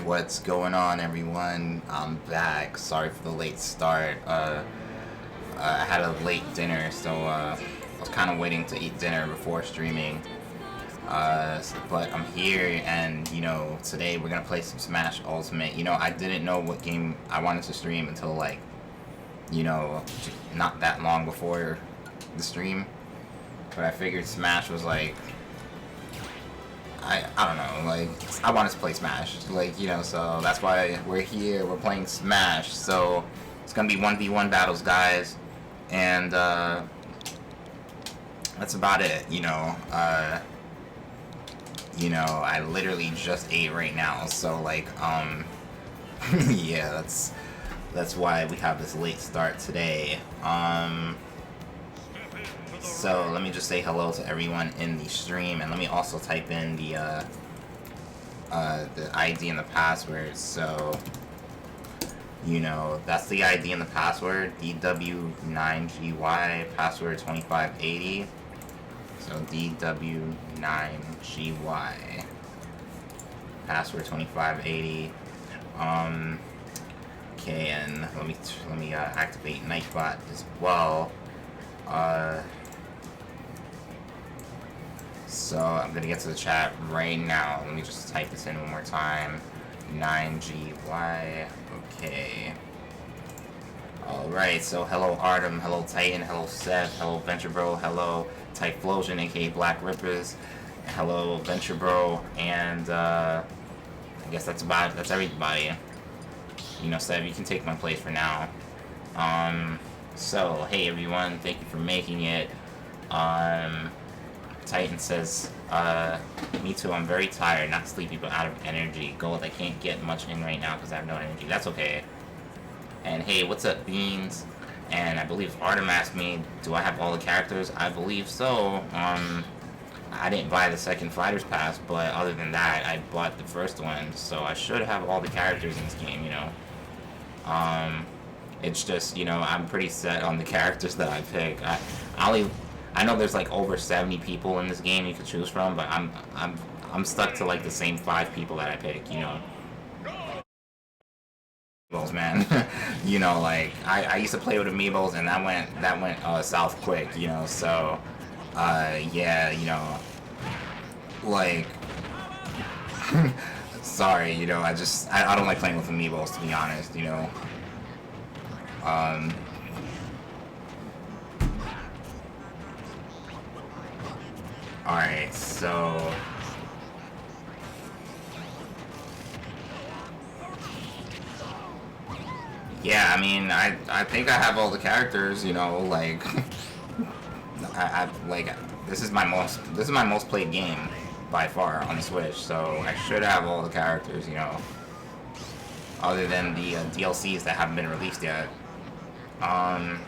What's going on, everyone? I'm back. Sorry for the late start. I had a late dinner, so I was kind of waiting to eat dinner before streaming. But I'm here, and today we're gonna play some Smash Ultimate. I didn't know what game I wanted to stream until not that long before the stream. But I figured Smash was like, I don't know, like, I wanted to play Smash, so that's why we're here, we're playing Smash. So it's gonna be 1v1 battles, guys, and that's about it. I literally just ate right now, so yeah, that's why we have this late start today. So let me just say hello to everyone in the stream, and let me also type in the ID and the password. So that's the ID and the password, DW9GY, password 2580. So DW9GY, password 2580. Okay, and let me activate Nightbot as well. So I'm gonna get to the chat right now. Let me just type this in one more time. 9GY. Okay. Alright, so hello Artem, hello Titan, hello Seth, hello Venture Bro, hello Typhlosion, aka Black Rippers, hello Venture Bro, and I guess that's everybody. Seth, you can take my place for now. So hey everyone, thank you for making it. Titan says, me too, I'm very tired, not sleepy, but out of energy. Gold, I can't get much in right now because I have no energy. That's okay. And hey, what's up, Beans? And I believe Artem asked me, do I have all the characters? I believe so. I didn't buy the second Fighters Pass, but other than that, I bought the first one, so I should have all the characters in this game, It's just, I'm pretty set on the characters that I pick. I know there's like over 70 people in this game you could choose from, but I'm stuck to like the same 5 people that I pick, Man, I used to play with amiibos, and that went south quick, So, yeah, sorry, I don't like playing with amiibos, to be honest, Alright, so yeah, I mean, I think I have all the characters, this is my most played game by far on the Switch, so I should have all the characters, other than the DLCs that haven't been released yet. And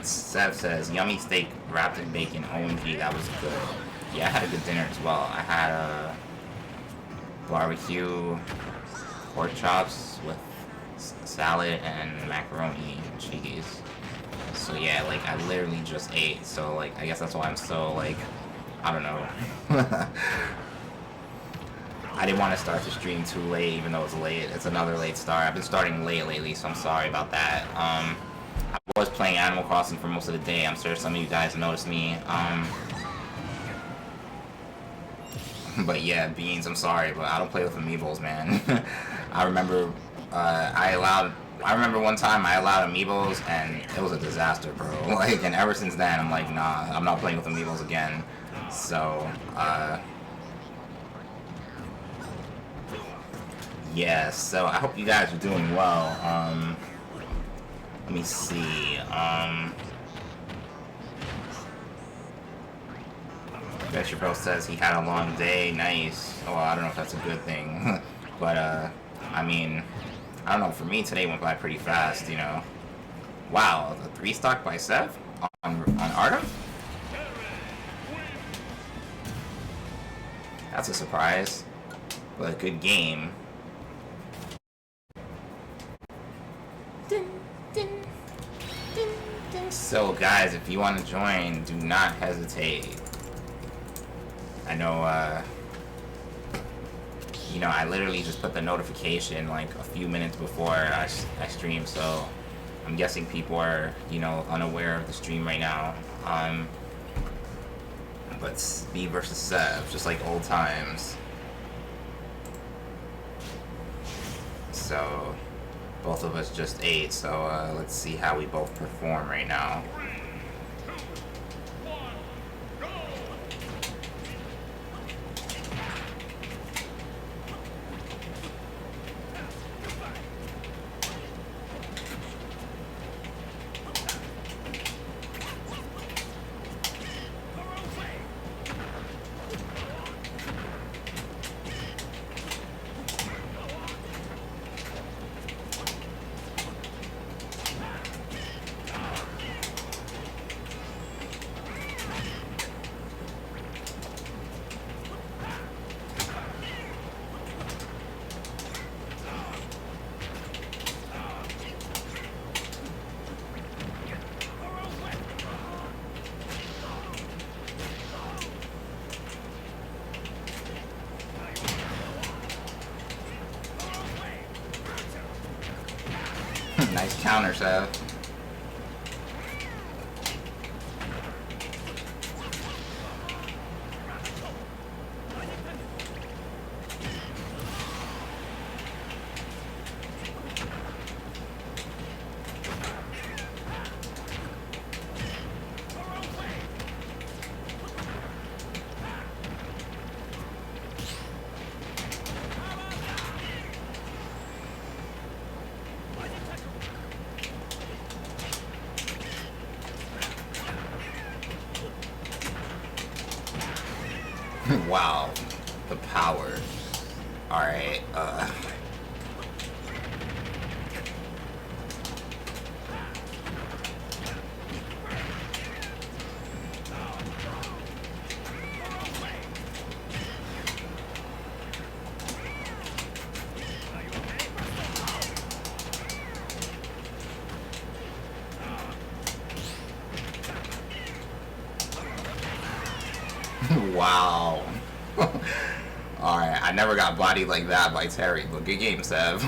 Sev says, yummy steak wrapped in bacon, OMG, that was good. Yeah, I had a good dinner as well. I had a barbecue pork chops with salad and macaroni and cheese. So yeah, I literally just ate. So I guess that's why I'm so I don't know. I didn't want to start the stream too late, even though it's late. It's another late start. I've been starting late lately, so I'm sorry about that. I was playing Animal Crossing for most of the day. I'm sure some of you guys noticed me. But yeah, Beans, I'm sorry, but I don't play with amiibos, man. I remember one time I allowed amiibos, and it was a disaster, bro. And ever since then, I'm like, nah, I'm not playing with amiibos again. So, yeah, so I hope you guys are doing well. Let me see, Venture Bro says he had a long day. Nice. Well, I don't know if that's a good thing. But, I mean, I don't know. For me, today went by pretty fast, Wow, the 3-stock by Seth on Artem? That's a surprise. But a good game. So, guys, if you want to join, do not hesitate. I know, you know, I literally just put the notification like a few minutes before I stream, so I'm guessing people are, you know, unaware of the stream right now. But me versus Sev, just like old times. So both of us just ate, so let's see how we both perform right now. Nice counter, Sev. Wow, the power. Alright, wow. Alright, I never got bodied like that by Terry, but good game, Sev.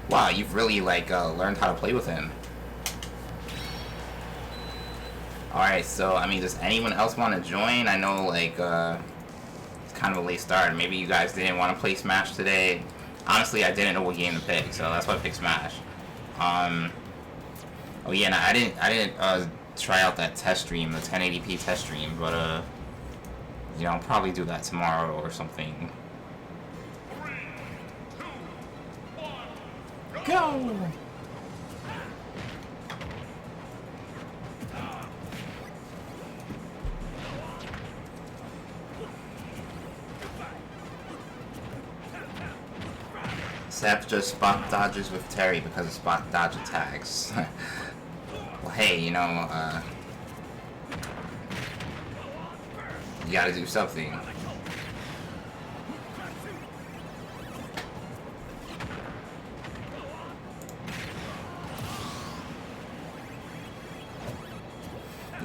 Wow, you've really, like, learned how to play with him. Alright, so, I mean, does anyone else want to join? I know, like, it's kind of a late start. Maybe you guys didn't want to play Smash today. Honestly, I didn't know what game to pick, so that's why I picked Smash. Oh yeah, no, I didn't try out that test stream, the 1080p test stream, but you know, I'll probably do that tomorrow or something. 3, 2, 1, Go! Seth just spot dodges with Terry because of spot dodge attacks. Well, hey, you know, you gotta do something.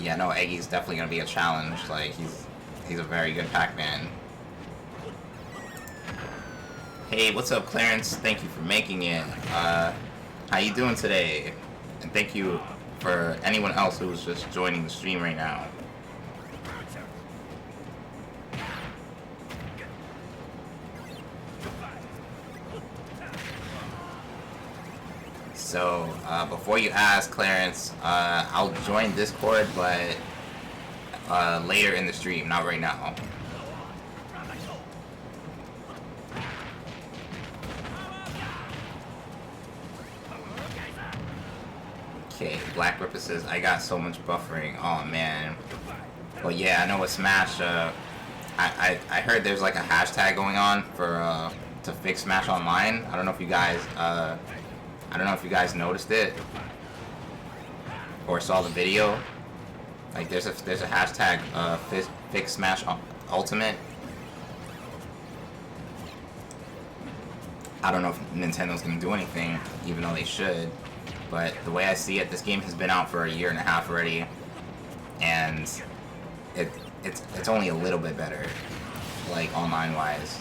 Yeah, no, Eggy's definitely gonna be a challenge. Like, he's a very good Pac-Man. Hey, what's up, Clarence? Thank you for making it. How you doing today? And thank you for anyone else who's just joining the stream right now. So, before you ask, Clarence, I'll join Discord, but later in the stream, not right now. Okay, Black Ripper says, I got so much buffering. Oh, man. Well, yeah, I know with Smash, I heard there's like a hashtag going on for, to fix Smash Online. I don't know if you guys, noticed it or saw the video. Like, there's a hashtag, fix Smash Ultimate. I don't know if Nintendo's gonna do anything, even though they should. But the way I see it, this game has been out for 1.5 years already, and it it's only a little bit better, like online wise.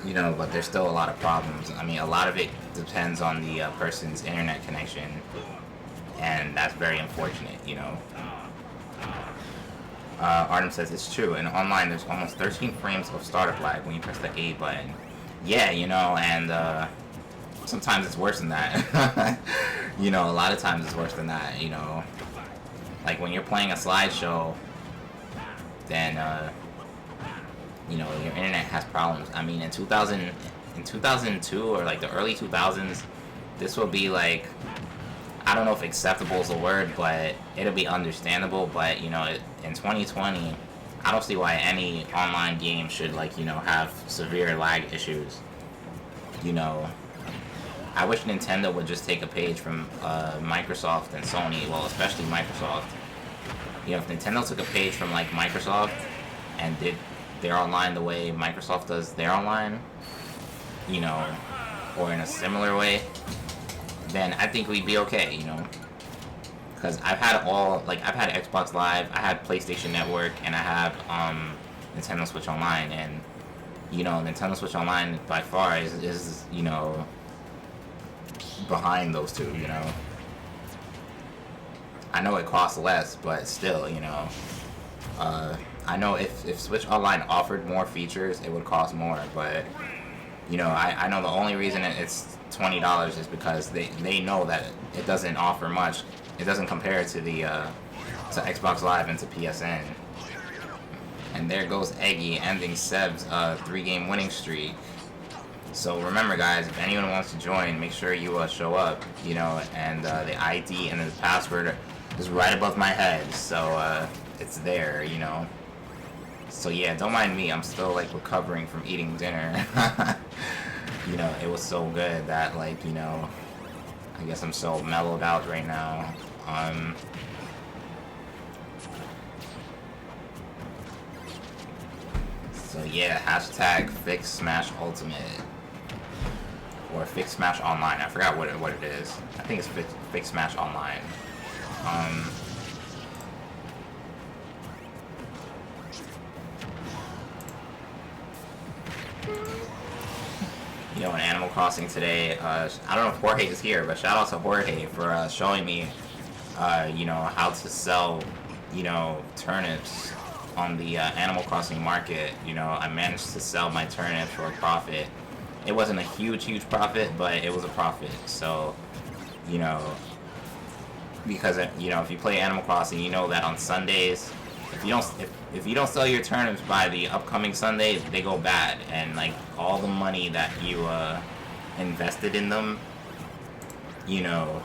You know, but there's still a lot of problems. I mean, a lot of it depends on the person's internet connection, and that's very unfortunate. You know. Artem says it's true. In online, there's almost 13 frames of startup lag when you press the A button. Yeah, you know, and sometimes it's worse than that. You know, a lot of times it's worse than that. You know, like when you're playing a slideshow, then you know, your internet has problems. I mean, in 2002 or like the early 2000s, this will be like, I don't know if acceptable is a word, but it'll be understandable. But you know, in 2020, I don't see why any online game should, like, you know, have severe lag issues. You know, I wish Nintendo would just take a page from Microsoft and Sony. Well, especially Microsoft. You know, if Nintendo took a page from like Microsoft and did their online the way Microsoft does their online, you know, or in a similar way, then I think we'd be okay, you know. Because I've had Xbox Live, I had PlayStation Network, and I have Nintendo Switch Online, and you know, Nintendo Switch Online by far is you know, behind those two, you know. I know it costs less, but still, you know, I know if Switch Online offered more features, it would cost more, but you know, I know the only reason it's $20 is because they know that it doesn't offer much. It doesn't compare to the to Xbox Live and to PSN. And there goes Eggy ending Seb's 3-game winning streak. So remember, guys, if anyone wants to join, make sure you show up. You know, and the ID and the password is right above my head, so it's there. You know. So yeah, don't mind me. I'm still like recovering from eating dinner. You know, it was so good that, like, you know, I guess I'm so mellowed out right now. So yeah, hashtag Fix Smash Ultimate or Fix Smash Online. I forgot what it is. I think it's Fix Smash Online. You know, in Animal Crossing today, I don't know if Jorge is here, but shout out to Jorge for showing me, you know, how to sell, you know, turnips on the Animal Crossing market. You know, I managed to sell my turnips for a profit. It wasn't a huge profit, but it was a profit. So, you know, because you know, if you play Animal Crossing, you know that on Sundays, if you don't sell your turnips by the upcoming Sunday, they go bad, and like all the money that you invested in them, you know,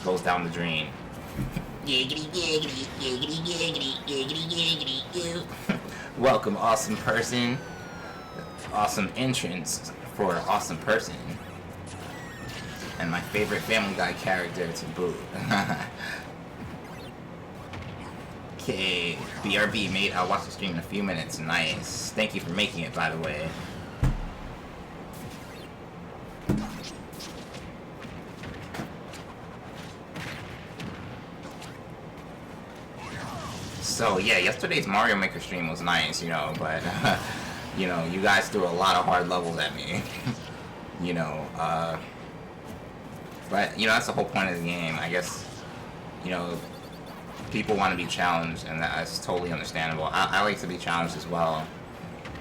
goes down the drain. Welcome, awesome person. Awesome entrance for awesome person. And my favorite Family Guy character to boot. Okay, BRB, mate. I'll watch the stream in a few minutes. Nice. Thank you for making it, by the way. So yeah, yesterday's Mario Maker stream was nice, you know, but you know, you guys threw a lot of hard levels at me. You know, but you know, that's the whole point of the game, I guess. You know, people want to be challenged, and that's totally understandable. I like to be challenged as well,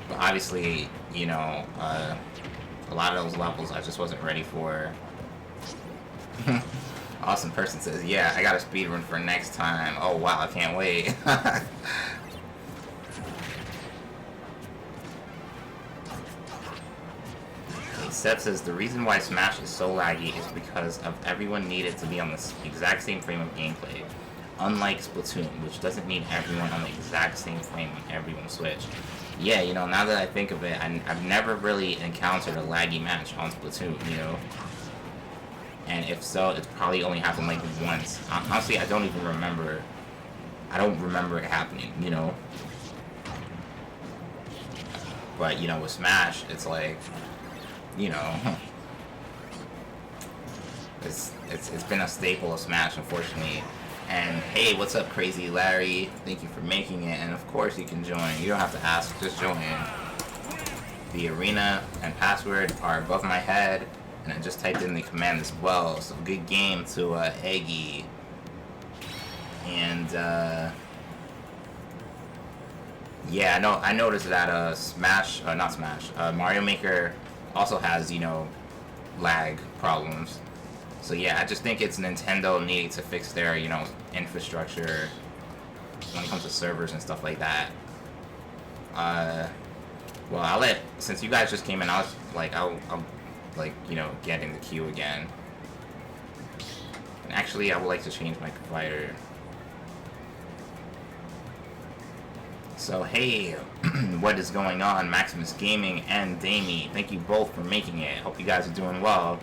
but obviously, you know, a lot of those levels I just wasn't ready for. Awesome person says, yeah, I got a speedrun for next time. Oh wow, I can't wait. Seb says the reason why Smash is so laggy is because of everyone needed to be on the exact same frame of gameplay. Unlike Splatoon, which doesn't need everyone on the exact same frame when everyone switched. Yeah, you know, now that I think of it, I've never really encountered a laggy match on Splatoon, you know? And if so, it's probably only happened like once. Honestly, I don't even remember. I don't remember it happening, you know? But, you know, with Smash, it's like, you know, it's been a staple of Smash, unfortunately. And hey, what's up, Crazy Larry? Thank you for making it. And of course, you can join. You don't have to ask, just join. The arena and password are above my head, and I just typed in the command as well. So good game to Eggy. And yeah, I noticed that Smash, not Smash, Mario Maker also has, you know, lag problems. So yeah, I just think it's Nintendo needing to fix their, you know, infrastructure when it comes to servers and stuff like that. Well, since you guys just came in, I'll like, you know, get in the queue again. And actually, I would like to change my provider. So hey, what is going on, Maximus Gaming and Damie? Thank you both for making it. Hope you guys are doing well.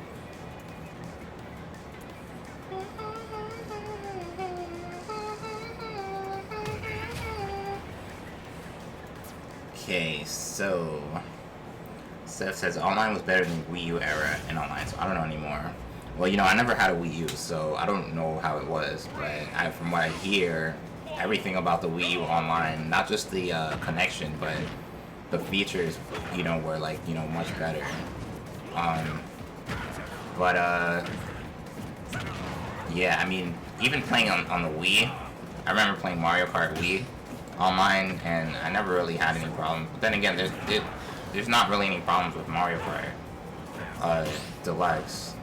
Okay, so Seth says online was better than Wii U era and online, so I don't know anymore. Well, you know, I never had a Wii U, so I don't know how it was, but from what I hear, everything about the Wii U online, not just the connection, but the features, you know, were like, you know, much better. Yeah, I mean, even playing on the Wii, I remember playing Mario Kart Wii online, and I never really had any problems. But then again, there's not really any problems with Mario Kart Deluxe.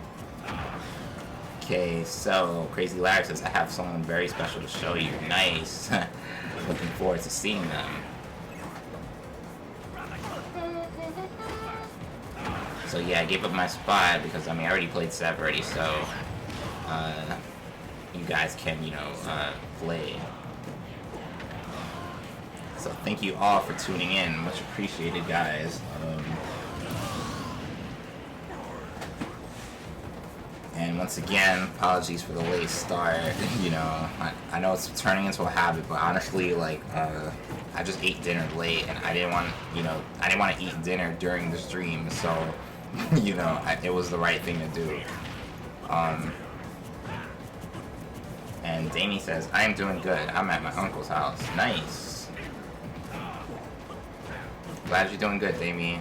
Okay, so Crazy Larry says I have someone very special to show you. Nice. Looking forward to seeing them. So yeah, I gave up my spot because I mean I already played Sev already, so you guys can, you know, play. So thank you all for tuning in. Much appreciated, guys. And once again, apologies for the late start. You know, I know it's turning into a habit, but honestly, like, I just ate dinner late, and I didn't want to eat dinner during the stream, so, you know, it was the right thing to do. And Damie says, I am doing good. I'm at my uncle's house. Nice. Glad you're doing good, Damie.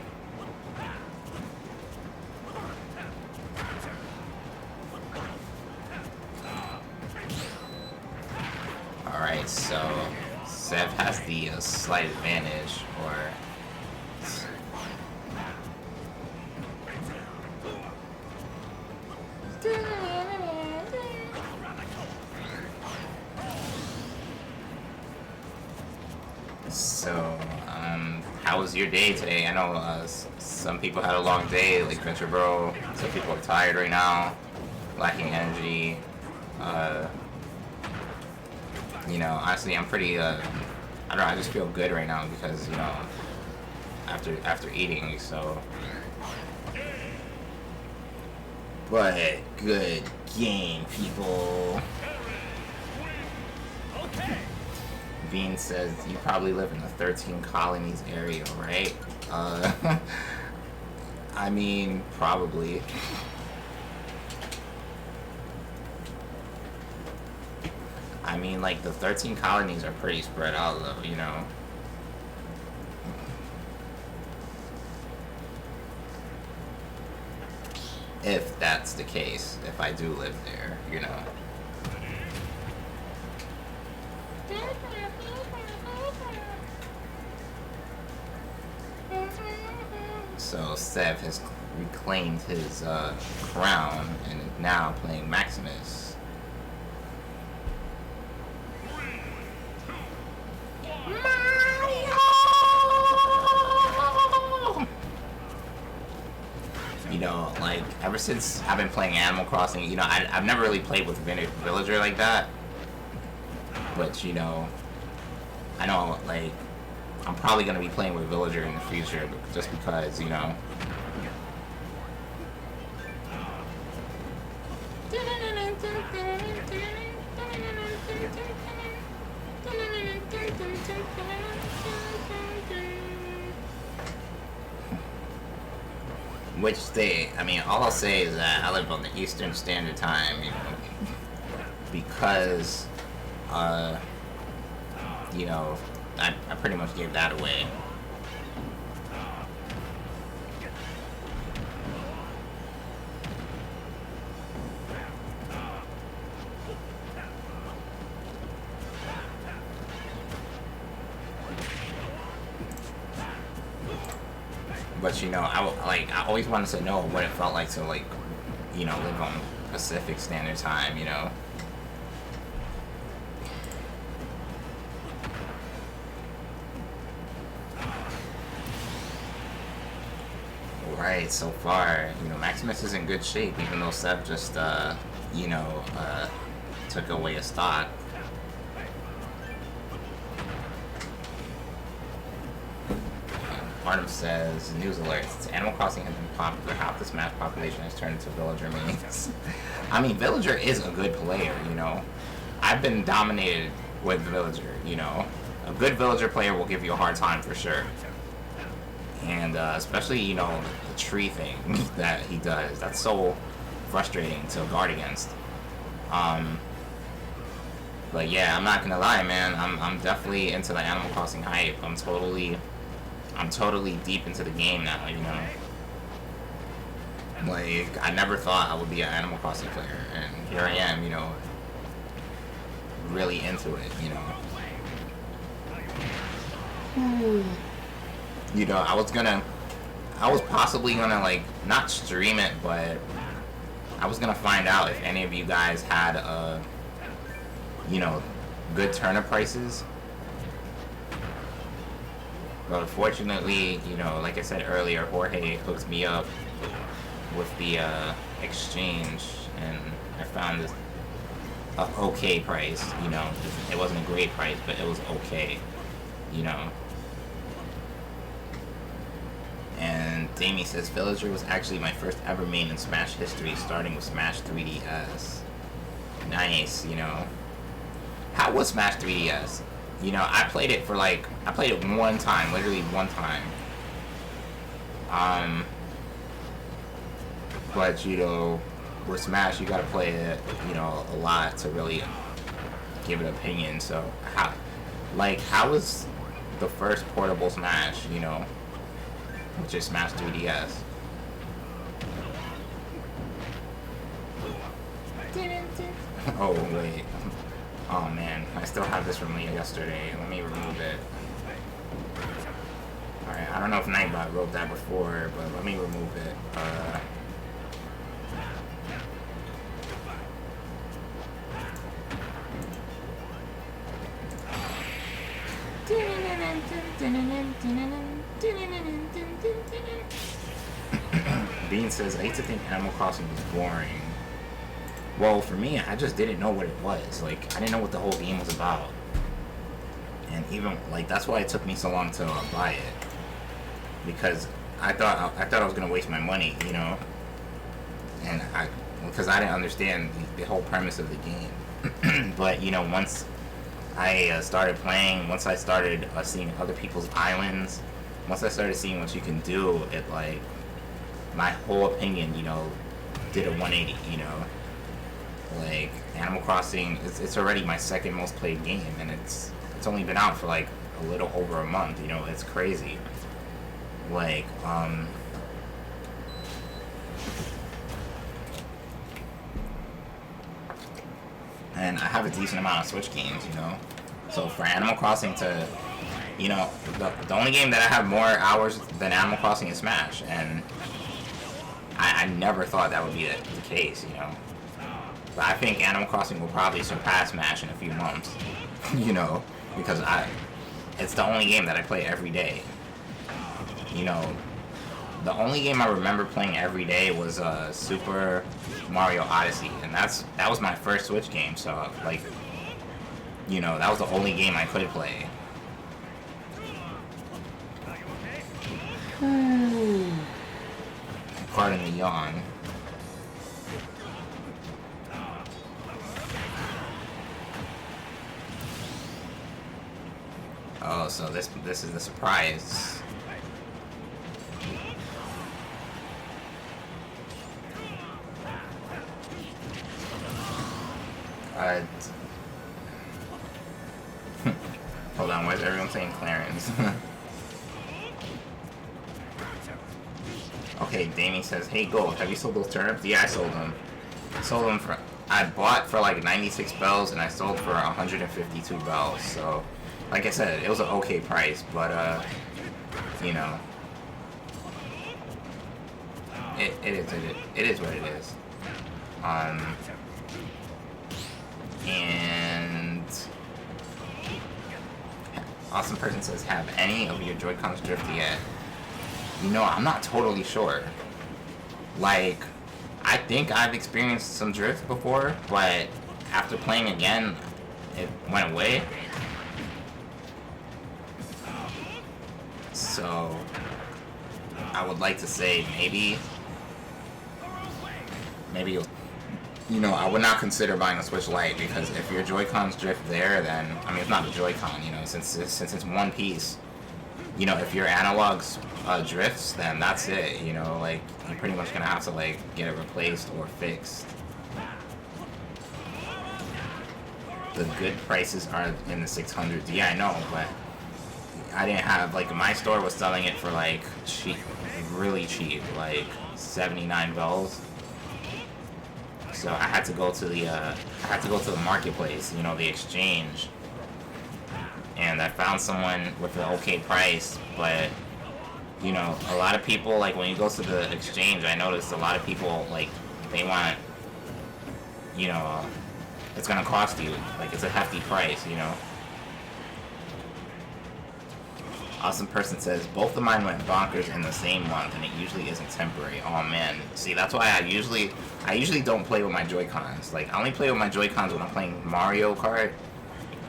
Alright, so Sev has the slight advantage, or... So, how was your day today? I know some people had a long day, like Venture Bro. Some people are tired right now, lacking energy. You know, honestly, I'm pretty, I don't know, I just feel good right now because, you know, after eating, so. But, good game, people. Bean says, you probably live in the 13 colonies area, right? I mean, probably. I mean, like, the 13 colonies are pretty spread out, though, you know? If that's the case, if I do live there, you know? So, Sev has reclaimed his crown and is now playing Maximus. You know, like, ever since I've been playing Animal Crossing, you know, I've never really played with Villager like that. But, you know, I know, like, I'm probably going to be playing with Villager in the future just because, you know. Which day? I mean, all I'll say is that I live on the Eastern Standard Time, you know, because you know, I pretty much gave that away. But you know, I always wanted to know what it felt like to like, you know, live on Pacific Standard Time, you know. Right, so far, you know, Maximus is in good shape, even though Seb just, you know, took away a stock. Artem says, news alerts. Animal Crossing has been popular. Half the Smash population has turned into Villager mains. I mean, Villager is a good player, you know. I've been dominated with Villager, you know. A good Villager player will give you a hard time for sure. And especially, you know, the tree thing that he does. That's so frustrating to guard against. But yeah, I'm not gonna lie, man. I'm definitely into the Animal Crossing hype. I'm totally deep into the game now, you know. Like, I never thought I would be an Animal Crossing player, and here I am, you know, really into it, you know. You know, I was possibly gonna, like, not stream it, but I was gonna find out if any of you guys had, you know, good turnip prices. But unfortunately, you know, like I said earlier, Jorge hooked me up with the exchange, and I found this okay price, you know. It wasn't a great price, but it was okay, you know. And Damie says, Villager was actually my first ever main in Smash history, starting with Smash 3DS. Nice, you know. How was Smash 3DS? You know, I played it one time, literally one time. But, you know, with Smash, you gotta play it, you know, a lot to really give an opinion. So, how was the first portable Smash, you know, which is Smash 3DS? Oh, wait. Oh man, I still have this from yesterday. Let me remove it. Alright, I don't know if Nightbot wrote that before, but let me remove it. Bean says, I used to think Animal Crossing was boring. Well, for me, I just didn't know what it was. Like, I didn't know what the whole game was about. And even, like, that's why it took me so long to buy it. Because I thought I was gonna waste my money, you know? And because I didn't understand the whole premise of the game. But, you know, once I started playing, once I started seeing other people's islands, once I started seeing what you can do, it, like, my whole opinion, you know, did a 180, you know? Like, Animal Crossing, it's already my second most played game, and it's only been out for like a little over a month, you know. It's crazy. Like, and I have a decent amount of Switch games, you know. So for Animal Crossing to, you know, the only game that I have more hours than Animal Crossing is Smash, and I never thought that would be the case, you know. But I think Animal Crossing will probably surpass Smash in a few months, you know, because it's the only game that I play every day. You know, the only game I remember playing every day was Super Mario Odyssey, and that was my first Switch game, so, like, you know, that was the only game I could play. Pardon the yawn. Oh, so this is the surprise. Why is everyone saying Clarence? Okay, Damien says, hey Gold, have you sold those turnips? Yeah, I sold them. I bought for like 96 bells and I sold for 152 bells. So, like I said, it was an okay price, but you know, it is what it is. And awesome person says, have any of your Joy-Cons drifted yet? You know, I'm not totally sure. Like, I think I've experienced some drift before, but after playing again, it went away. So, I would like to say maybe, you know, I would not consider buying a Switch Lite, because if your Joy-Cons drift there, then, I mean, it's not a Joy-Con, you know, since it's one piece. You know, if your analogs drifts, then that's it, you know, like, you're pretty much gonna have to, like, get it replaced or fixed. The good prices are in the 600s. Yeah, I know, but I didn't have, like, my store was selling it for, like, cheap, really cheap, like, 79 bells. So I had to go to the marketplace, you know, the exchange. And I found someone with an okay price, but, you know, a lot of people, like, when you go to the exchange, I noticed a lot of people, like, they want, you know, it's gonna cost you, like, it's a hefty price, you know. Awesome person says, both of mine went bonkers in the same month, and it usually isn't temporary. Oh man, see, that's why I usually don't play with my Joy-Cons. Like, I only play with my Joy-Cons when I'm playing Mario Kart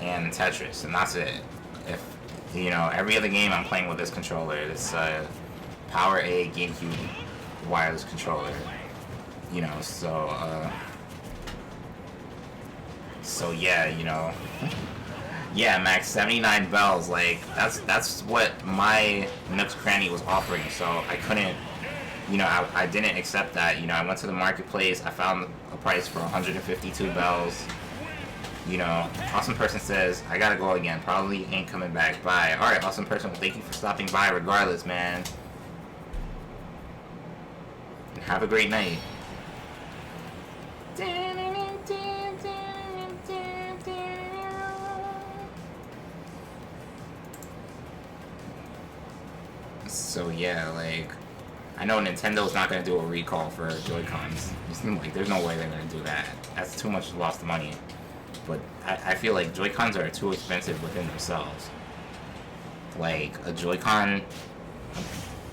and Tetris, and that's it. If, you know, every other game I'm playing with this controller, this Power A GameCube wireless controller, you know, so yeah, you know, yeah, Max, 79 bells, like, that's what my Nook's Cranny was offering, so I couldn't, you know, I didn't accept that. You know, I went to the marketplace, I found a price for 152 bells. You know, awesome person says, I gotta go again, probably ain't coming back. Bye. Alright, awesome person, well, thank you for stopping by regardless, man. And have a great night. So yeah, like, I know Nintendo's not gonna do a recall for Joy-Cons. Like, there's no way they're gonna do that. That's too much lost money. But I feel like Joy-Cons are too expensive within themselves. Like, a Joy-Con,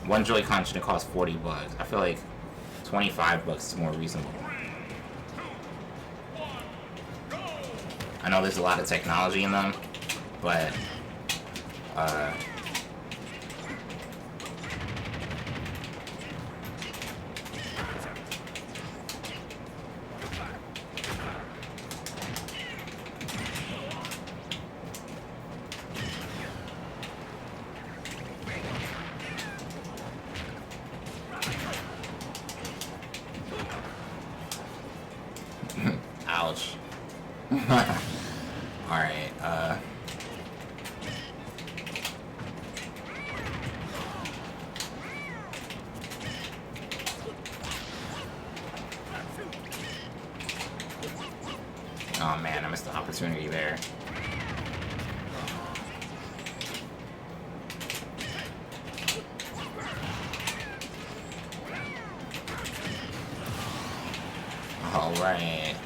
one Joy-Con should cost 40 bucks. I feel like 25 bucks is more reasonable. I know there's a lot of technology in them, but ouch. Alright, oh man, I missed the opportunity there. Alright.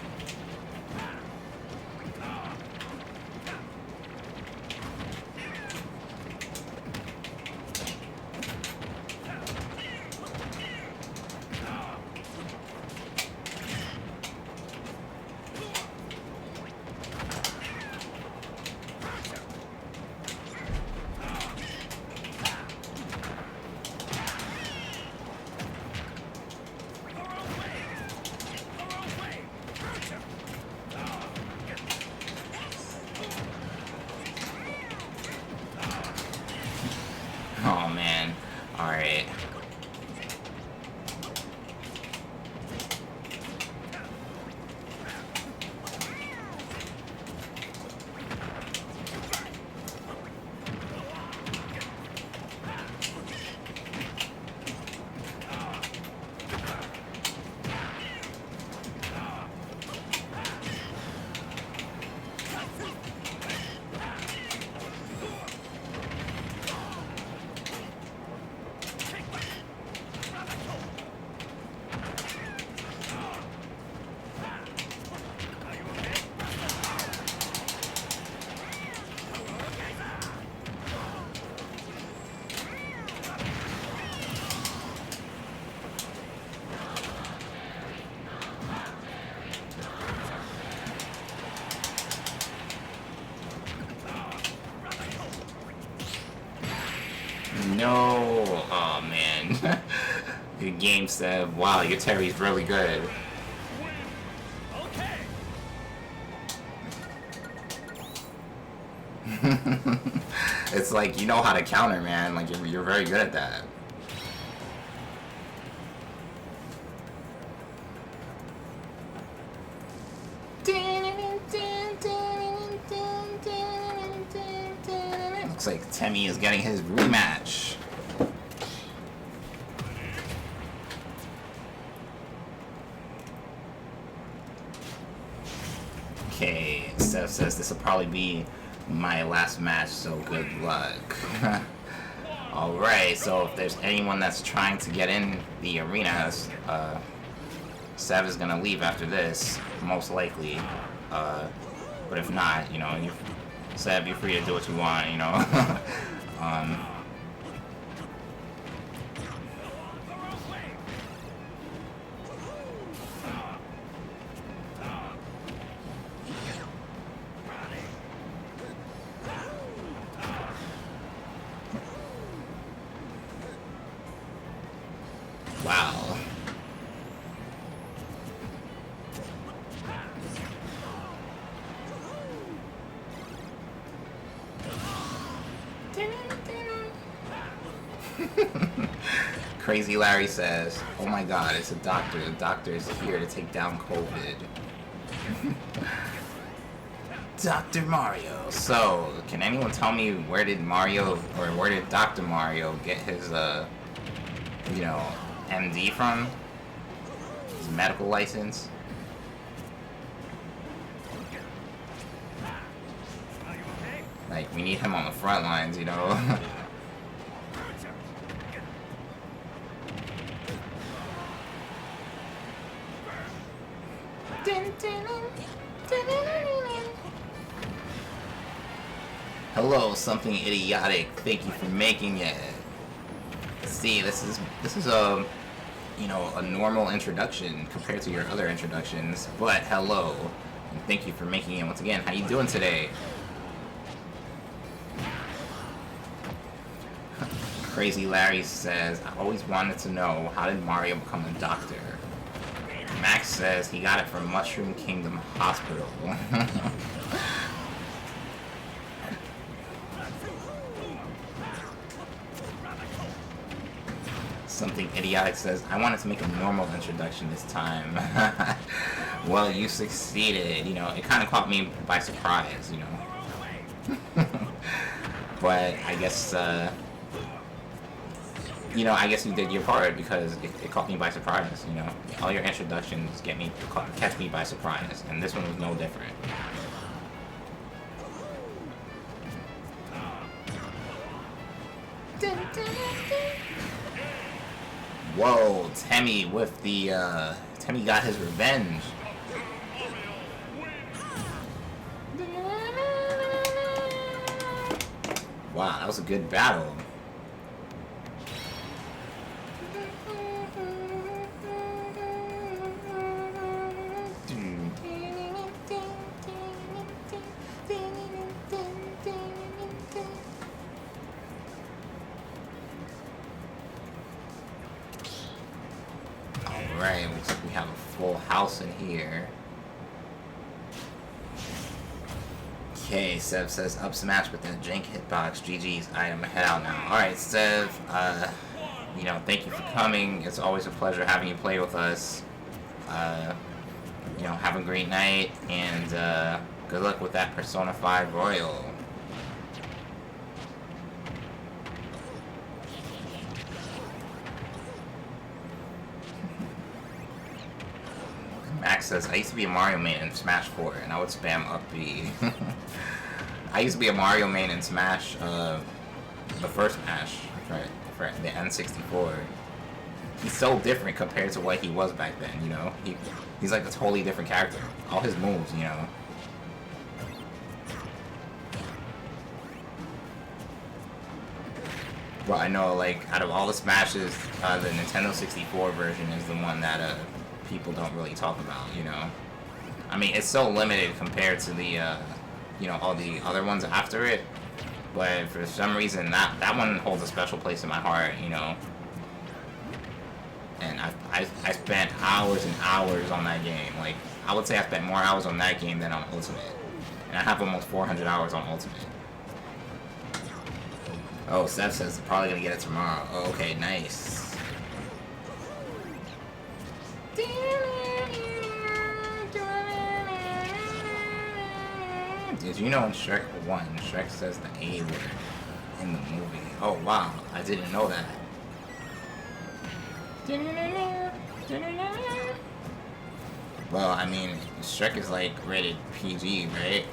game, Seb. Wow, your Terry's really good. Okay. It's like, you know how to counter, man. Like, you're very good at that. Looks like Temmie is getting his rematch. Okay, Steph says this will probably be my last match, so good luck. Alright, so if there's anyone that's trying to get in the arenas, Sev is gonna leave after this, most likely. But if not, you know, Sev, you're free to do what you want, you know. Wow. Crazy Larry says, oh my god, it's a doctor. The doctor is here to take down COVID. Dr. Mario. So, can anyone tell me where did Mario, or where did Dr. Mario get his, you know, MD from? His medical license? Like, we need him on the front lines, you know? Hello, something idiotic. Thank you for making it. See, this is a, you know, a normal introduction compared to your other introductions. But hello, and thank you for making it once again. How you doing today? Crazy Larry says, I always wanted to know, how did Mario become a doctor? Max says he got it from Mushroom Kingdom Hospital. Something idiotic says, I wanted to make a normal introduction this time. Well, you succeeded. You know, it kind of caught me by surprise, you know. But I guess, you know, I guess you did your part because it caught me by surprise, you know. All your introductions catch me by surprise, and this one was no different. Whoa, Temmie with the, Temmie got his revenge. Wow, that was a good battle. Alright, looks like we have a full house in here. Okay, Sev says up smash with that jank hitbox. GG's, I'm head out now. Alright, Sev, you know, thank you for coming. It's always a pleasure having you play with us. You know, have a great night, and good luck with that Persona 5 Royal. Max says, I used to be a Mario main in Smash 4, and I would spam up B. I used to be a Mario main in Smash, the first Smash, for the N64. He's so different compared to what he was back then, you know? He's like a totally different character. All his moves, you know? But I know, like, out of all the Smashes, the Nintendo 64 version is the one that, people don't really talk about, you know? I mean, it's so limited compared to the, you know, all the other ones after it. But for some reason, that one holds a special place in my heart, you know? And I spent hours and hours on that game. Like, I would say I spent more hours on that game than on Ultimate. And I have almost 400 hours on Ultimate. Oh, Seth says they're probably gonna get it tomorrow. Oh, okay, nice. Did you know in Shrek 1, Shrek says the A word in the movie? Oh, wow, I didn't know that. Well, I mean, Shrek is like rated PG, right?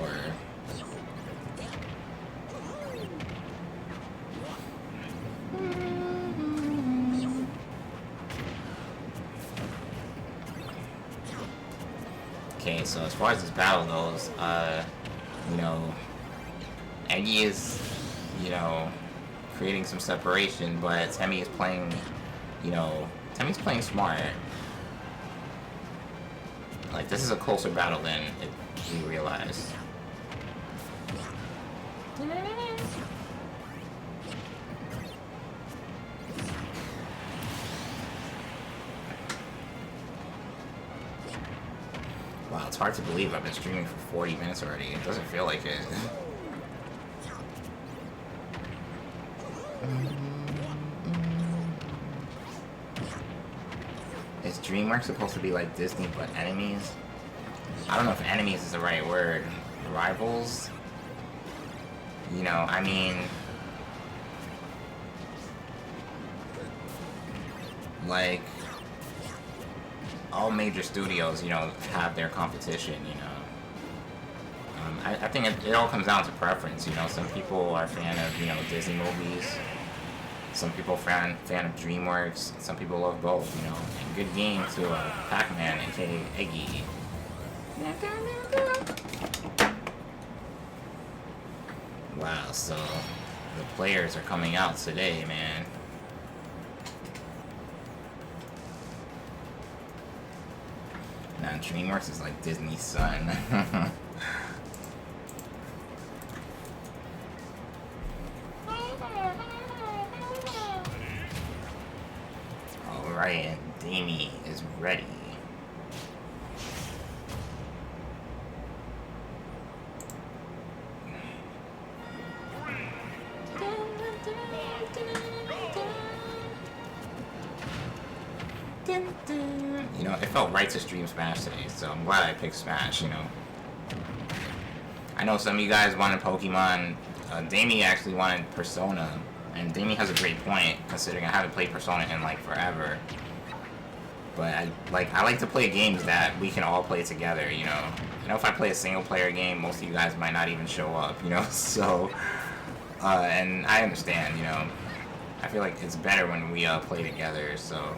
Or... Okay, so as far as this battle goes, you know, Eggy is, you know, creating some separation, but Temmie is playing, you know, Temmie's playing smart. Like, this is a closer battle than we realize. Wow, it's hard to believe I've been streaming for 40 minutes already. It doesn't feel like it. Is DreamWorks supposed to be like Disney but enemies? I don't know if enemies is the right word. Rivals? You know, I mean... like... all major studios, you know, have their competition, you know. I think it all comes down to preference, you know. Some people are a fan of, you know, Disney movies. Some people fan of DreamWorks. Some people love both, you know. And good game to Pac-Man, aka Eggy. Wow, so the players are coming out today, man. Now, DreamWorks is like Disney's son. Alright, and Damie is ready. You know, it felt right to stream Smash today, so I'm glad I picked Smash, you know. I know some of you guys wanted Pokemon. Damie actually wanted Persona, and Damie has a great point, considering I haven't played Persona in, like, forever. But I like to play games that we can all play together, you know. I know if I play a single-player game, most of you guys might not even show up, you know, so... and I understand, you know. I feel like it's better when we play together, so...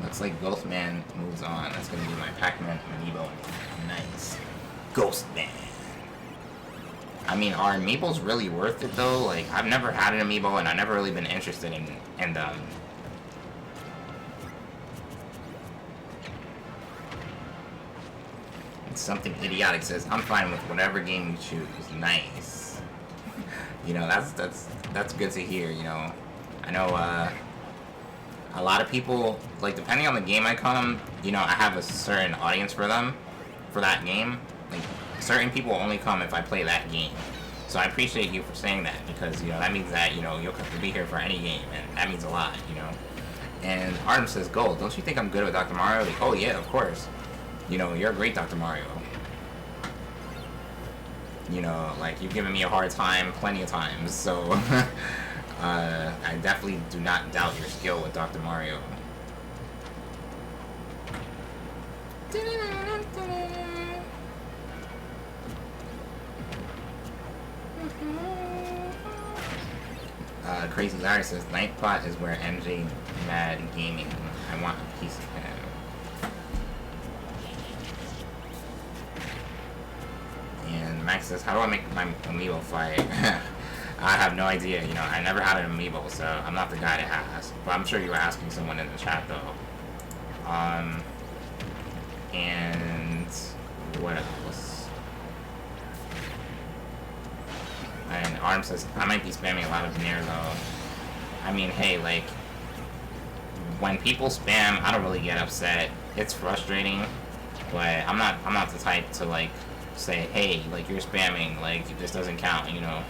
Looks like Ghostman moves on. That's gonna be my Pac-Man amiibo. Nice. Ghostman. I mean, are amiibos really worth it though? Like, I've never had an amiibo and I've never really been interested in them. And something idiotic says, I'm fine with whatever game you choose. Nice. You know, that's good to hear, you know. I know, a lot of people, like, depending on the game I come, you know, I have a certain audience for them, for that game. Like, certain people only come if I play that game. So I appreciate you for saying that, because, you know, that means that, you know, you'll have to be here for any game, and that means a lot, you know. And Artem says, Gold, don't you think I'm good with Dr. Mario? Like, oh yeah, of course. You know, you're a great Dr. Mario. You know, like, you've given me a hard time plenty of times, so... I definitely do not doubt your skill with Dr. Mario. Crazy Larry says, Nightbot is where MJ Mad Gaming. I want a piece of him. And Max says, how do I make my amiibo fight? I have no idea, you know, I never had an amiibo, so I'm not the guy to ask. But I'm sure you were asking someone in the chat, though. And what else? And Arm says, I might be spamming a lot of Nair though. I mean, hey, like, when people spam, I don't really get upset. It's frustrating, but I'm not the type to, like, say, hey, like, you're spamming, like, this doesn't count, you know?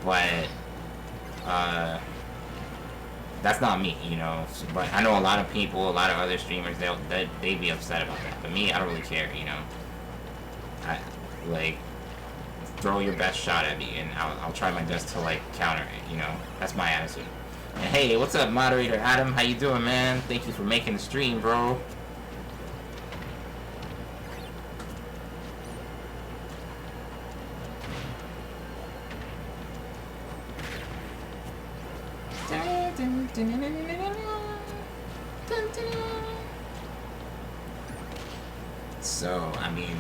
But, that's not me, you know? But I know a lot of people, a lot of other streamers, they'd be upset about that. But me, I don't really care, you know? Like, throw your best shot at me, and I'll try my best to, like, counter it, you know? That's my attitude. And hey, what's up, moderator Adam? How you doing, man? Thank you for making the stream, bro. So, I mean,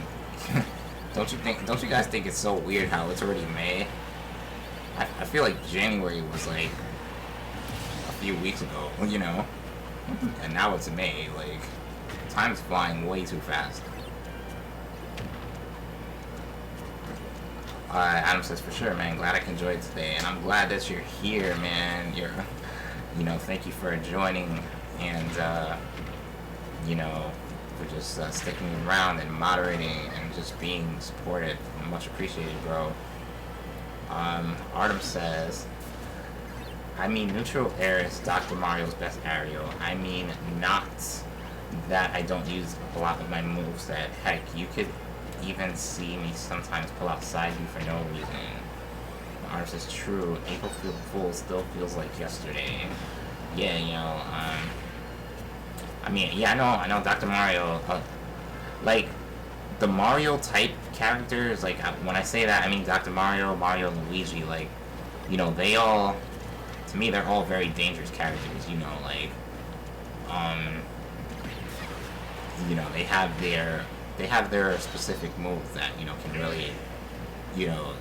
don't you guys think it's so weird how it's already May? I feel like January was like a few weeks ago, you know? And now it's May, like, time's flying way too fast. Adam says, for sure, man, glad I can join today, and I'm glad that you're here, man. You know, thank you for joining, and, you know, for just sticking around and moderating and just being supportive. Much appreciated, bro. Artem says, I mean, neutral air is Dr. Mario's best aerial. I mean, not that I don't use a lot of my moveset. Heck, you could even see me sometimes pull out side B for no reason. Artem says, true, April Fool still feels like yesterday. Yeah, you know, I mean, yeah, I know Dr. Mario, like, the Mario type characters, like, when I say that, I mean Dr. Mario, Mario, Luigi, like, you know, they all, to me, they're all very dangerous characters, you know, like, you know, they have their specific moves that, you know, can really, you know,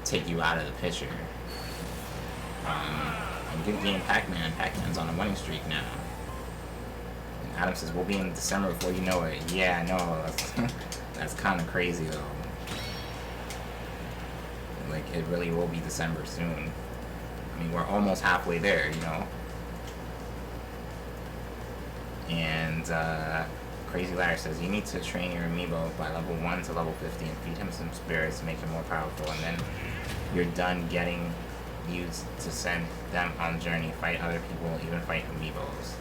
take you out of the picture. And good game Pac-Man. Pac-Man's on a winning streak now. And Adam says, we'll be in December before you know it. Yeah, I know. That's kind of crazy, though. Like, it really will be December soon. I mean, we're almost halfway there, you know? And, Crazy Larry says, you need to train your amiibo by level 1 to level 50 and feed him some spirits to make him more powerful, and then you're done getting used to send them on journey, fight other people, even fight amiibos.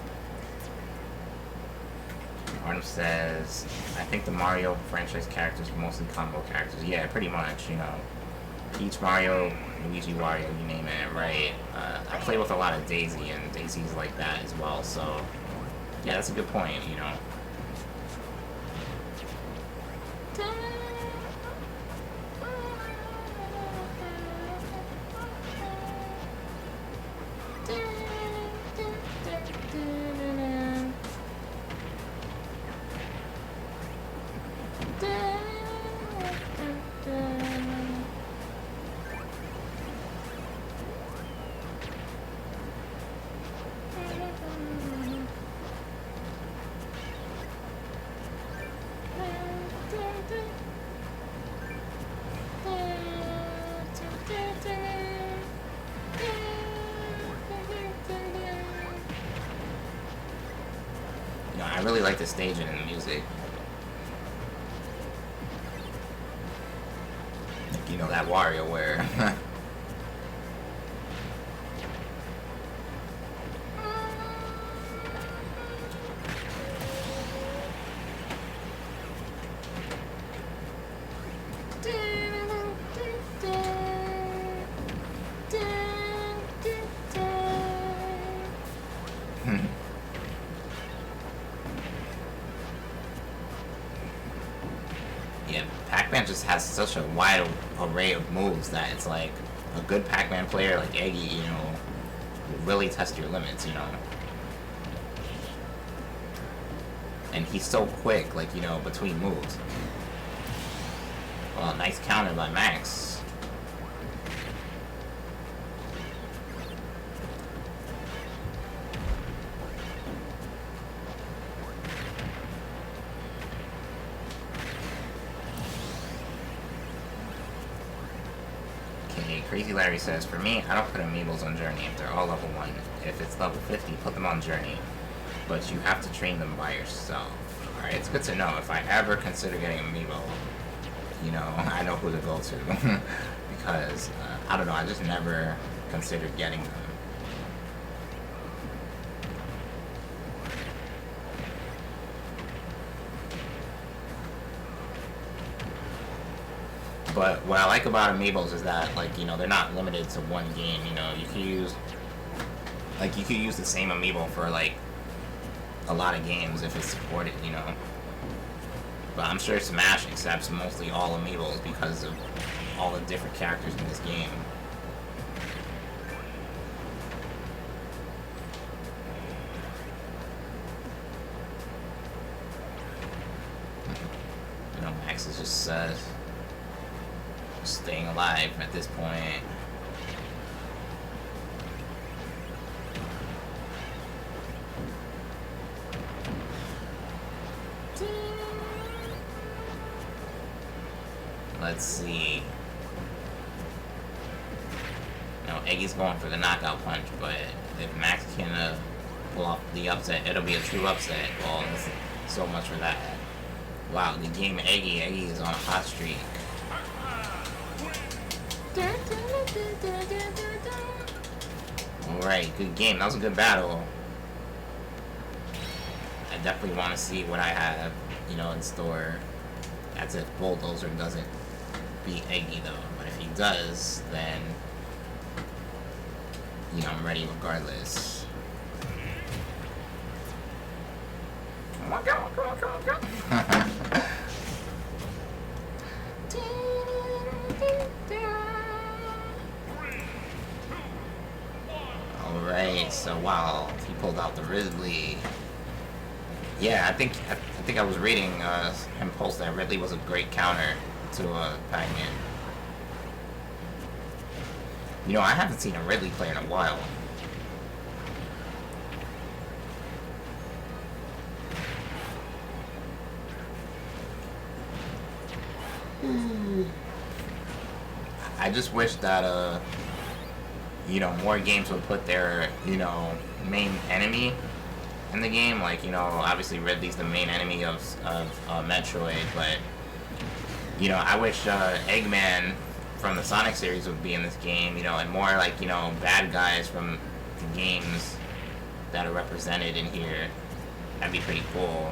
Artem says, I think the Mario franchise characters are mostly combo characters. Yeah, pretty much, you know. Peach, Mario, Luigi, Wario, you name it, right? I play with a lot of Daisy, and Daisy's like that as well, so yeah, that's a good point, you know. I really like the staging and the music. Like, you know, that WarioWare. Yeah, Pac-Man just has such a wide array of moves that it's like a good Pac-Man player like Eggy, you know, will really test your limits, you know. And he's so quick, like, you know, between moves. Well, nice counter by Max. Okay, Crazy Larry says, for me, I don't put amiibos on Journey if they're all level 1. If it's level 50, put them on Journey. But you have to train them by yourself. Alright, it's good to know. If I ever consider getting amiibo, you know, I know who to go to. Because, I don't know, I just never considered getting them. But what I like about amiibos is that, like, you know, they're not limited to one game. You know, you can use, like, you could use the same amiibo for, like, a lot of games if it's supported, you know. But I'm sure Smash accepts mostly all amiibos because of all the different characters in this game. You know, Max is just, staying alive at this point. Let's see. Now Eggy's going for the knockout punch, but if Max can pull off the upset, it'll be a true upset. Well, so much for that. Wow, the game Eggy is on a hot streak. Alright, good game. That was a good battle. I definitely want to see what I have, you know, in store. That's if Bulldozer doesn't beat Eggy, though. But if he does, then, you know, I'm ready regardless. Come on, come on, come on, come on, come on. Alright, so wow, he pulled out the Ridley. Yeah, I think I was reading him post that Ridley was a great counter to Pac-Man. You know, I haven't seen a Ridley play in a while. I just wish that you know, more games would put their, you know, main enemy in the game. Like, you know, obviously Ridley's the main enemy of Metroid, but, you know, I wish Eggman from the Sonic series would be in this game, you know, and more, like, you know, bad guys from the games that are represented in here. That'd be pretty cool.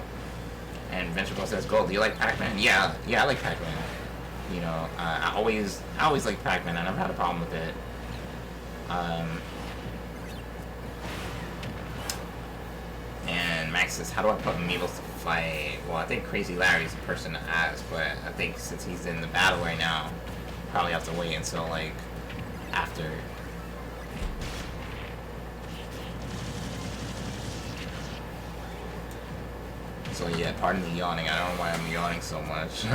And Ventricle says, Gold, do you like Pac-Man? Yeah, I like Pac-Man. You know, I always like Pac-Man. I never had a problem with it. And Max says, how do I put amiibos to fight? Well, I think Crazy Larry's the person to ask, but I think since he's in the battle right now, probably have to wait until, like, after. So yeah, pardon me yawning. I don't know why I'm yawning so much.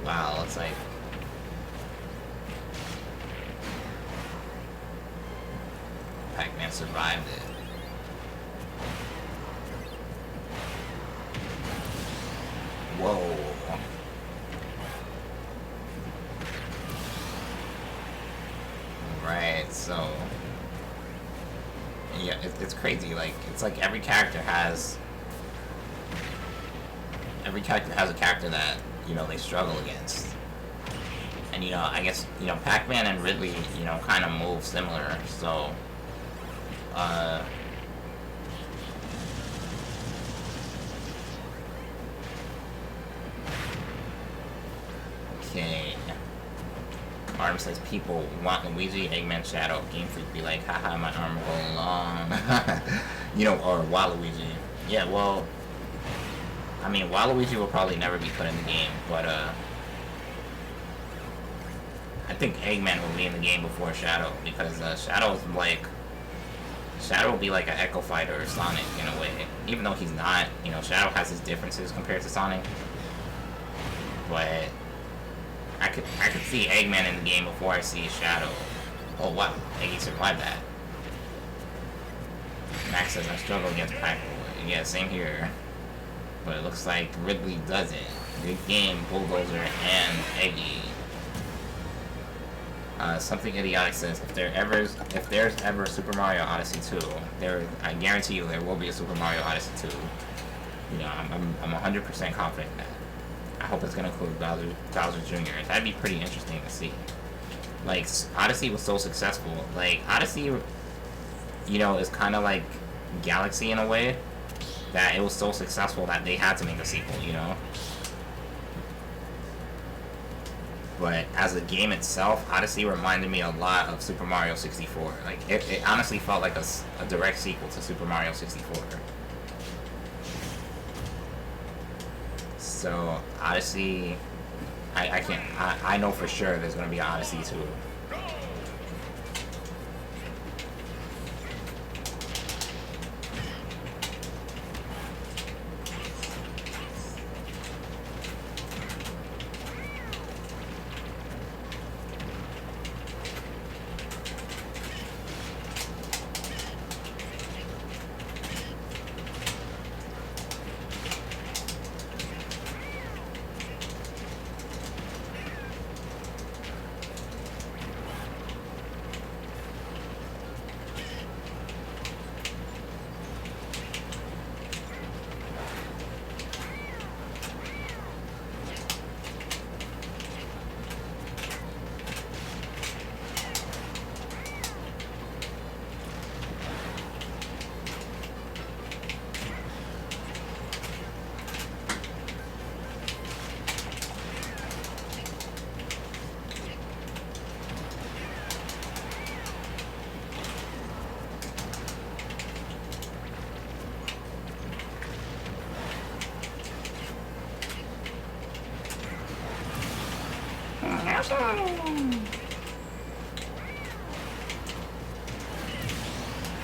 Wow, it's like Pac-Man survived it. Whoa. Right, so yeah, it's crazy. Like, it's like every character has a character that, you know, they struggle against. And, you know, I guess, you know, Pac-Man and Ridley, you know, kind of move similar, so, okay. Arm says people want Luigi, Eggman, Shadow. Game Freak be like, haha, my arm going long. You know, or Waluigi. Yeah, well, I mean, Waluigi will probably never be put in the game, but, I think Eggman will be in the game before Shadow, because, Shadow will be like an Echo Fighter or Sonic, in a way. Even though he's not, you know, Shadow has his differences compared to Sonic. But I could see Eggman in the game before I see Shadow. Oh wow, Eggy survived that. Max says I struggle against Pac-Man. Yeah, same here. but it looks like Ridley doesn't. Good game, Bulldozer and Eggy. Something idiotic says if there's ever Super Mario Odyssey 2, I guarantee you there will be a Super Mario Odyssey 2. You know, I'm 100% confident in that. I hope it's gonna include Bowser Jr. That'd be pretty interesting to see. Like, Odyssey was so successful. Like, Odyssey, you know, is kind of like Galaxy in a way, that it was so successful that they had to make a sequel, you know? But as a game itself, Odyssey reminded me a lot of Super Mario 64. Like, it honestly felt like a direct sequel to Super Mario 64. So, Odyssey, I know for sure there's going to be an Odyssey 2.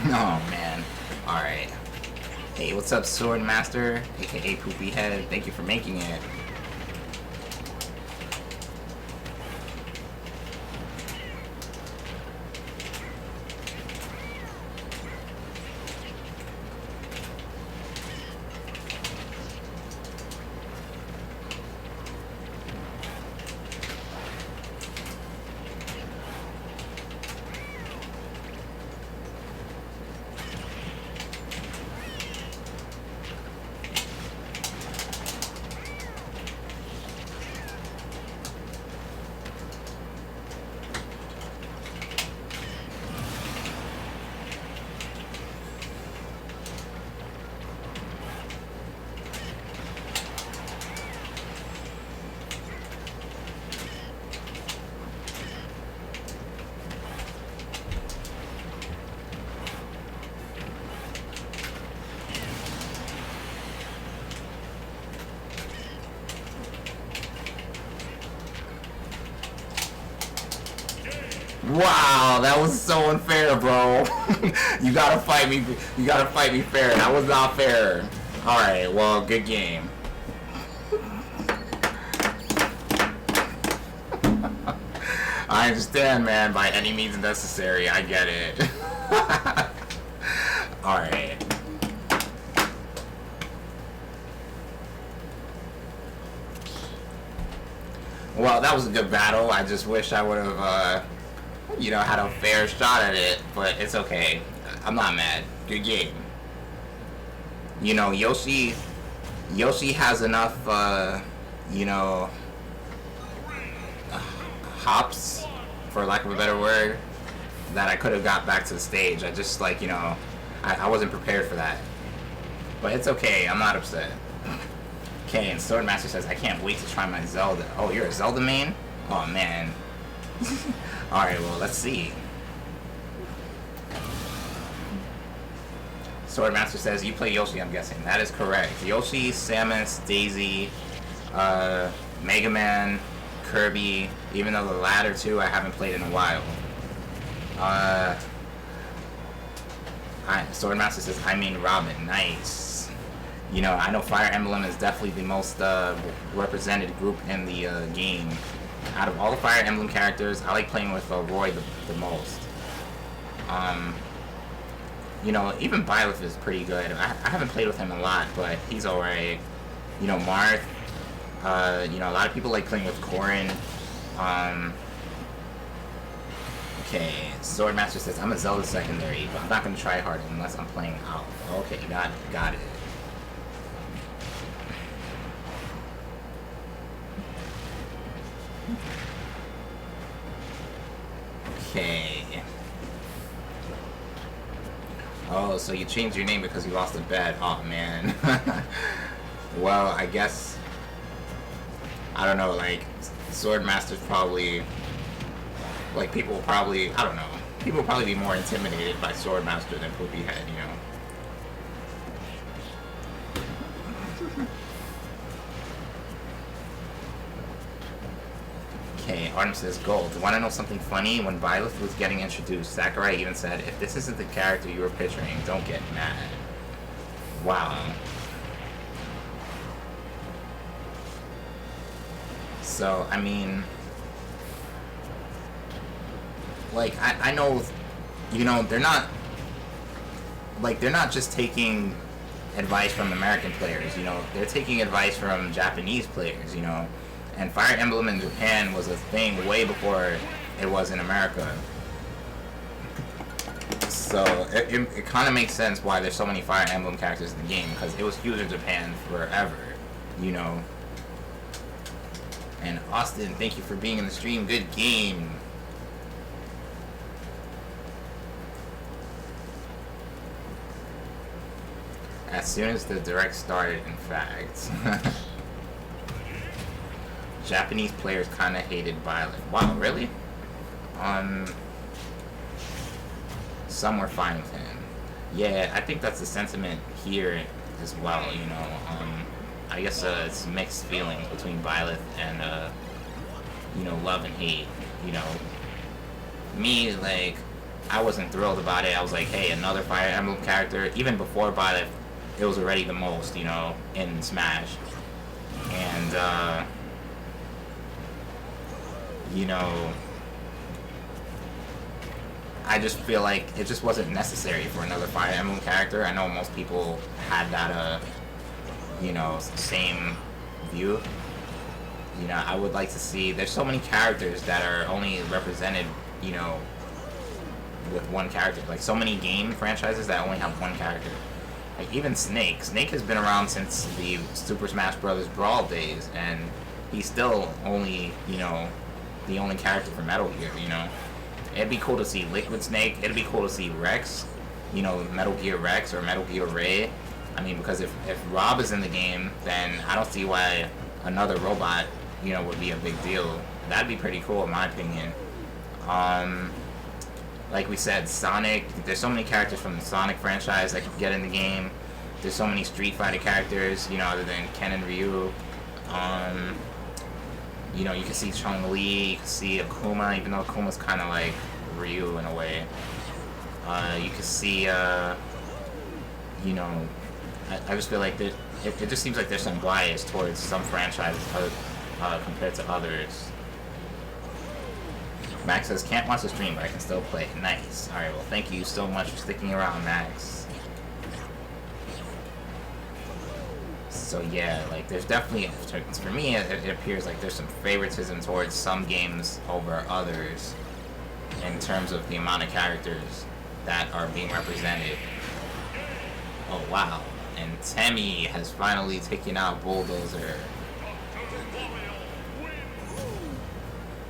Oh man. Alright. Hey, what's up, Sword Master, aka Poopy Head? Thank you for making it. Wow, that was so unfair, bro. You gotta fight me. You gotta fight me fair. That was not fair. All right, well, good game. I understand, man. By any means necessary, I get it. All right. Well, that was a good battle. I just wish I would have, you know, had a fair shot at it, but it's okay. I'm not mad. Good game. You know, Yoshi has enough, you know, hops, for lack of a better word, that I could have got back to the stage. I just, like, you know, I wasn't prepared for that. But it's okay. I'm not upset. Okay, and Swordmaster says, I can't wait to try my Zelda. Oh, you're a Zelda main? Oh, man. Alright, well, let's see. Swordmaster says, you play Yoshi, I'm guessing. That is correct. Yoshi, Samus, Daisy, Mega Man, Kirby, even though the latter two I haven't played in a while. Swordmaster says, I mean Robin. Nice. You know, I know Fire Emblem is definitely the most represented group in the game. Out of all the Fire Emblem characters, I like playing with Roy the most. You know, even Byleth is pretty good. I haven't played with him a lot, but he's alright. You know, Marth. You know, a lot of people like playing with Corrin. Okay, Swordmaster says, I'm a Zelda secondary, but I'm not going to try hard unless I'm playing out. Okay, got it. Okay. Oh, so you changed your name because you lost a bet. Oh, man. Well, I guess... I don't know, like, Swordmaster's probably... Like, people will probably... I don't know. People will probably be more intimidated by Swordmaster than Poopy Head, you know? Okay, Artem says, Gold. Want to know something funny? When Byleth was getting introduced, Sakurai even said, if this isn't the character you were picturing, don't get mad. Wow. So, I mean... Like, I know, you know, they're not... Like, they're not just taking advice from American players, you know? They're taking advice from Japanese players, you know? And Fire Emblem in Japan was a thing way before it was in America. So it kind of makes sense why there's so many Fire Emblem characters in the game, because it was huge in Japan forever, you know. And Austin, thank you for being in the stream. Good game. As soon as the direct started, in fact. Japanese players kind of hated Violet. Wow, really? Some were fine with him. Yeah, I think that's the sentiment here as well, you know. I guess it's mixed feelings between Violet and, you know, love and hate, you know. Me, like, I wasn't thrilled about it. I was like, hey, another Fire Emblem character. Even before Violet, it was already the most, you know, in Smash. And, you know, I just feel like it just wasn't necessary for another Fire Emblem character. I know most people had that, you know, same view. You know, I would like to see... There's so many characters that are only represented, you know, with one character. Like, so many game franchises that only have one character. Like, even Snake. Snake has been around since the Super Smash Bros. Brawl days, and he's still only, you know, the only character for Metal Gear, you know. It'd be cool to see Liquid Snake. It'd be cool to see Rex, you know, Metal Gear Rex or Metal Gear Ray. I mean, because if Rob is in the game, then I don't see why another robot, you know, would be a big deal. That'd be pretty cool in my opinion. Like we said, Sonic, there's so many characters from the Sonic franchise that could get in the game. There's so many Street Fighter characters, you know, other than Ken and Ryu. You know, you can see Chun-Li, you can see Akuma, even though Akuma's kind of like Ryu in a way. You can see, you know, I just feel like it just seems like there's some bias towards some franchises compared to others. Max says, can't watch the stream, but I can still play. Nice. Alright, well, thank you so much for sticking around, Max. So yeah, like, there's definitely, for me, it appears like there's some favoritism towards some games over others in terms of the amount of characters that are being represented. Oh, wow. And Temmie has finally taken out Bulldozer.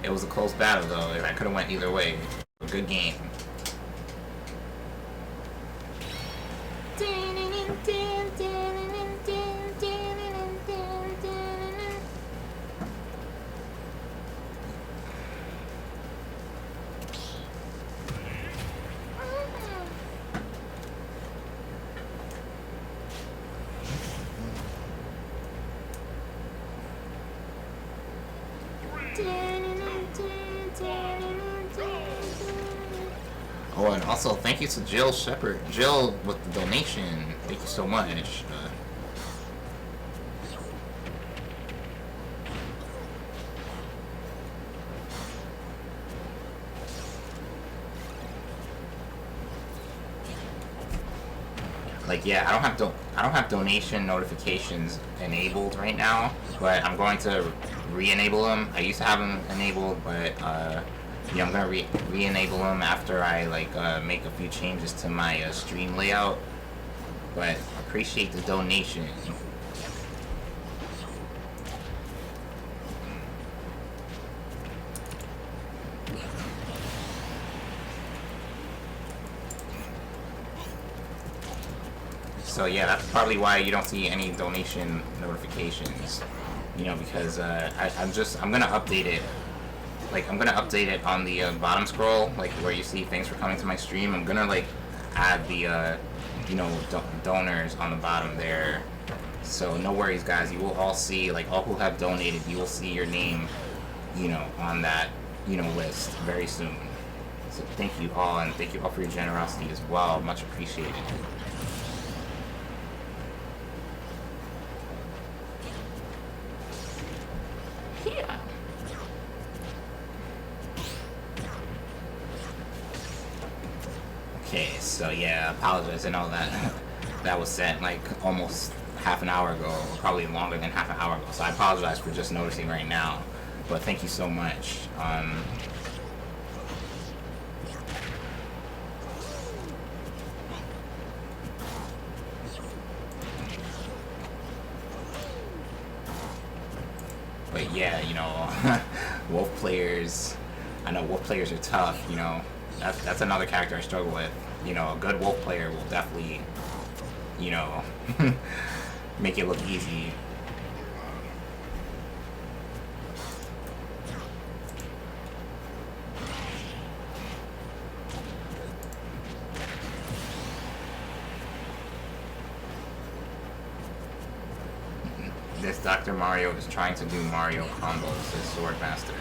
It was a close battle, though. That could have went either way. A good game. Oh, and also thank you to Jill Shepard. Jill with the donation. Thank you so much. like, yeah, I don't have donation notifications enabled right now, but I'm going to re-enable them. I used to have them enabled, but you know, I'm gonna re-enable them after I like make a few changes to my stream layout. But appreciate the donation. So yeah, that's probably why you don't see any donation notifications. You know, because I'm gonna update it. Like, I'm gonna update it on the bottom scroll, like where you see thanks for coming to my stream. I'm gonna like add the you know, donors on the bottom there. So no worries, guys. You will all see, like, all who have donated. You will see your name, you know, on that, you know, list very soon. So thank you all, and thank you all for your generosity as well. Much appreciated. Yeah. Okay, so yeah, I apologize. I know that that was sent like almost half an hour ago, or probably longer than half an hour ago. So I apologize for just noticing right now. But thank you so much. But yeah, you know, wolf players. I know wolf players are tough. You know, that's another character I struggle with. You know, a good wolf player will definitely, you know, make it look easy. This Dr. Mario is trying to do Mario combos, says Swordmaster.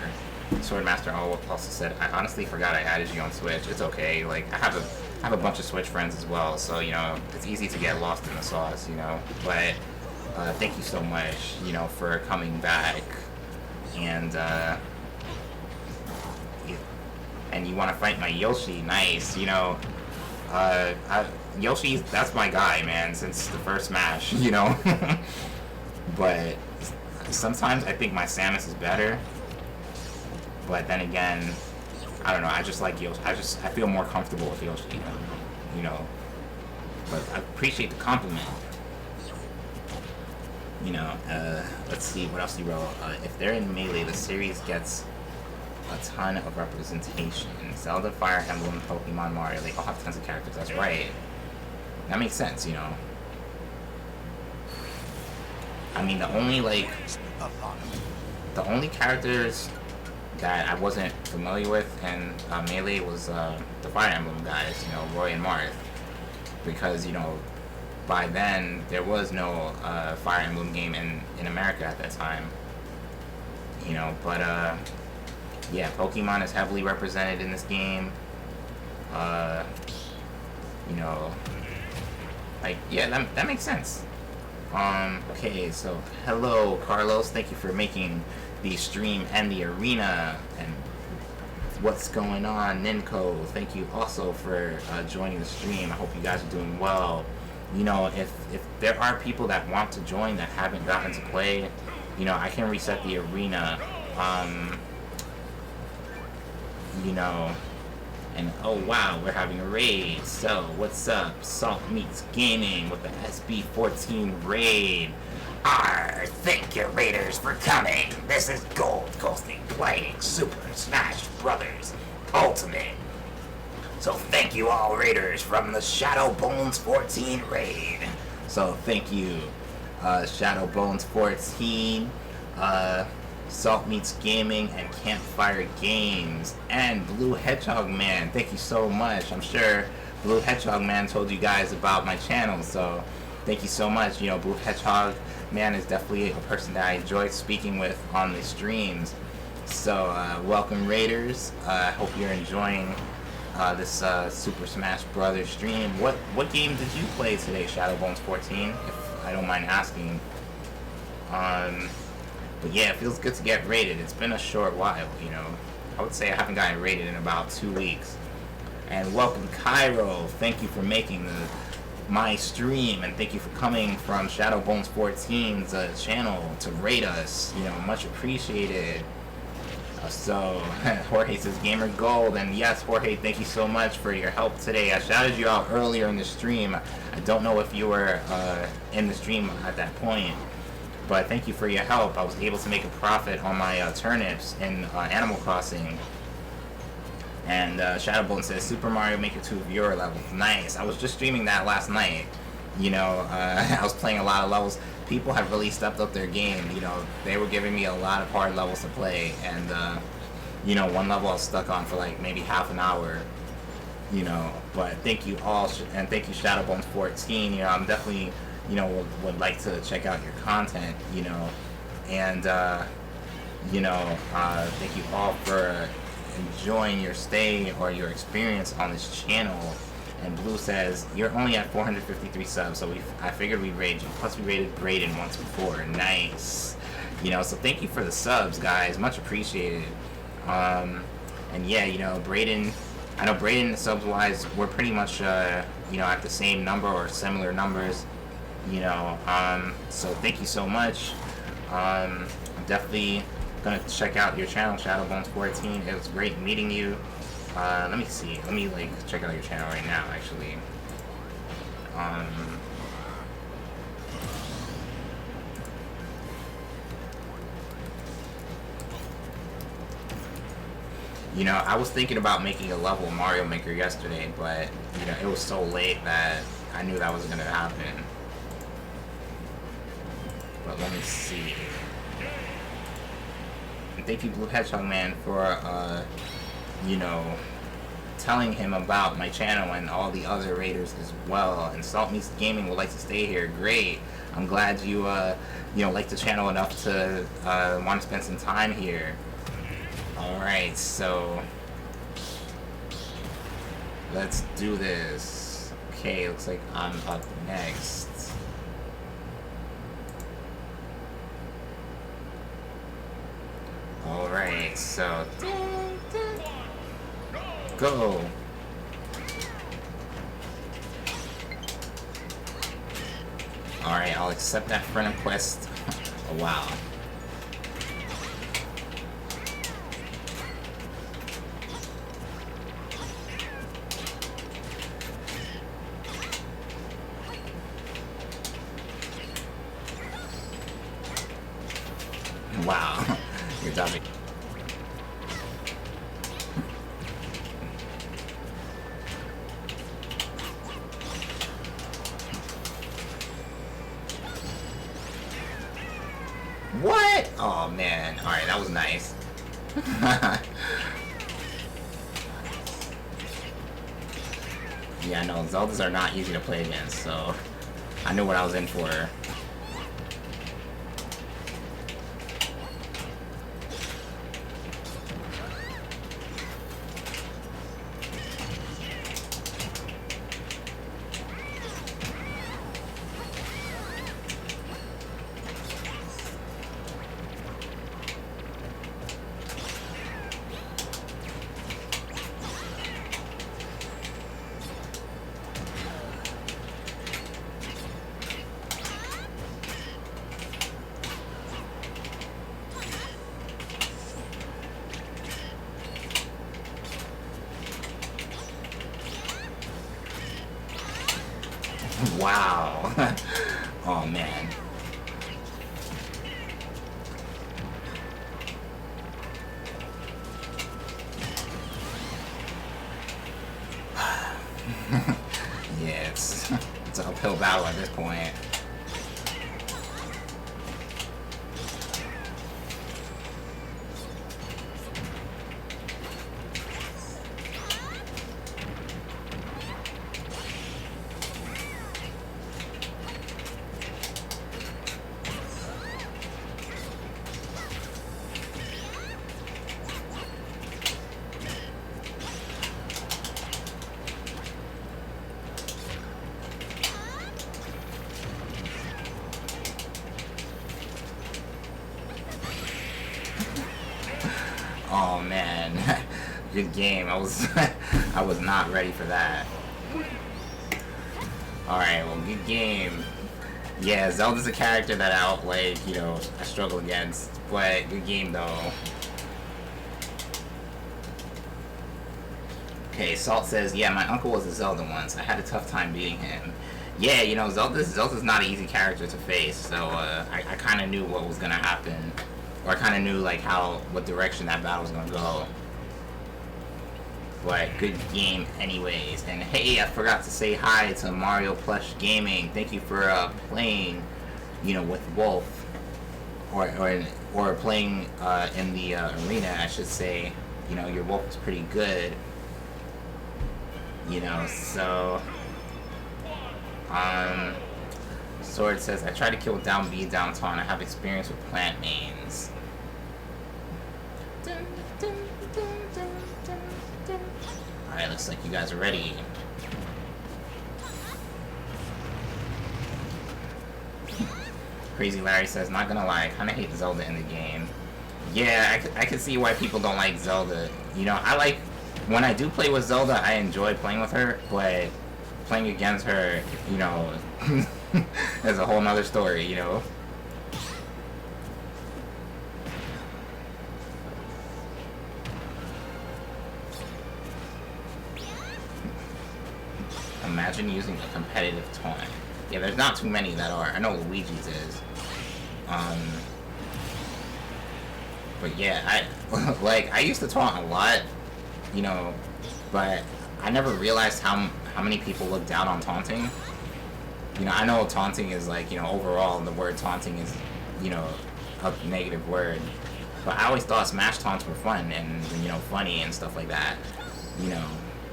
Swordmaster also said, I honestly forgot I added you on Switch. It's okay. Like, I have a bunch of Switch friends as well, so, you know, it's easy to get lost in the sauce, you know. But thank you so much, you know, for coming back. And you want to fight my Yoshi? Nice, you know. Yoshi, that's my guy, man, since the first Smash, you know. But sometimes I think my Samus is better. But then again, I don't know. I just like Yoshi. I feel more comfortable with Yoshi, you know. But I appreciate the compliment. You know. Let's see what else he wrote. If they're in Melee, the series gets a ton of representation. Zelda, Fire Emblem, Pokemon, Mario. They all have tons of characters. That's right. That makes sense, you know. I mean, the only characters that I wasn't familiar with in Melee was the Fire Emblem guys, you know, Roy and Marth. Because, you know, by then, there was no Fire Emblem game in America at that time. You know, but, yeah, Pokemon is heavily represented in this game. You know, like, yeah, that makes sense. Okay, so hello Carlos, thank you for making the stream and the arena. And what's going on, Ninko? Thank you also for joining the stream. I hope you guys are doing well. You know, if there are people that want to join that haven't gotten to play, you know, I can reset the arena. You know, and oh wow, we're having a raid. So what's up? Salt Meats Gaming with the SB14 raid. Thank you Raiders for coming. This is GoldCoasting playing Super Smash Brothers Ultimate. So thank you all Raiders from the Shadow Bones 14 raid. So thank you, Shadow Bones 14, Salt Meats Gaming, and Campfire Games, and Blue Hedgehog Man. Thank you so much. I'm sure Blue Hedgehog Man told you guys about my channel, so thank you so much. You know, Blue Hedgehog Man is definitely a person that I enjoy speaking with on the streams. So welcome Raiders. I hope you're enjoying this Super Smash Brothers stream. What game did you play today, Shadow Bones 14? If I don't mind asking. But yeah, it feels good to get rated. It's been a short while, you know. I would say I haven't gotten rated in about 2 weeks. And welcome Cairo. Thank you for making my stream, and thank you for coming from Shadowbones14's channel to rate us. You know, much appreciated. So, Jorge says Gamer Gold, and yes, Jorge, thank you so much for your help today. I shouted you out earlier in the stream. I don't know if you were in the stream at that point, but thank you for your help. I was able to make a profit on my turnips in Animal Crossing. And Shadowbone says Super Mario Maker 2 viewer levels. Nice. I was just streaming that last night. You know, I was playing a lot of levels. People have really stepped up their game. You know, they were giving me a lot of hard levels to play, and you know, one level I was stuck on for like maybe half an hour. You know, but thank you all, and thank you Shadowbones14. You know, I'm definitely, you know, would like to check out your content. You know, and you know, thank you all for enjoying your stay or your experience on this channel. And Blue says, you're only at 453 subs, so I figured we'd raid you. Plus, we raided Braden once before. Nice. You know, so thank you for the subs, guys. Much appreciated. And yeah, you know, Braden, I know Braden, subs-wise, we're pretty much, you know, at the same number or similar numbers. You know, so thank you so much. I'm definitely gonna check out your channel, Shadowbones14. It was great meeting you. Let me see. Let me like check out your channel right now, actually. You know, I was thinking about making a level of Mario Maker yesterday, but you know, it was so late that I knew that wasn't gonna happen. But let me see. And thank you, Blue Hedgehog Man, for you know, telling him about my channel and all the other raiders as well. And Salt Meats Gaming would like to stay here. Great. I'm glad you you know, like the channel enough to want to spend some time here. All right, so let's do this. Okay, looks like I'm up next. All right, so go. Alright, I'll accept that friend request. Oh, wow. Wow. You're done. What? Oh man. Alright, that was nice. Yeah, no, Zeldas are not easy to play against, so I knew what I was in for. Wow. Oh man. Yeah, it's an uphill battle at this point. Oh man, good game. I was not ready for that. Alright, well, good game. Yeah, Zelda's a character that I struggle against. But good game, though. Okay, Salt says, yeah, my uncle was a Zelda once. I had a tough time beating him. Yeah, Zelda's not an easy character to face, so I kind of knew what was gonna happen, or I kind of knew what direction that battle was gonna go. But good game, anyways. And hey, I forgot to say hi to Mario Plush Gaming. Thank you for playing, with Wolf, or playing in the arena, I should say. Your Wolf is pretty good. So. Sword says, I tried to kill down B downtown. I have experience with plant mains. Alright, looks like you guys are ready. Crazy Larry says, not gonna lie, I kinda hate Zelda in the game. Yeah, I can see why people don't like Zelda. When I do play with Zelda, I enjoy playing with her, but playing against her, is a whole nother story, Imagine using a competitive taunt. Yeah, there's not too many that are. I know Luigi's is. But yeah, I used to taunt a lot, but I never realized how many people look down on taunting. I know taunting is overall the word taunting is, a negative word. But I always thought Smash taunts were fun and, funny and stuff like that.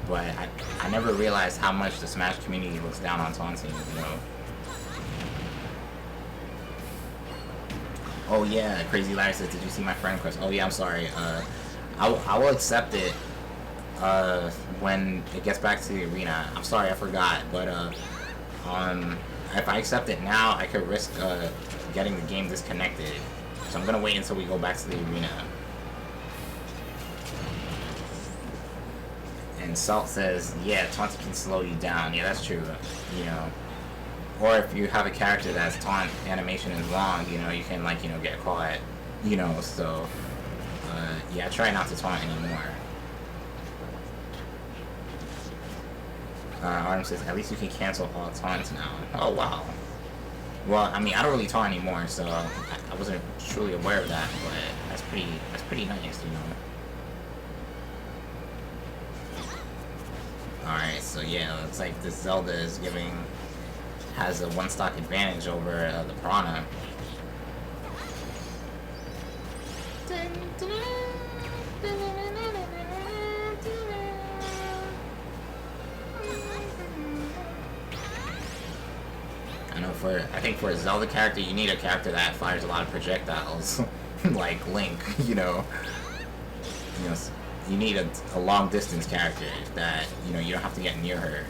But I never realized how much the Smash community looks down on taunting, Oh yeah, Crazy Larry says, did you see my friend request? Oh yeah, I'm sorry. I will accept it when it gets back to the arena. I'm sorry, I forgot, but if I accept it now, I could risk getting the game disconnected. So I'm gonna wait until we go back to the arena. And Salt says, yeah, taunting can slow you down. Yeah, that's true. Or if you have a character that's taunt animation is long, you can get caught. So yeah, I try not to taunt anymore. Artem says, at least you can cancel all taunts now. Oh, wow. Well, I mean, I don't really taunt anymore, so I wasn't truly aware of that, but that's pretty nice, Alright, so yeah, looks like this Zelda has a one-stock advantage over the Piranha. I think for a Zelda character, you need a character that fires a lot of projectiles, like Link. You need a long distance character that you don't have to get near her.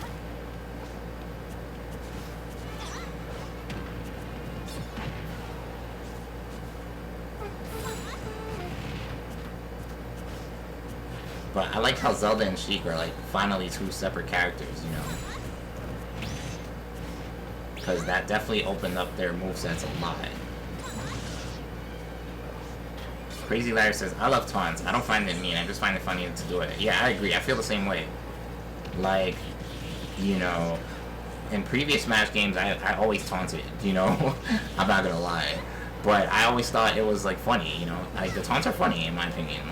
But I like how Zelda and Sheik are finally two separate characters, because that definitely opened up their movesets a lot. Crazy Larry says, I love taunts. I don't find it mean. I just find it funny to do it. Yeah, I agree. I feel the same way. In previous Smash games, I always taunted, I'm not gonna lie. But I always thought it was, funny, the taunts are funny, in my opinion,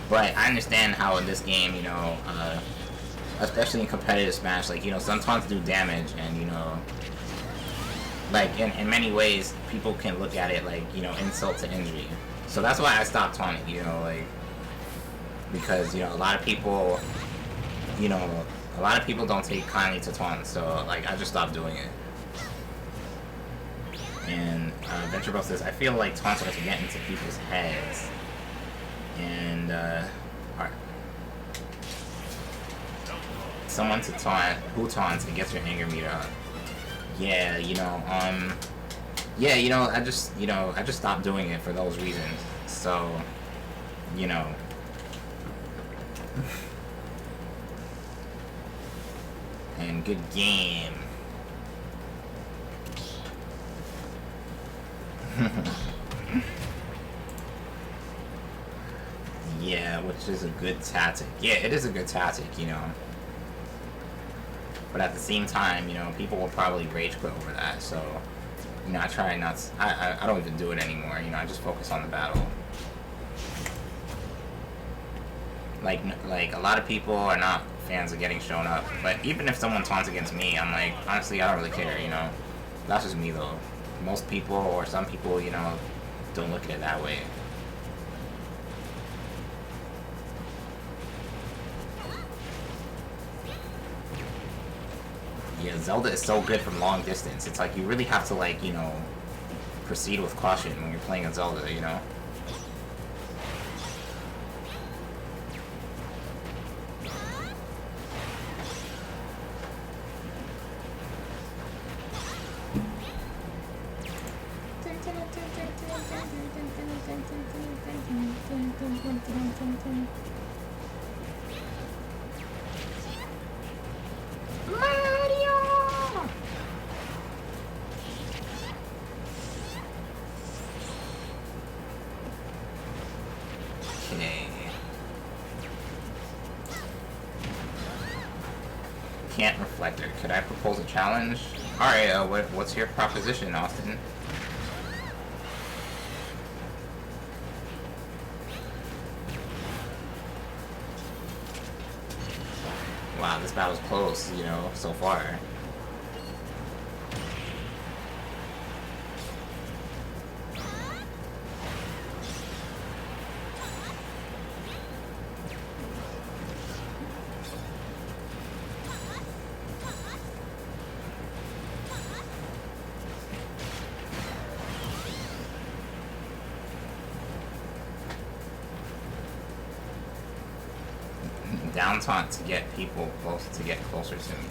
But I understand how in this game, especially in competitive Smash, some taunts do damage, and, in many ways, people can look at it insult to injury. So that's why I stopped taunting, because, a lot of people don't take kindly to taunts, so, I just stopped doing it. And, Venture Bro says, I feel like taunts are to get into people's heads. And, alright. Someone to taunt, who taunts and gets your anger meter up. Yeah, I just stopped doing it for those reasons. So, And good game. Yeah, which is a good tactic. Yeah, it is a good tactic, you know. But at the same time, you know, people will probably rage quit over that. So, you know, I try not to, I don't even do it anymore. You know, I just focus on the battle. Like a lot of people are not fans of getting shown up. But even if someone taunts against me, I'm like, honestly, I don't really care, you know. That's just me, though. Most people, or some people, you know, don't look at it that way. Yeah, Zelda is so good from long distance. It's like you really have to, like, you know, proceed with caution when you're playing a Zelda, you know? Can't reflector. Could I propose a challenge? Alright, what's your proposition, Austin? Wow, this battle's close, you know, so far. Down taunt to get people close to get closer to me.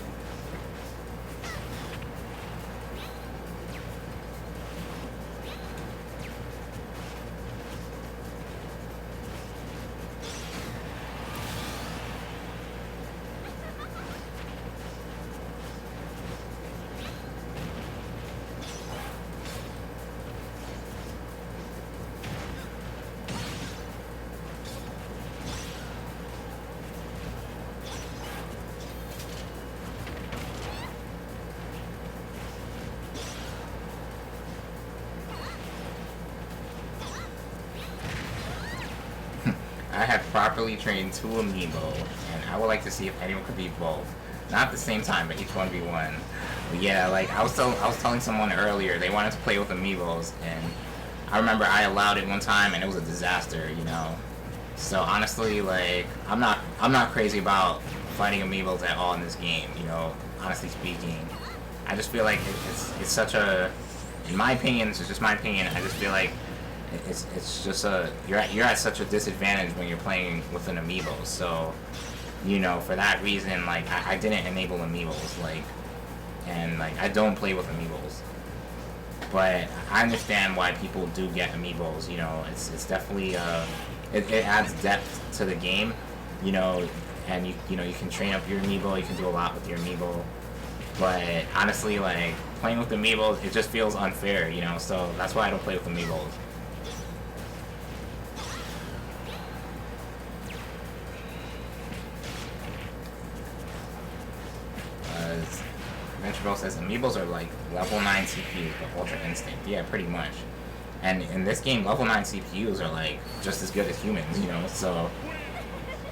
I have properly trained 2 amiibo, and I would like to see if anyone could beat both. Not at the same time, but each 1v1. But yeah, like I was telling someone earlier, they wanted to play with amiibos, and I remember I allowed it one time, and it was a disaster, you know. So honestly, like I'm not crazy about fighting amiibos at all in this game, you know. Honestly speaking, I just feel like it's such a, in my opinion, it's just my opinion. I just feel like it's just you're at such a disadvantage when you're playing with an amiibo. So, you know, for that reason, like I didn't enable amiibos, like, and like I don't play with amiibos. But I understand why people do get amiibos. You know, it's definitely it adds depth to the game. You know, and you know you can train up your amiibo. You can do a lot with your amiibo. But honestly, like playing with amiibos, it just feels unfair. You know, so that's why I don't play with amiibos. Venture Bro says amiibos are like level 9 CPUs, but Ultra Instinct. Yeah, pretty much. And in this game, level 9 CPUs are like just as good as humans, you know. So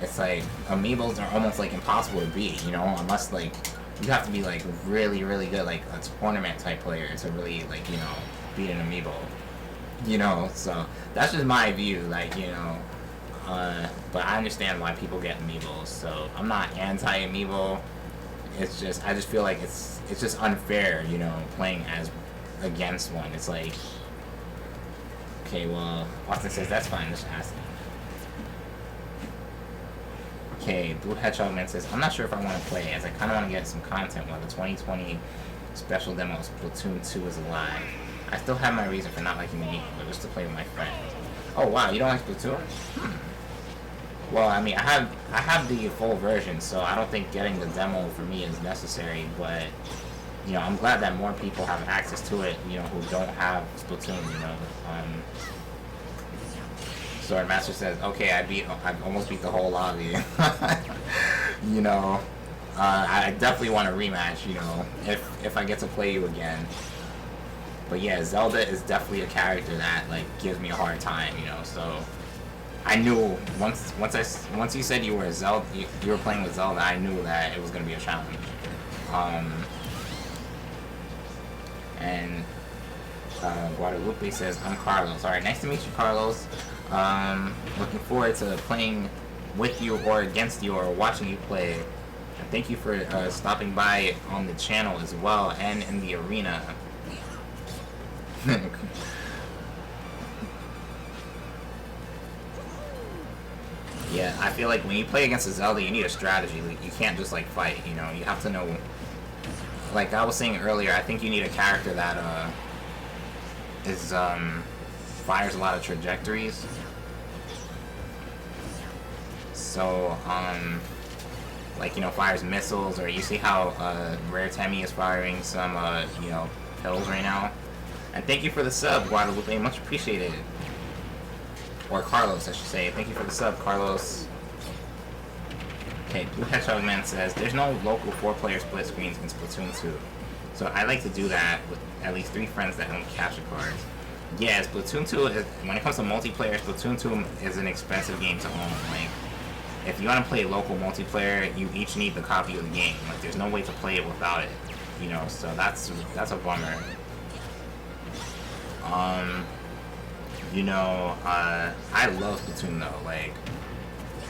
it's like amiibos are almost like impossible to beat, you know, unless like you have to be like really, really good, like a tournament type player to really like, you know, beat an amiibo. You know, so that's just my view, like, you know. But I understand why people get amiibos, so I'm not anti-amiibo. It's just, I just feel like it's just unfair, you know, playing as against one. It's like, okay, well, Austin says that's fine, just asking. Okay, Blue Hedgehog Man says, I'm not sure if I want to play, as I kind of want to get some content while the 2020 special demo of Splatoon 2 is alive. I still have my reason for not liking the game, but just to play with my friends. Oh wow, you don't like Splatoon? Well, I mean, I have the full version, so I don't think getting the demo for me is necessary. But you know, I'm glad that more people have access to it. You know, who don't have Splatoon. You know, Swordmaster says, "Okay, I almost beat the whole lobby." You know, I definitely want a rematch. You know, if I get to play you again. But yeah, Zelda is definitely a character that like gives me a hard time. You know, so. I knew once you said you were you were playing with Zelda, I knew that it was gonna be a challenge. And Guadalupe says, "I'm Carlos." All right, nice to meet you, Carlos. Looking forward to playing with you or against you or watching you play. And thank you for stopping by on the channel as well and in the arena. Yeah, I feel like when you play against a Zelda, you need a strategy. Like, you can't just like fight. You know, you have to know. Like I was saying earlier, I think you need a character that fires a lot of trajectories. So like you know, fires missiles, or you see how Rare Temmie is firing some you know, pills right now. And thank you for the sub, Guadalupe, much appreciated. Or Carlos, I should say. Thank you for the sub, Carlos. Okay, Blue Hedgehog Man says, there's no local 4-player split screens in Splatoon 2. So I like to do that with at least 3 friends that own capture cards. Yeah, Splatoon 2, when it comes to multiplayer, Splatoon 2 is an expensive game to own. Like, if you want to play local multiplayer, you each need the copy of the game. Like, there's no way to play it without it. You know, so that's a bummer. You know, I love Splatoon though. Like,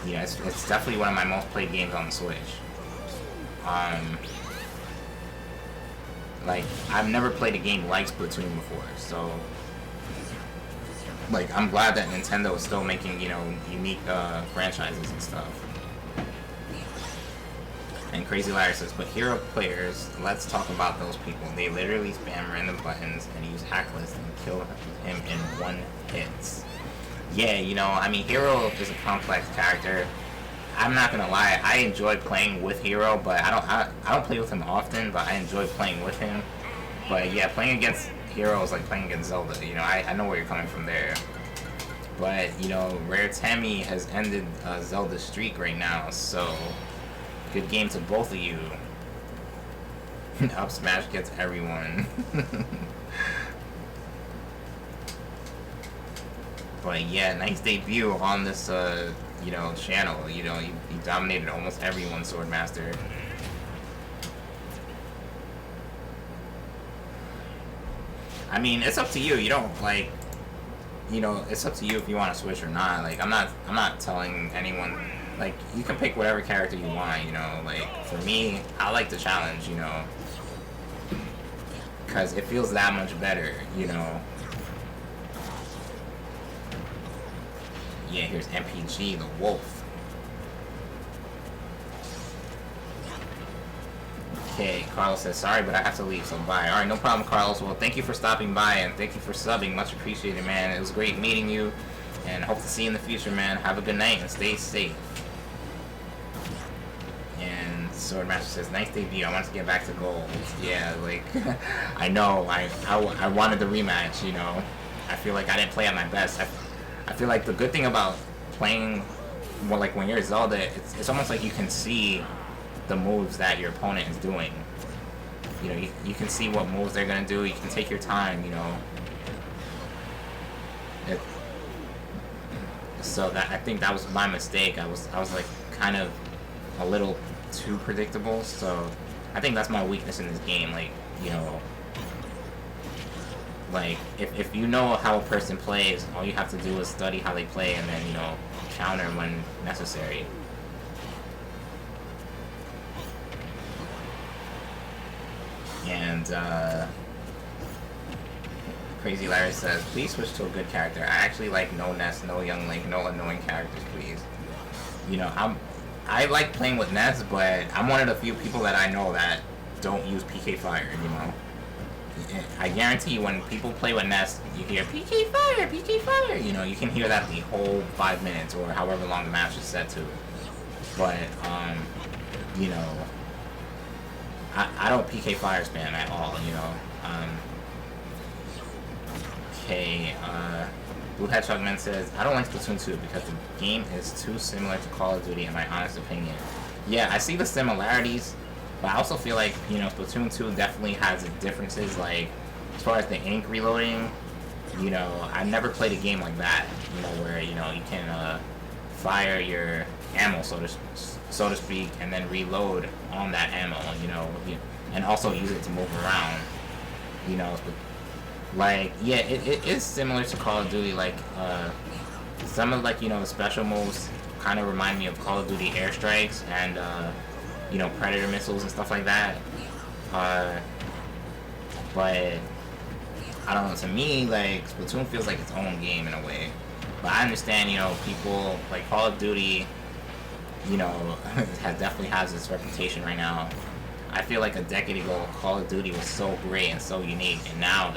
you know, it's definitely one of my most played games on the Switch. Like, I've never played a game like Splatoon before, so like, I'm glad that Nintendo is still making, you know, unique franchises and stuff. And Crazy Liar says, but hero players, let's talk about those people. They literally spam random buttons and use hack lists and kill him in 1 hit. Yeah, you know, I mean, Hero is a complex character. I'm not gonna lie, I enjoy playing with Hero, but I don't play with him often, but I enjoy playing with him. But yeah, playing against Hero is like playing against Zelda. You know, I know where you're coming from there. But, you know, Rare Temmie has ended Zelda's streak right now, so good game to both of you. Up smash gets everyone. But yeah, nice debut on this, you know, channel. You know, you dominated almost everyone, Swordmaster. I mean, it's up to you. You don't like, you know, it's up to you if you want to switch or not. Like, I'm not telling anyone. Like, you can pick whatever character you want, you know. Like, for me, I like the challenge, you know. Because it feels that much better, you know. Yeah, here's MPG, the wolf. Okay, Carlos says, sorry, but I have to leave, so bye. Alright, no problem, Carlos. Well, thank you for stopping by, and thank you for subbing. Much appreciated, man. It was great meeting you, and hope to see you in the future, man. Have a good night, and stay safe. And Swordmaster says, nice debut. I want to get back to gold. Yeah, like, I know. I wanted the rematch, you know. I feel like I didn't play at my best. I feel like the good thing about playing, well, like when you're Zelda, it's almost like you can see the moves that your opponent is doing. You know, you can see what moves they're gonna do. You can take your time, you know. So that, I think that was my mistake. I was like kind of a little too predictable. So I think that's my weakness in this game. Like, you know, like if you know how a person plays, all you have to do is study how they play and then, you know, counter when necessary. And Crazy Larry says, please switch to a good character. I actually like no Ness, no Young Link, no annoying characters, please. You know, I like playing with Ness, but I'm one of the few people that I know that don't use PK Fire, you know. I guarantee you, when people play with Nest, you hear PK Fire, PK Fire. You know, you can hear that the whole 5 minutes or however long the match is set to. But you know, I don't PK Fire spam at all. You know. Okay. Blue Hedgehog Man says, I don't like Splatoon 2 because the game is too similar to Call of Duty in my honest opinion. Yeah, I see the similarities, but I also feel like, you know, Splatoon 2 definitely has its differences, like, as far as the ink reloading, you know, I've never played a game like that, you know, where, you know, you can, fire your ammo, so to speak, and then reload on that ammo, you know, and also use it to move around, you know, like, yeah, it is similar to Call of Duty, like, some of, like, you know, the special moves kind of remind me of Call of Duty airstrikes and, you know, Predator missiles and stuff like that, but, I don't know, to me, like, Splatoon feels like its own game in a way, but I understand, you know, people, like, Call of Duty, you know, definitely has its reputation right now. I feel like a decade ago, Call of Duty was so great and so unique, and now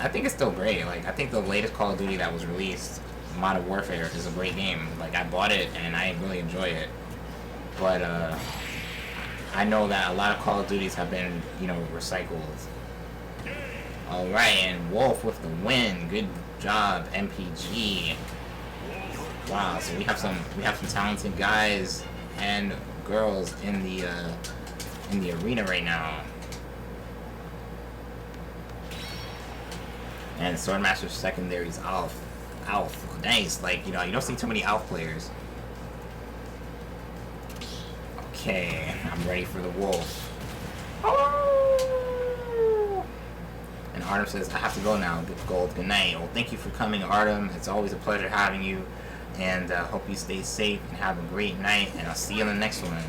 I think it's still great. Like, I think the latest Call of Duty that was released, Modern Warfare, is a great game. Like, I bought it and I really enjoy it. But, I know that a lot of Call of Duties have been, you know, recycled. Alright, and Wolf with the win. Good job, MPG. Wow, so we have some talented guys and girls in the arena right now. And Swordmaster Secondary's Alf. Nice. Like, you know, you don't see too many Alf players. Okay, I'm ready for the Wolf. Oh! And Artem says, I have to go now. Gold, good night. Well, thank you for coming, Artem. It's always a pleasure having you. And hope you stay safe and have a great night. And I'll see you in the next one.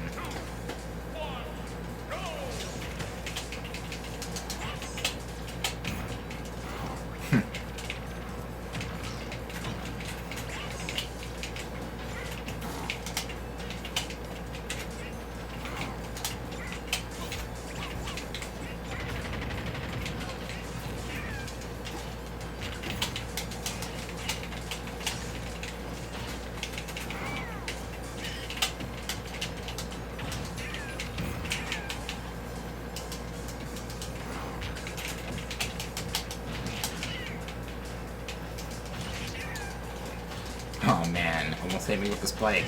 Oh man, almost hit me with the spike.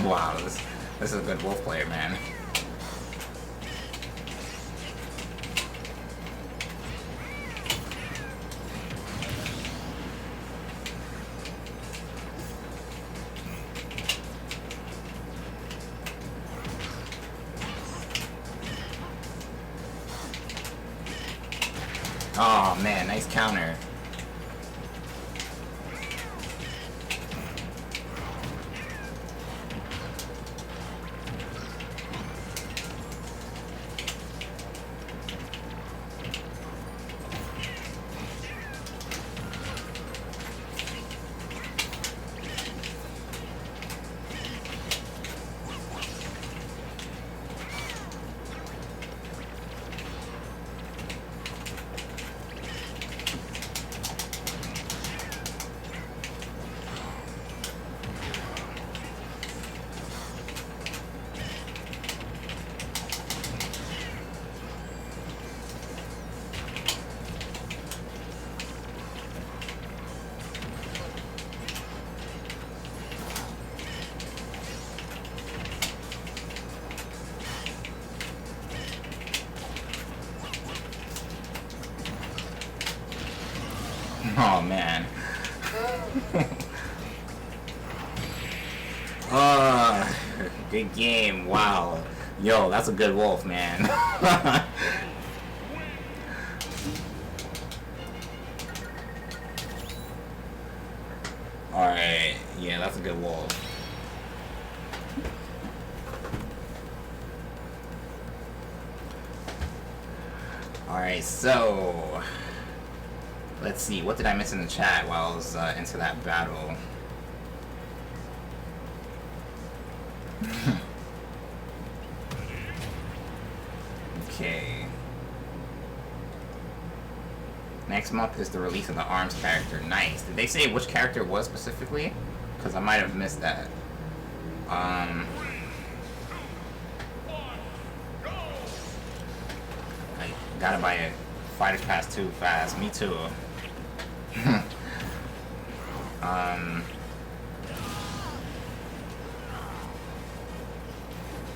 Wow, this is a good Wolf player, man. Oh man, nice counter. Oh man. Good game. Wow. Yo, that's a good wolf, man. Alright. Yeah, that's a good wolf. Alright, so let's see, what did I miss in the chat while I was into that battle? Okay. Next month is the release of the ARMS character. Nice. Did they say which character it was specifically? Because I might have missed that. I gotta buy a Fighters Pass 2 fast. Me too.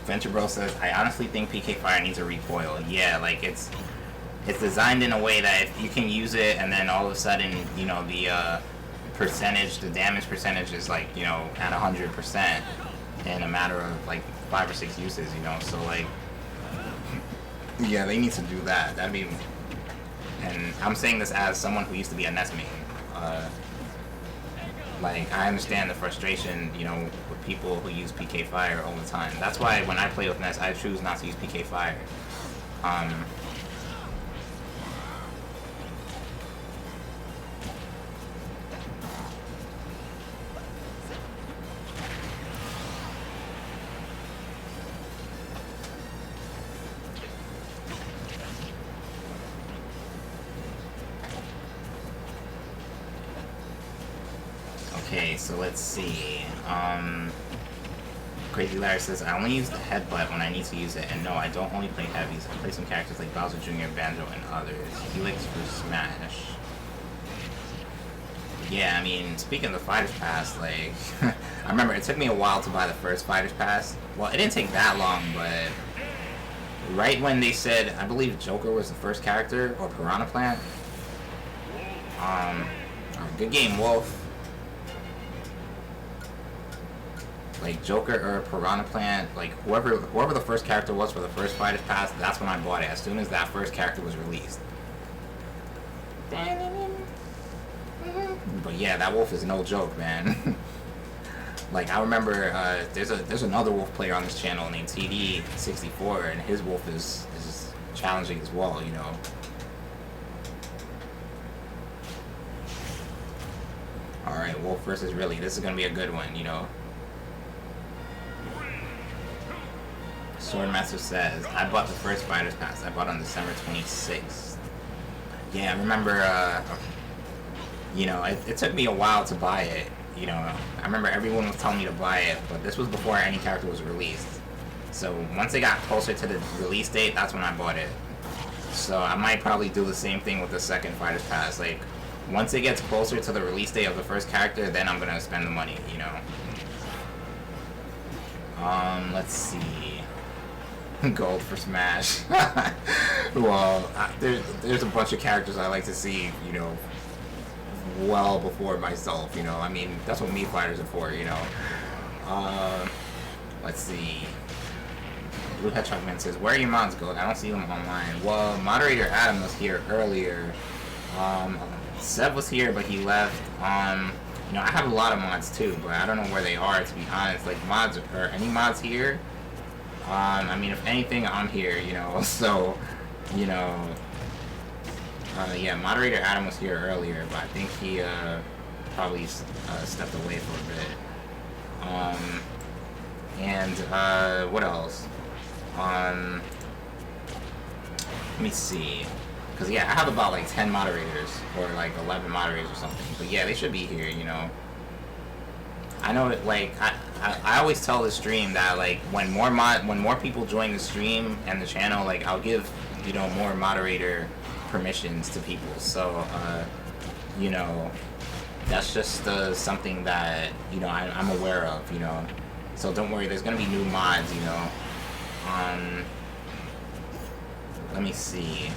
Venture Bro says, I honestly think PK Fire needs a recoil. Yeah, like it's designed in a way that if you can use it and then all of a sudden, you know, the percentage, the damage percentage is like, you know, at 100% in a matter of like 5 or 6 uses, you know, so like, yeah, they need to do that. That'd be, and I'm saying this as someone who used to be a Ness main. Like, I understand the frustration, you know, with people who use PK Fire all the time. That's why when I play with Ness, I choose not to use PK Fire. Okay, so let's see. Crazy Larry says, I only use the headbutt when I need to use it, and no, I don't only play heavies. I play some characters like Bowser Jr., Banjo, and others. Helix for Smash. Yeah, I mean, speaking of the Fighters Pass, like, I remember it took me a while to buy the first Fighters Pass. Well, it didn't take that long, but right when they said, I believe Joker was the first character, or Piranha Plant. Good game, Wolf. Like Joker or Piranha Plant, like whoever the first character was for the first Fighters Pass, that's when I bought it. As soon as that first character was released. But yeah, that wolf is no joke, man. Like I remember, there's another wolf player on this channel named TD64, and his wolf is challenging as well, you know. All right, Wolf versus Riley. This is gonna be a good one, you know. Swordmaster says, I bought the first Fighters Pass. I bought on December 26th. Yeah, I remember, you know, it took me a while to buy it. You know, I remember everyone was telling me to buy it, but this was before any character was released. So once it got closer to the release date, that's when I bought it. So I might probably do the same thing with the second Fighters Pass. Like, once it gets closer to the release date of the first character, then I'm gonna spend the money, you know. Let's see. Gold for Smash. Well, there's a bunch of characters I like to see, you know, well before myself, you know. I mean, that's what Mii Fighters are for, you know. Let's see. Blue Hedgehog Man says, where are your mods, Gold? I don't see them online. Well, moderator Adam was here earlier. Seb was here, but he left. You know, I have a lot of mods too, but I don't know where they are, to be honest. Like, mods, or any mods here? I mean, if anything, I'm here, you know, so, you know, yeah, moderator Adam was here earlier, but I think he, probably, stepped away for a bit. And, what else? Let me see. Because, yeah, I have about, like, 10 moderators, or, like, 11 moderators or something, but, yeah, they should be here, you know. I know it, like, I always tell the stream that, like, when more people join the stream and the channel, like, I'll give, you know, more moderator permissions to people. So, you know, that's just something that, you know, I'm aware of, you know. So don't worry, there's gonna be new mods, you know. Let me see.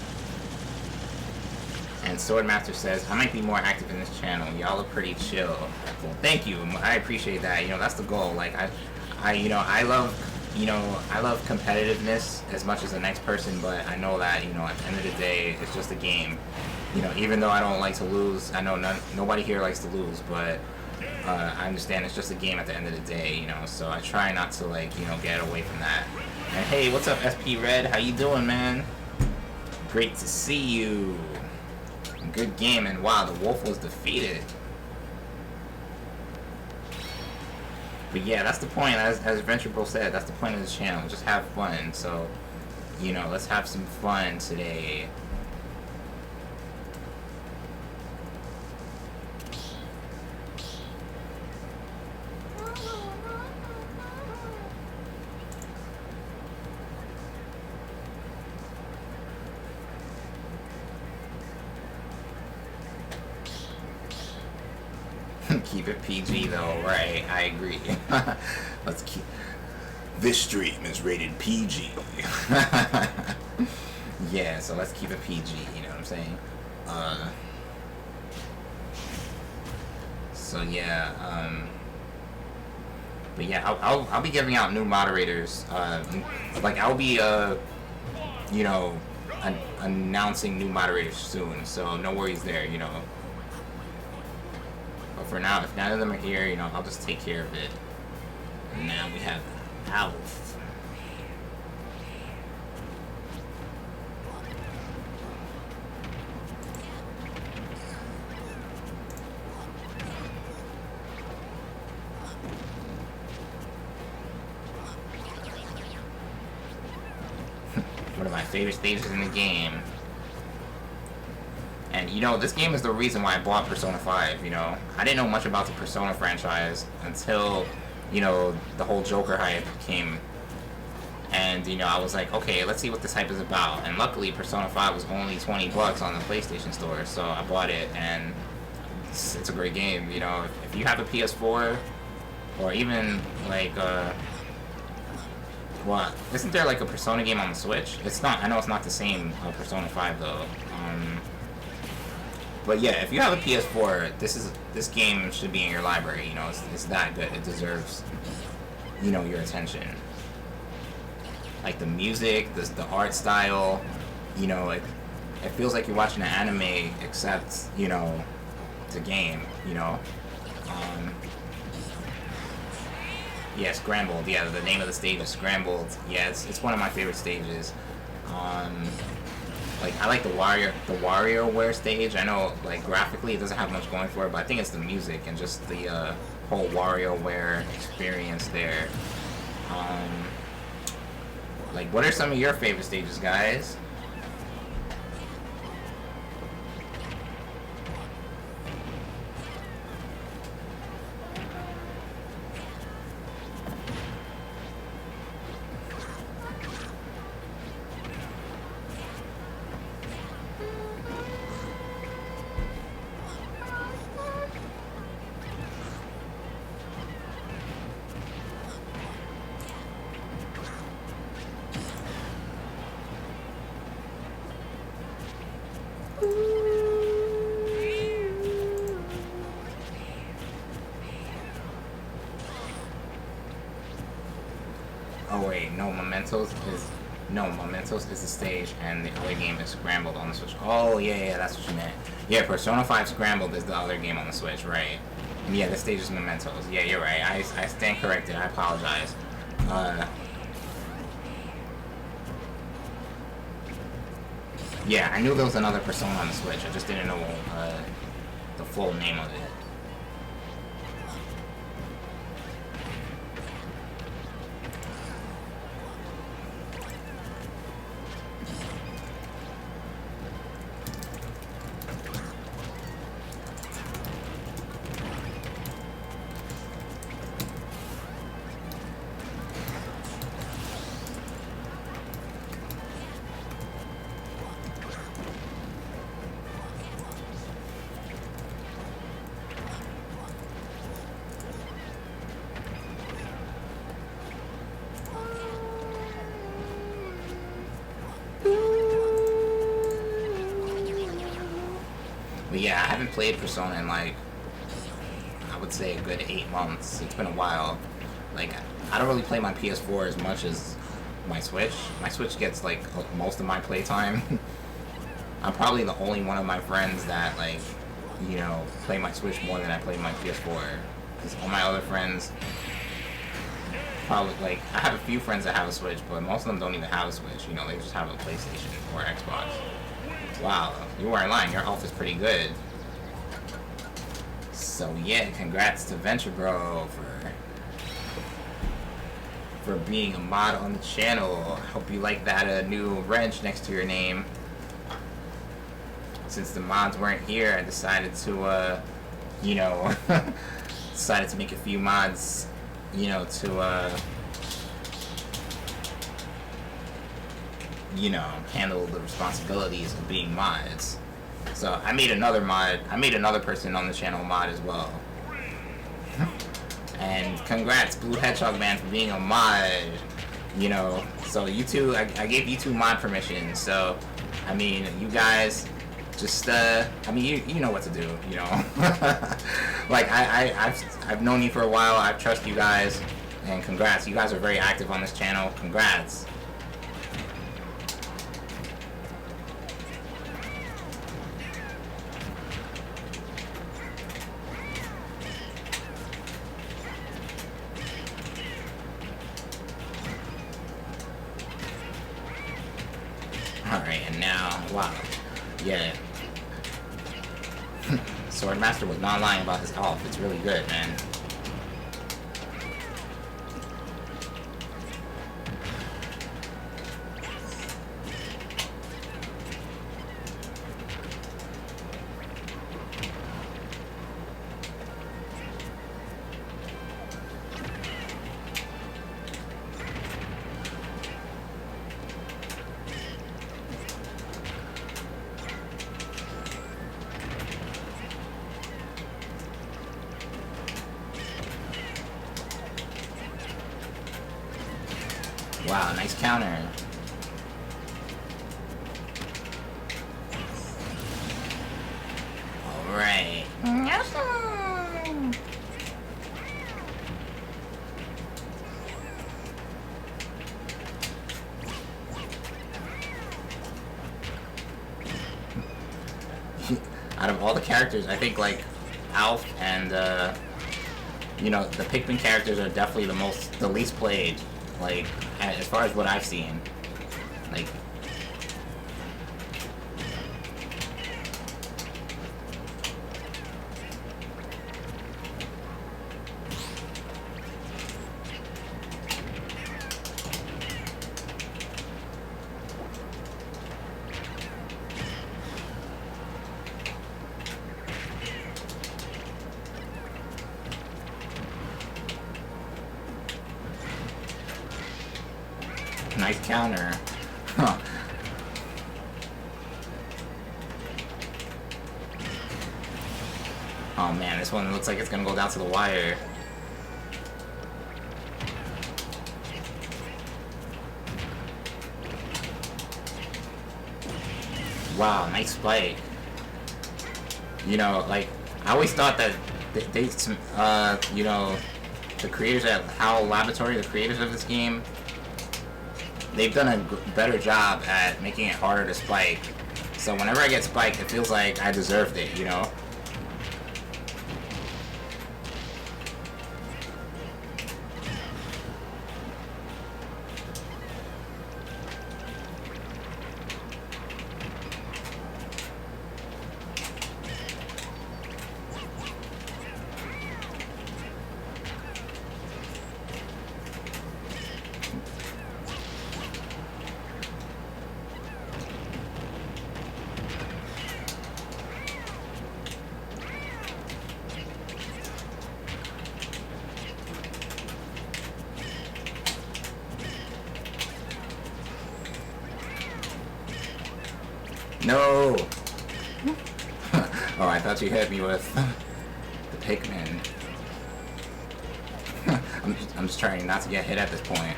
And Swordmaster says, I might be more active in this channel. Y'all are pretty chill. Well, thank you. I appreciate that. You know, that's the goal. Like, I love competitiveness as much as the next person, but I know that, you know, at the end of the day, it's just a game. You know, even though I don't like to lose, I know nobody here likes to lose, but I understand it's just a game at the end of the day, you know, so I try not to, like, you know, get away from that. And hey, what's up, SP Red? How you doing, man? Great to see you. Good game, and wow, the wolf was defeated. But yeah, that's the point, as Adventure Bro said, that's the point of this channel, just have fun. So, you know, let's have some fun today. Keep it PG though, right? I agree. Let's keep. This stream is rated PG. Yeah, so let's keep it PG. You know what I'm saying? So yeah. But yeah, I'll be giving out new moderators. Like I'll be you know, announcing new moderators soon. So no worries there. You know. But for now, if none of them are here, you know, I'll just take care of it. And now we have Alf. One of my favorite stages in the game. And, you know, this game is the reason why I bought Persona 5, you know. I didn't know much about the Persona franchise until, you know, the whole Joker hype came. And, you know, I was like, okay, let's see what this hype is about. And luckily, Persona 5 was only 20 bucks on the PlayStation Store, so I bought it, and it's a great game, you know. If you have a PS4, or even, like, what? Isn't there, like, a Persona game on the Switch? It's not, I know it's not the same Persona 5, though. But yeah, if you have a PS4, this game should be in your library. You know, it's that good. It deserves, you know, your attention. Like the music, the art style, you know, it feels like you're watching an anime, except, you know, it's a game. You know. Yeah, Scrambled. Yeah, the name of the stage is Scrambled. Yeah, it's one of my favorite stages. Like, I like the WarioWare stage. I know, like, graphically it doesn't have much going for it, but I think it's the music and just the whole WarioWare experience there. Like, what are some of your favorite stages, guys? Mementos is the stage, and the other game is Scrambled on the Switch. Oh, yeah, that's what you meant. Yeah, Persona 5 Scrambled is the other game on the Switch, right? Yeah, the stage is Mementos. Yeah, you're right. I stand corrected. I apologize. Yeah, I knew there was another Persona on the Switch. I just didn't know the full name of it. But yeah, I haven't played Persona in like, I would say a good 8 months. It's been a while. Like, I don't really play my PS4 as much as my Switch. My Switch gets like most of my playtime. I'm probably the only one of my friends that like, you know, play my Switch more than I play my PS4. Because all my other friends, probably, like, I have a few friends that have a Switch, but most of them don't even have a Switch. You know, they just have a PlayStation or Xbox. Wow, you weren't lying. Your health is pretty good. So yeah, congrats to Venture Bro for being a mod on the channel. Hope you like that new wrench next to your name. Since the mods weren't here, I decided to, you know, decided to make a few mods, you know, to, you know, handle the responsibilities of being mods. So I made another mod. I made another person on the channel mod as well. And congrats, Blue Hedgehog Man, for being a mod. You know, so you two, I gave you 2 mod permissions. So, I mean, you guys just, I mean, you know what to do. You know, like I've known you for a while. I trust you guys, and congrats. You guys are very active on this channel. Congrats. Alright, and now, wow, yeah. Swordmaster was not lying about his health. It's really good, man. Wow, nice counter. Alright. Out of all the characters, I think like Alf and you know, the Pikmin characters are definitely the least played. Like, as far as what I've seen, like, nice counter. Huh. Oh man, this one looks like it's gonna go down to the wire. Wow, nice spike. You know, like, I always thought that they you know, the creators at HAL Laboratory, the creators of this game, they've done a better job at making it harder to spike. So whenever I get spiked, it feels like I deserved it, you know? No! Oh, I thought you hit me with the Pikmin. I'm just trying not to get hit at this point.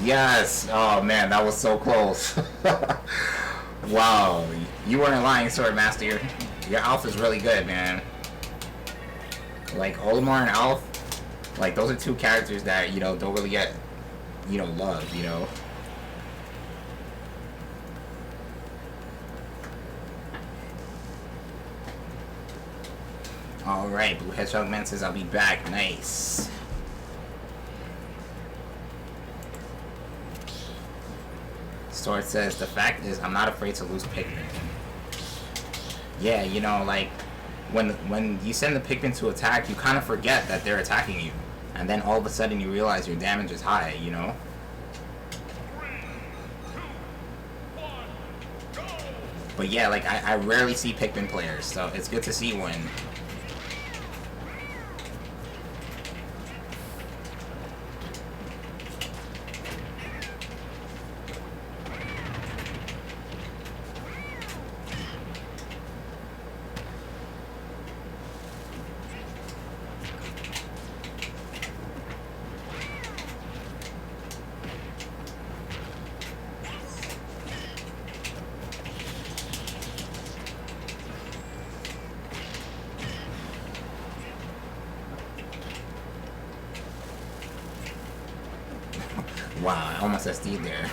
Yes! Oh man, that was so close. Wow, you weren't lying, Swordmaster. Your Alph is really good, man. Like, Olimar and Alph, like, those are two characters that, you know, don't really get, you know, love, you know? Alright, Blue Hedgehog Man says I'll be back. Nice. Sword says, the fact is, I'm not afraid to lose Pikmin. Yeah, you know, like, when you send the Pikmin to attack, you kind of forget that they're attacking you. And then all of a sudden you realize your damage is high, you know? 3, 2, 1, go! But yeah, like, I rarely see Pikmin players, so it's good to see one. Wow, I almost SD'd there.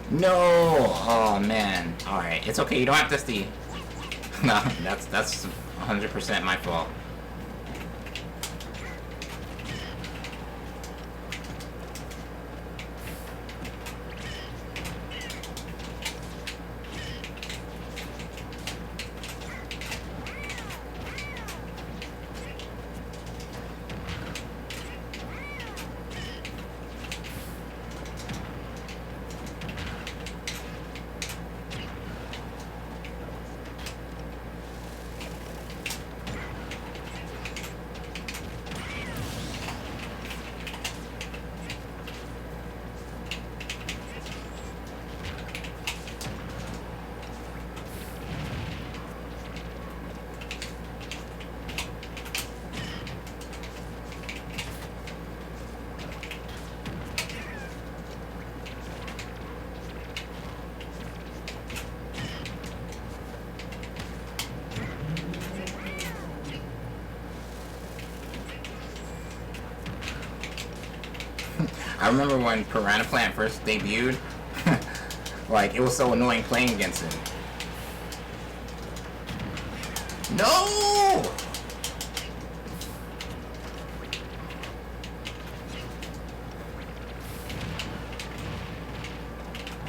No! Oh man. Alright, it's okay, you don't have to SD. No, that's 100% my fault. I remember when Piranha Plant first debuted, like, it was so annoying playing against him. No!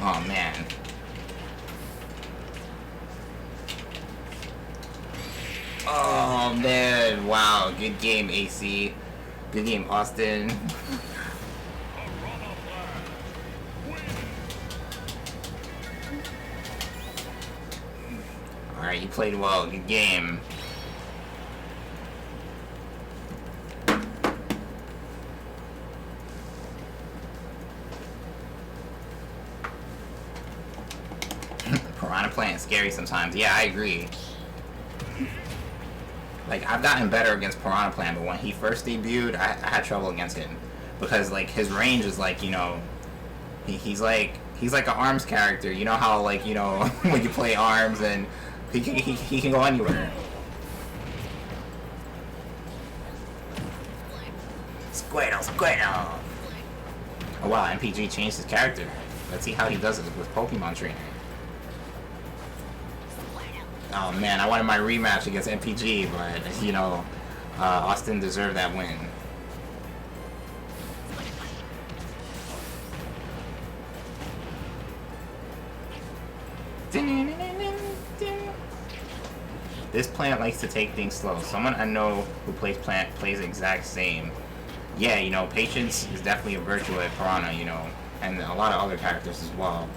Oh, man. Oh, man. Wow. Good game, AC. Good game, Austin. Alright, you played well. Good game. Piranha Plant is scary sometimes. Yeah, I agree. Like, I've gotten better against Piranha Plant, but when he first debuted, I had trouble against him. Because, like, his range is, like, you know... He's like an ARMS character. You know how, like, you know, when you play ARMS and... He can go anywhere. Squirtle, Squirtle! Oh wow, MPG changed his character. Let's see how he does it with Pokemon training. Oh man, I wanted my rematch against MPG, but you know, Austin deserved that win. This plant likes to take things slow. Someone I know who plays plant plays the exact same. Yeah, you know, patience is definitely a virtue at Piranha, you know, and a lot of other characters as well.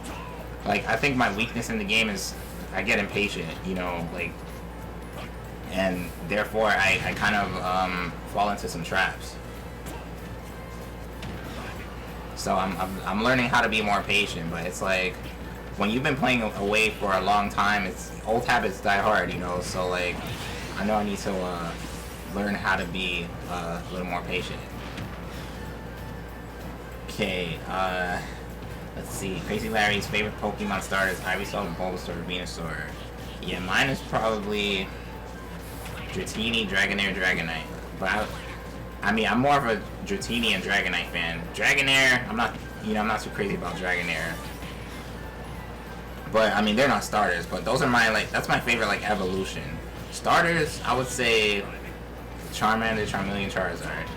Like, I think my weakness in the game is I get impatient, you know, like, and therefore I kind of fall into some traps. So I'm learning how to be more patient, but it's like when you've been playing away for a long time, it's old habits die hard, you know. So like I know I need to learn how to be a little more patient. Okay, let's see. Crazy Larry's favorite Pokemon starter is Ivysaur, Bulbasaur, Venusaur. Yeah, mine is probably Dratini, Dragonair, Dragonite. But I mean, I'm more of a Dratini and Dragonite fan. Dragonair, I'm not too crazy about Dragonair. But I mean, they're not starters. But those are my that's my favorite evolution. Starters, I would say Charmander, Charmeleon, Charizard.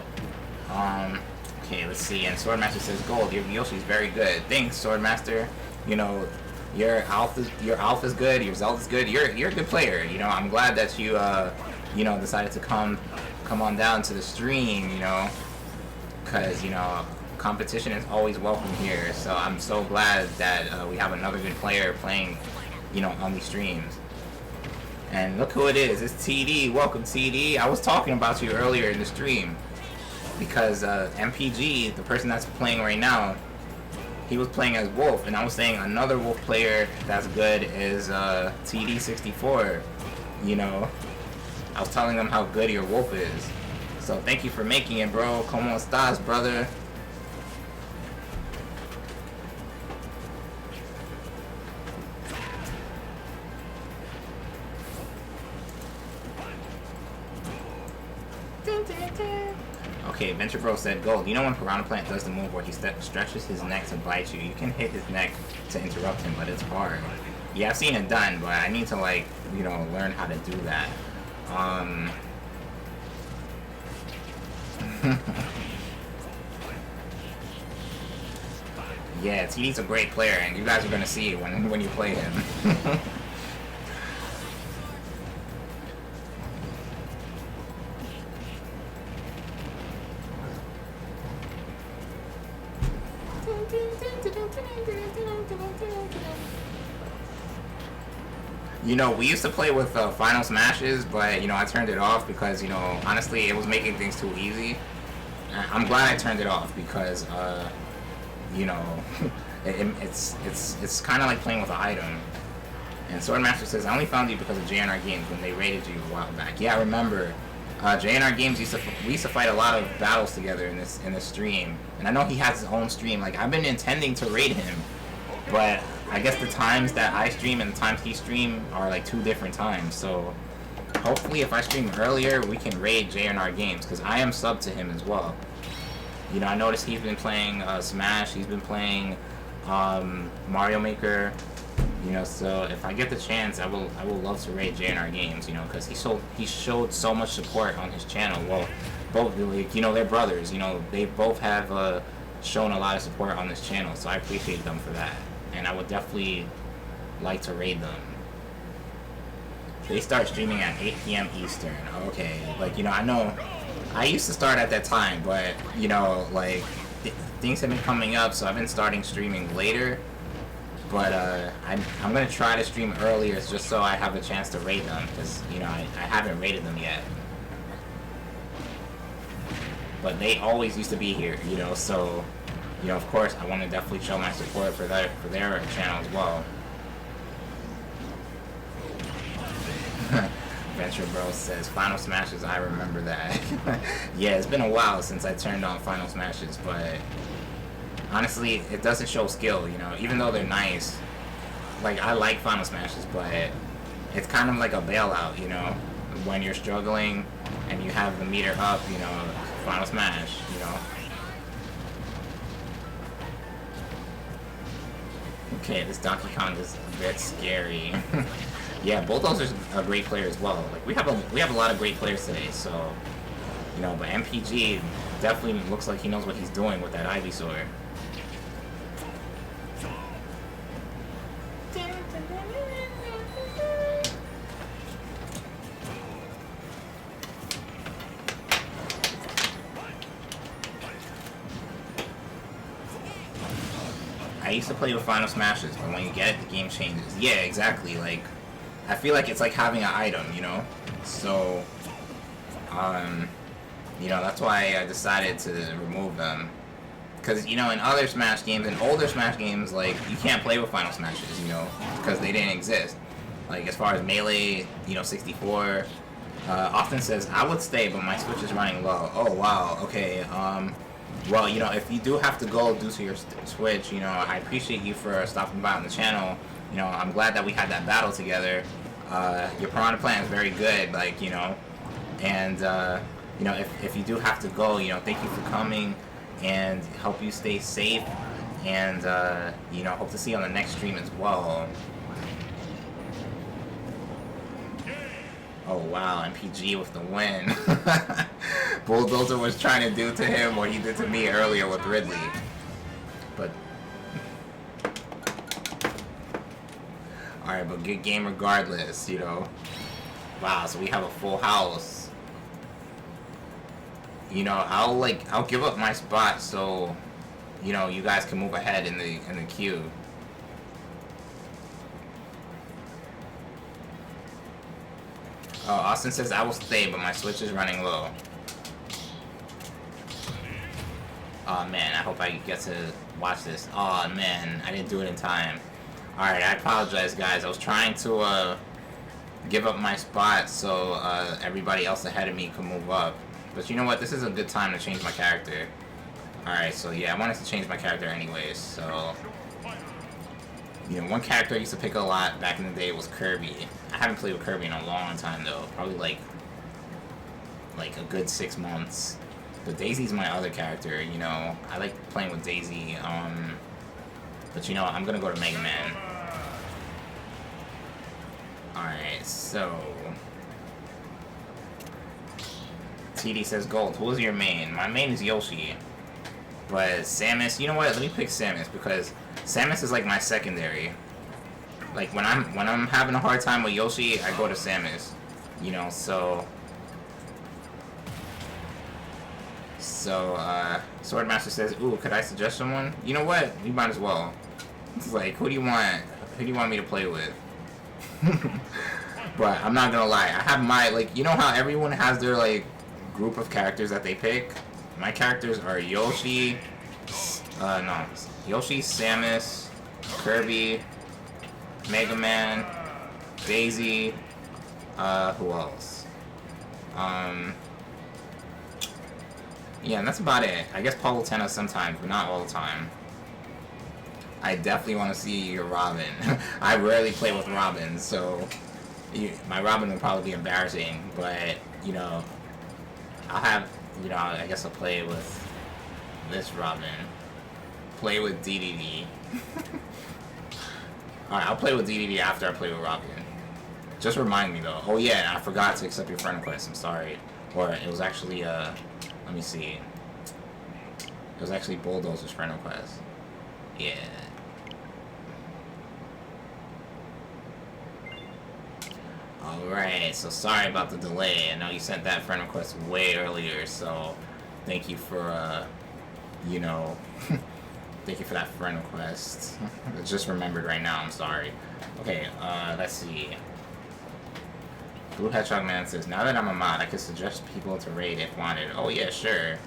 Okay, let's see. And Swordmaster says Gold. Your Yoshi's very good. Thanks, Swordmaster. You know, your Alpha's good. Your Zelda's good. You're a good player. You know, I'm glad that you you know, decided to come on down to the stream. You know, because you know, competition is always welcome here. So I'm so glad that we have another good player playing, you know, on these streams. And look who it is. It's TD. Welcome, TD. I was talking about you earlier in the stream. Because MPG, the person that's playing right now, he was playing as Wolf, and I was saying another Wolf player that's good is TD64. You know, I was telling them how good your Wolf is. So thank you for making it, bro. Como estas, brother? Okay, Venture Bro said, Gold, you know when Piranha Plant does the move where he stretches his neck to bite you? You can hit his neck to interrupt him, but it's hard. Yeah, I've seen it done, but I need to, you know, learn how to do that. Yeah, TD's a great player, and you guys are gonna see it when you play him. You know, we used to play with Final Smashes, but, you know, I turned it off because, you know, honestly, it was making things too easy. I'm glad I turned it off because, you know, it's kind of like playing with an item. And Swordmaster says, I only found you because of JNR Games when they raided you a while back. Yeah, I remember. JNR Games we used to fight a lot of battles together in this stream. And I know he has his own stream. Like, I've been intending to raid him, but I guess the times that I stream and the times he stream are like two different times. So hopefully if I stream earlier, we can raid JNR Games, because I am sub to him as well. You know, I noticed he's been playing Smash, he's been playing Mario Maker. You know, so if I get the chance, I will love to raid JNR Games. You know, because he showed so much support on his channel. Well, both, like, you know, they're brothers. You know, they both have shown a lot of support on this channel, so I appreciate them for that. And I would definitely like to raid them. They start streaming at 8 p.m. Eastern. Okay, like, you know, I know I used to start at that time, but, you know, like, things have been coming up, so I've been starting streaming later. But I'm going to try to stream earlier just so I have a chance to raid them, because, you know, I haven't raided them yet. But they always used to be here, you know, so, you know, of course, I want to definitely show my support for their channel as well. Venture Bro says, Final Smashes, I remember that. Yeah, it's been a while since I turned on Final Smashes, but honestly, it doesn't show skill, you know, even though they're nice. Like, I like Final Smashes, but it's kind of like a bailout, you know? when you're struggling and you have the meter up, you know, final smash, you know. Okay, this Donkey Kong is a bit scary. Yeah, Bulldozer's a great player as well. Like we have a lot of great players today, so you know, but MPG definitely looks like he knows what he's doing with that Ivysaur. I used to play with Final Smashes, but when you get it, the game changes. Yeah, exactly. Like, I feel like it's like having an item, you know? So, you know, that's why I decided to remove them. Because, you know, in other Smash games, in older Smash games, like, you can't play with Final Smashes, you know? Because they didn't exist. Like, as far as Melee, you know, 64, often says, I would stay, but my Switch is running low. Oh, wow, okay, well, you know, if you do have to go due to your Switch, you know, I appreciate you for stopping by on the channel. You know, I'm glad that we had that battle together. Your Piranha Plant is very good, like, you know, and, you know, if you do have to go, you know, thank you for coming, and hope you stay safe, and, you know, hope to see you on the next stream as well. Oh wow, MPG with the win. Bulldozer was trying to do to him what he did to me earlier with Ridley. But alright, but good game regardless, you know. Wow, so we have a full house. You know, I'll give up my spot so, you know, you guys can move ahead in the queue. Oh, Austin says I will stay, but my Switch is running low. Oh man, I hope I get to watch this. Oh man, I didn't do it in time. Alright, I apologize guys. I was trying to give up my spot so everybody else ahead of me could move up. But you know what? This is a good time to change my character. Alright, so yeah, I wanted to change my character anyways, so... You know, one character I used to pick a lot back in the day was Kirby. I haven't played with Kirby in a long time though. Probably like a good 6 months. But Daisy's my other character, you know. I like playing with Daisy. But you know, I'm gonna go to Mega Man. Alright, so TD says Gold. Who is your main? My main is Yoshi. But Samus, you know what? Let me pick Samus because Samus is like my secondary. Like when I'm having a hard time with Yoshi, I go to Samus. You know, so Swordmaster says, "Ooh, could I suggest someone?" You know what? You might as well. It's like, who do you want? Who do you want me to play with? But I'm not gonna lie. I have my, like, you know how everyone has their like group of characters that they pick. My characters are Yoshi, Yoshi, Samus, Kirby, Mega Man, Daisy, who else? Yeah, and that's about it. I guess Palutena sometimes, but not all the time. I definitely want to see your Robin. I rarely play with Robin, so my Robin will probably be embarrassing, but, you know, I'll have, you know, I guess I'll play with this Robin. Play with DDD. Alright, I'll play with DDD after I play with Robin. Just remind me, though. Oh, yeah, I forgot to accept your friend request. I'm sorry. Or it was actually, let me see. It was actually Bulldozer's friend request. Yeah. Alright, so sorry about the delay. I know you sent that friend request way earlier, so thank you for, you know, thank you for that friend request. I just remembered right now, I'm sorry. Okay, let's see. Blue Hedgehog Man says, now that I'm a mod, I could suggest people to raid if wanted. Oh yeah, sure.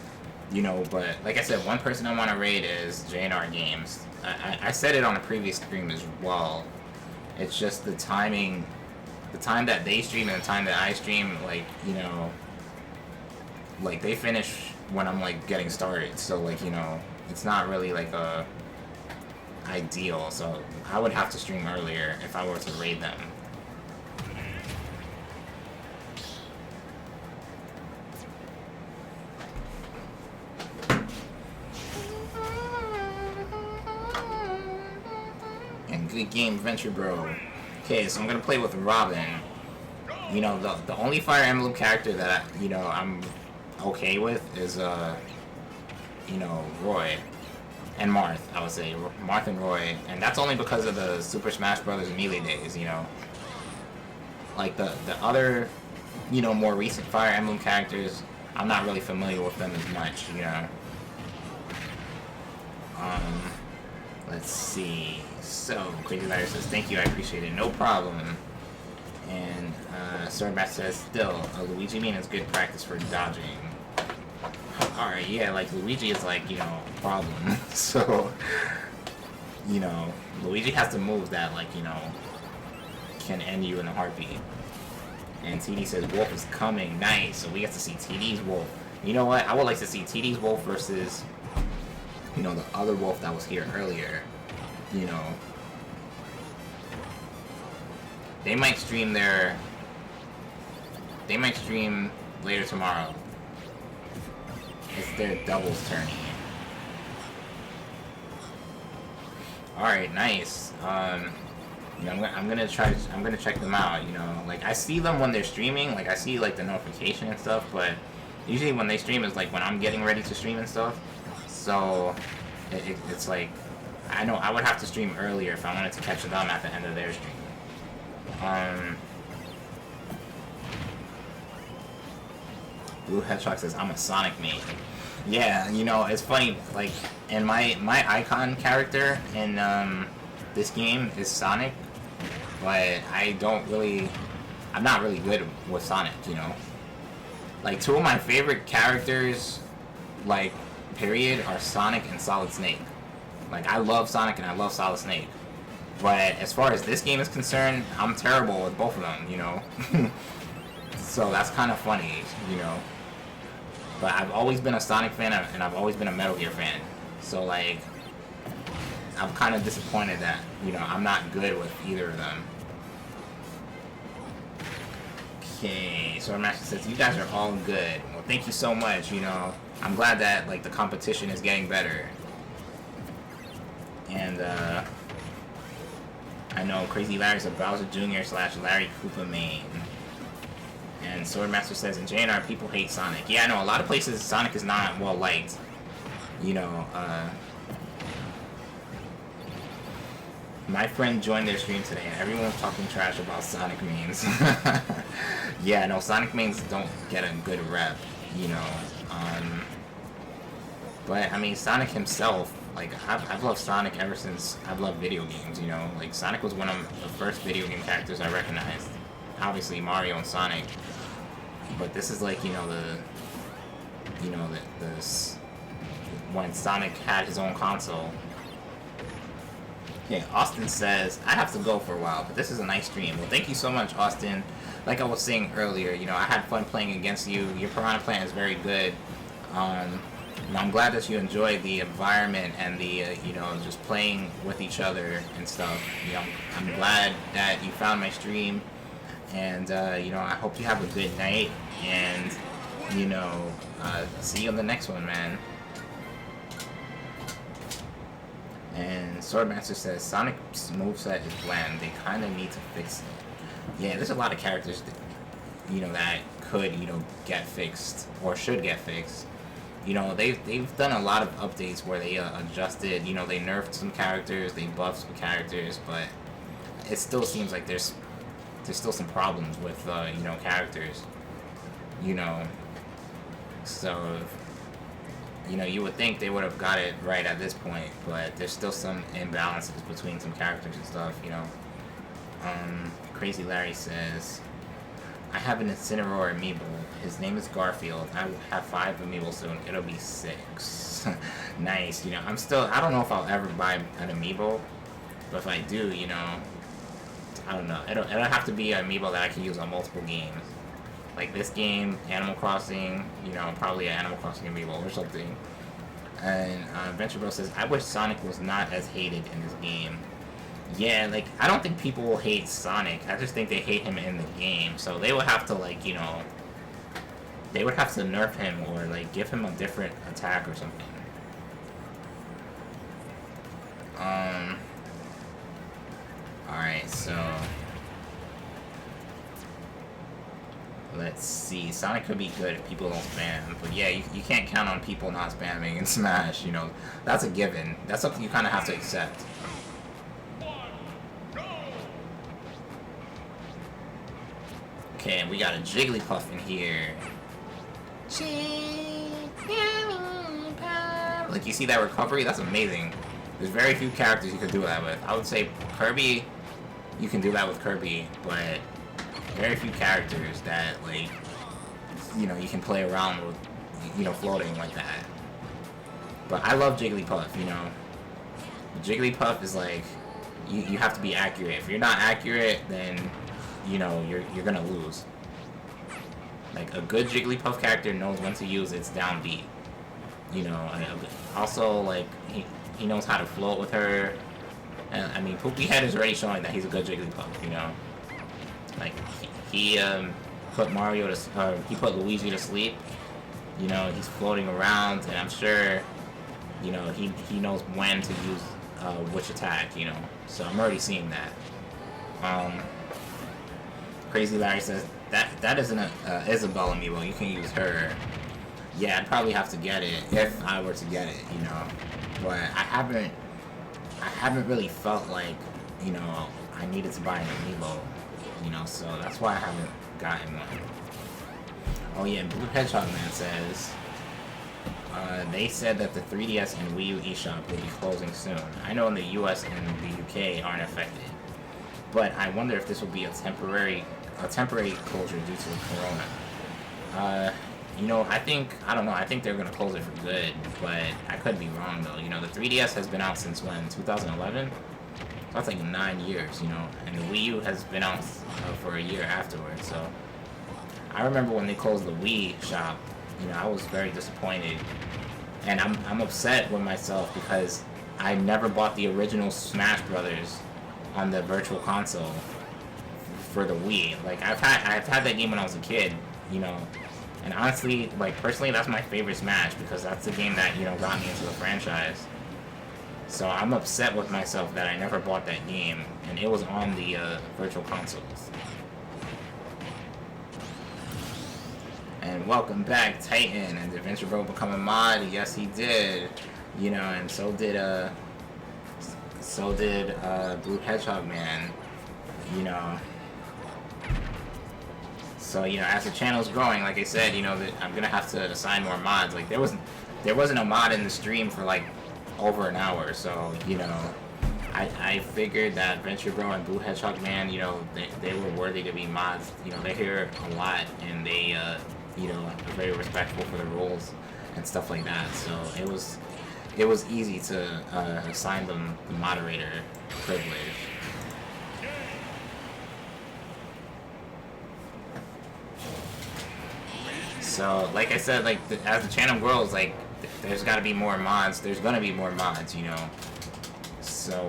You know, but like I said, one person I want to raid is JNR Games. I said it on a previous stream as well. It's just the timing, the time that they stream and the time that I stream, like, you know, like they finish when I'm like getting started. So like, you know, it's not really like ideal. So I would have to stream earlier if I were to raid them. Epic Game Venture Bro. Okay, so I'm gonna play with Robin. You know, the only Fire Emblem character that I'm okay with is Roy and Marth. I would say Marth and Roy, and that's only because of the Super Smash Brothers Melee days. Like the other more recent Fire Emblem characters, I'm not really familiar with them as much. Let's see. So Crazy Larry says thank you, I appreciate it, no problem. And Swordmaster says still a Luigi bean is good practice for dodging. Alright, yeah, like Luigi is like, a problem. So, Luigi has to moves that like, can end you in a heartbeat. And TD says Wolf is coming. Nice. So we get to see TD's Wolf. You know what? I would like to see TD's Wolf versus, the other Wolf that was here earlier. They might stream later tomorrow. It's their doubles tourney. Alright, nice. I'm gonna check them out. Like I see them when they're streaming. Like I see like the notification and stuff. But usually when they stream is like when I'm getting ready to stream and stuff. So it's like I know I would have to stream earlier if I wanted to catch them at the end of their stream. Blue Hedgehog says I'm a Sonic main. Yeah, it's funny. Like, and my icon character in this game is Sonic, but I'm not really good with Sonic. Like two of my favorite characters, like period, are Sonic and Solid Snake. Like I love Sonic and I love Solid Snake. But as far as this game is concerned, I'm terrible with both of them, So that's kind of funny, But I've always been a Sonic fan and I've always been a Metal Gear fan. So, like, I'm kind of disappointed that, I'm not good with either of them. Okay, so our master says, you guys are all good. Well, thank you so much, I'm glad that, like, the competition is getting better. And, I know Crazy Larry's a Bowser Jr. / Larry Koopa main. And Swordmaster says, in JNR, people hate Sonic. Yeah, I know, a lot of places Sonic is not well liked. My friend joined their stream today and everyone was talking trash about Sonic mains. Yeah, no, Sonic mains don't get a good rep, But, I mean, Sonic himself, like, I've loved Sonic ever since I've loved video games, Like, Sonic was one of the first video game characters I recognized. Obviously, Mario and Sonic. But this is like, when Sonic had his own console. Yeah, Austin says, I have to go for a while, but this is a nice stream. Well, thank you so much, Austin. Like I was saying earlier, I had fun playing against you. Your Piranha Plant is very good. And I'm glad that you enjoyed the environment and the, just playing with each other and stuff. I'm glad that you found my stream. And, I hope you have a good night. And, see you on the next one, man. And Swordmaster says, Sonic's moveset is bland. They kind of need to fix it. Yeah, there's a lot of characters that, that could, get fixed. Or should get fixed. They've done a lot of updates where they adjusted, they nerfed some characters, they buffed some characters, but it still seems like there's still some problems with, characters, so, you would think they would have got it right at this point, but there's still some imbalances between some characters and stuff, Crazy Larry says, I have an Incineroar amiibo. His name is Garfield. I will have 5 amiibo soon. It'll be 6. Nice. I don't know if I'll ever buy an amiibo, but if I do, I don't know. It'll have to be an amiibo that I can use on multiple games. Like this game, Animal Crossing, probably an Animal Crossing amiibo or something. And Venture Bro says, I wish Sonic was not as hated in this game. Yeah, like, I don't think people will hate Sonic. I just think they hate him in the game. So they would have to, like, they would have to nerf him or, like, give him a different attack or something. Alright, so let's see. Sonic could be good if people don't spam, but yeah, you can't count on people not spamming in Smash, you know. That's a given. That's something you kind of have to accept. Okay, we got a Jigglypuff in here. Like, you see that recovery? That's amazing. There's very few characters you could do that with. I would say Kirby, you can do that with Kirby, but very few characters that, like, you know, you can play around with, you know, floating like that. But I love Jigglypuff, you know. Jigglypuff is like, you have to be accurate. If you're not accurate, then, you know, you're gonna lose. Like, a good Jigglypuff character knows when to use its down B. You know, also, like, he knows how to float with her. And, I mean, Poopy Head is already showing that he's a good Jigglypuff, you know. Like, he put Mario to, he put Luigi to sleep. You know, he's floating around, and I'm sure, you know, he knows when to use which attack, you know. So I'm already seeing that. Crazy Larry says that isn't a Isabelle amiibo. You can use her. Yeah, I'd probably have to get it if I were to get it, you know. But I haven't really felt like, you know, I needed to buy an amiibo, you know. So that's why I haven't gotten one. Oh yeah, Blue Hedgehog Man says they said that the 3DS and Wii U eShop will be closing soon. I know in the US and the UK aren't affected, but I wonder if this will be a temporary closure due to the corona. You know, I don't know, I think they're gonna close it for good, but I could be wrong though. You know, the 3DS has been out since when? 2011? So that's like 9 years, you know, and the Wii U has been out for a year afterwards, so I remember when they closed the Wii shop, you know, I was very disappointed, and I'm upset with myself because I never bought the original Smash Brothers on the Virtual Console for the Wii. Like, I've had that game when I was a kid, you know, and honestly, like, personally, that's my favorite Smash because that's the game that, you know, got me into the franchise. So I'm upset with myself that I never bought that game, and it was on the Virtual Consoles. And welcome back, Titan. And did Adventure Bro become a mod? Yes, he did. You know, and so did Blue Hedgehog Man. You know. So, you know, as the channel's growing, like I said, you know, that I'm gonna have to assign more mods. Like, there wasn't a mod in the stream for like over an hour, so, you know, I figured that Adventure Bro and Blue Hedgehog Man, you know, they were worthy to be mods. You know, they're here a lot, and they you know, are very respectful for the rules and stuff like that. So it was easy to assign them the moderator privilege. So, like I said, like, as the channel grows, like, there's got to be more mods. There's gonna be more mods, you know. So,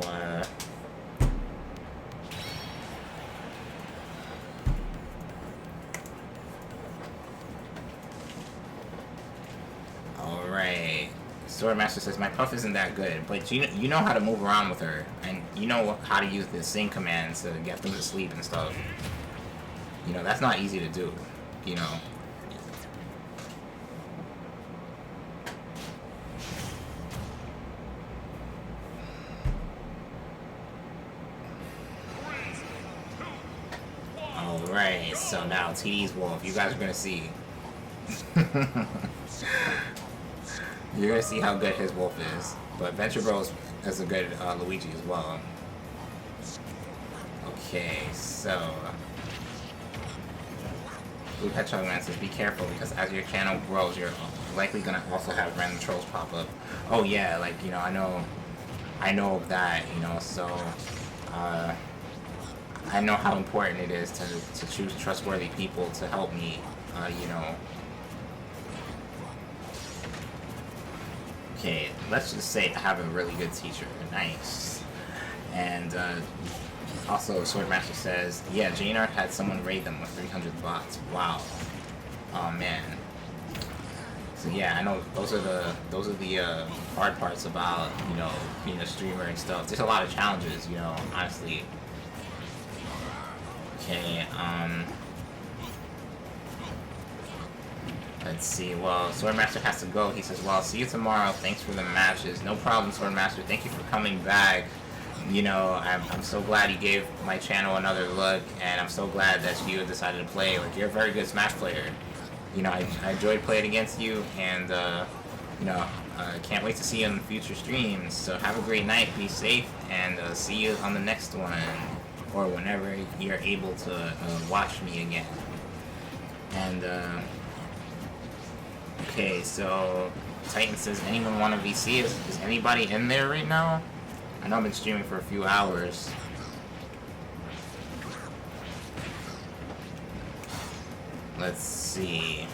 alright. Swordmaster says, my Puff isn't that good, but you know how to move around with her, and you know how to use the sing commands to get them to sleep and stuff. You know, that's not easy to do, you know. Alright, so now TD's Wolf, you guys are gonna see. You're gonna see how good his Wolf is. But Venture Bros is a good Luigi as well. Okay, so Blue Hedgehog Man says, be careful because as your channel grows, you're likely gonna also have random trolls pop up. Oh yeah, like, you know, I know of that, you know, so I know how important it is to choose trustworthy people to help me, you know. Okay, let's just say I have a really good teacher. Nice. And also, Swordmaster says, yeah, JNR had someone raid them with 300 bots. Wow. Oh man. So yeah, I know those are the hard parts about, you know, being a streamer and stuff. There's a lot of challenges, you know, honestly. Okay, let's see. Well, Swordmaster has to go. He says, well, see you tomorrow. Thanks for the matches. No problem, Swordmaster. Thank you for coming back. You know, I'm so glad you gave my channel another look, and I'm so glad that you decided to play. Like, you're a very good Smash player. You know, I enjoyed playing against you, and, you know, can't wait to see you in future streams. So have a great night, be safe, and see you on the next one, or whenever you're able to watch me again. And, okay, so Titan says, anyone want a VC? Is anybody in there right now? I know I've been streaming for a few hours. Let's see.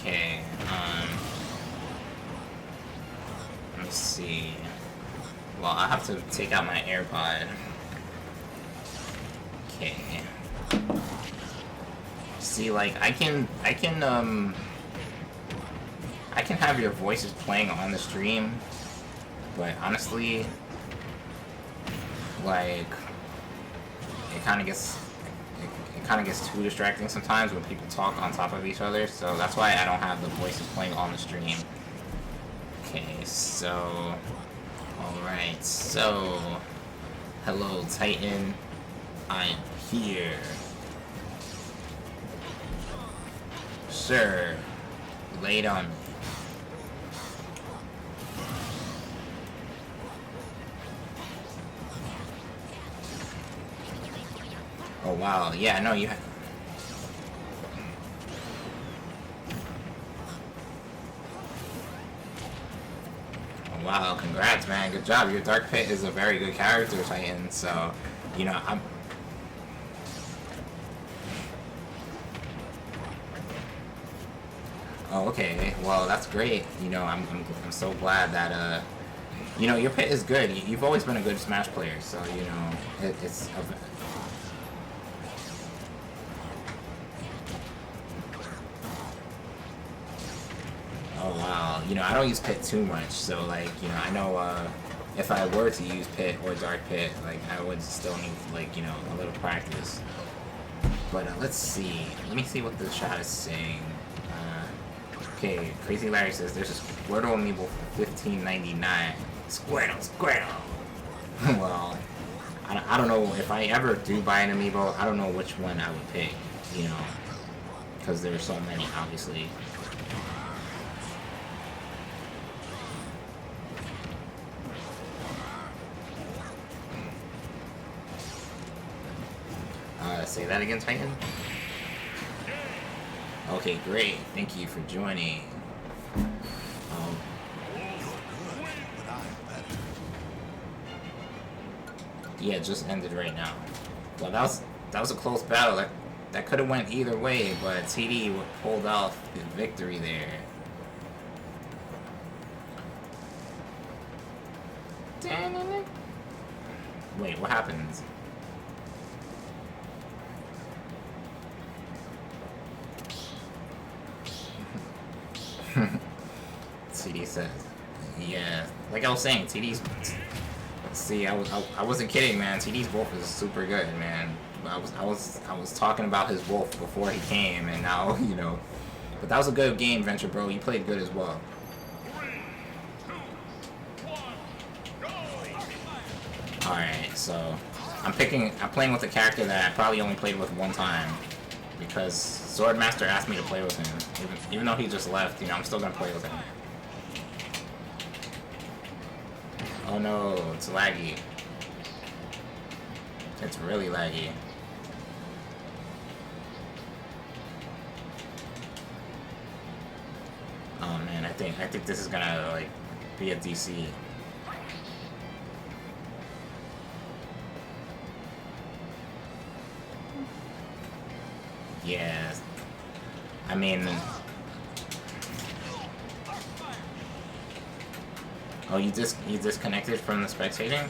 Okay, let me see. Well, I have to take out my AirPod. Okay. See, like, I can have your voices playing on the stream, but honestly, like, it kind of gets too distracting sometimes when people talk on top of each other, so that's why I don't have the voices playing on the stream. Okay, so, alright, so, hello, Titan, I'm here. Sir, lay it on me. Oh wow, yeah, no, you have... Oh wow, congrats, man, good job. Your Dark Pit is a very good character, Titan, so, you know, I'm... Oh, okay, well, that's great. You know, I'm so glad that, you know, your pit is good. You've always been a good Smash player, so, you know, it's... Oh wow, you know, I don't use Pit too much, so like, you know, I know if I were to use Pit or Dark Pit, like, I would still need, like, you know, a little practice. But let's see, let me see what the chat is saying. Okay, Crazy Larry says there's a Squirtle amiibo for $15.99. Squirtle! Well, I don't know, if I ever do buy an amiibo, I don't know which one I would pick, you know, because there's so many, obviously. Say that again, Titan? Okay, great. Thank you for joining. Yeah, it just ended right now. Well, that was a close battle. That could have went either way, but TD pulled off the victory there. Wait, what happens? TD says, yeah, like I was saying, TD's... See, I wasn't kidding, man. TD's wolf is super good, man. I was talking about his wolf before he came, and now, you know. But that was a good game, Venture Bro. You played good as well. 3, 2, 1, go! Alright, so I'm playing with a character that I probably only played with one time, because Swordmaster asked me to play with him. Even though he just left, you know, I'm still gonna play with him. Oh no, it's laggy. It's really laggy. Oh man, I think this is gonna like be a DC. Yeah. I mean, oh, you disconnected from the spectating?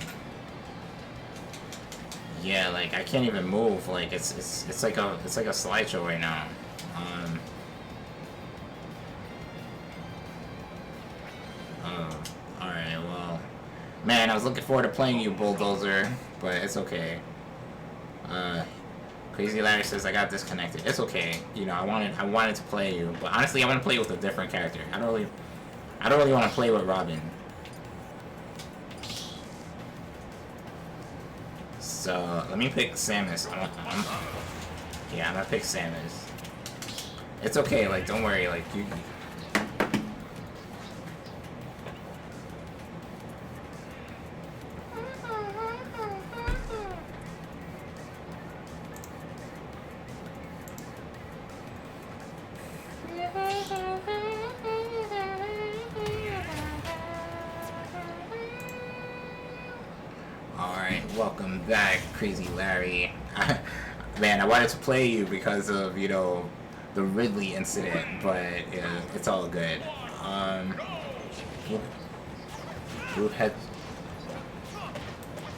Yeah, like I can't even move. Like it's like a slideshow right now. Oh, all right. Well, man, I was looking forward to playing you, Bulldozer, but it's okay. Uh, Crazy Larry says I got disconnected. It's okay. You know, I wanted to play you, but honestly, I want to play with a different character. I don't really want to play with Robin. So let me pick Samus. Yeah, I'm gonna pick Samus. It's okay. Like, don't worry. Like you. Welcome back, Crazy Larry. Man, I wanted to play you because of, you know, the Ridley incident, but it's all good.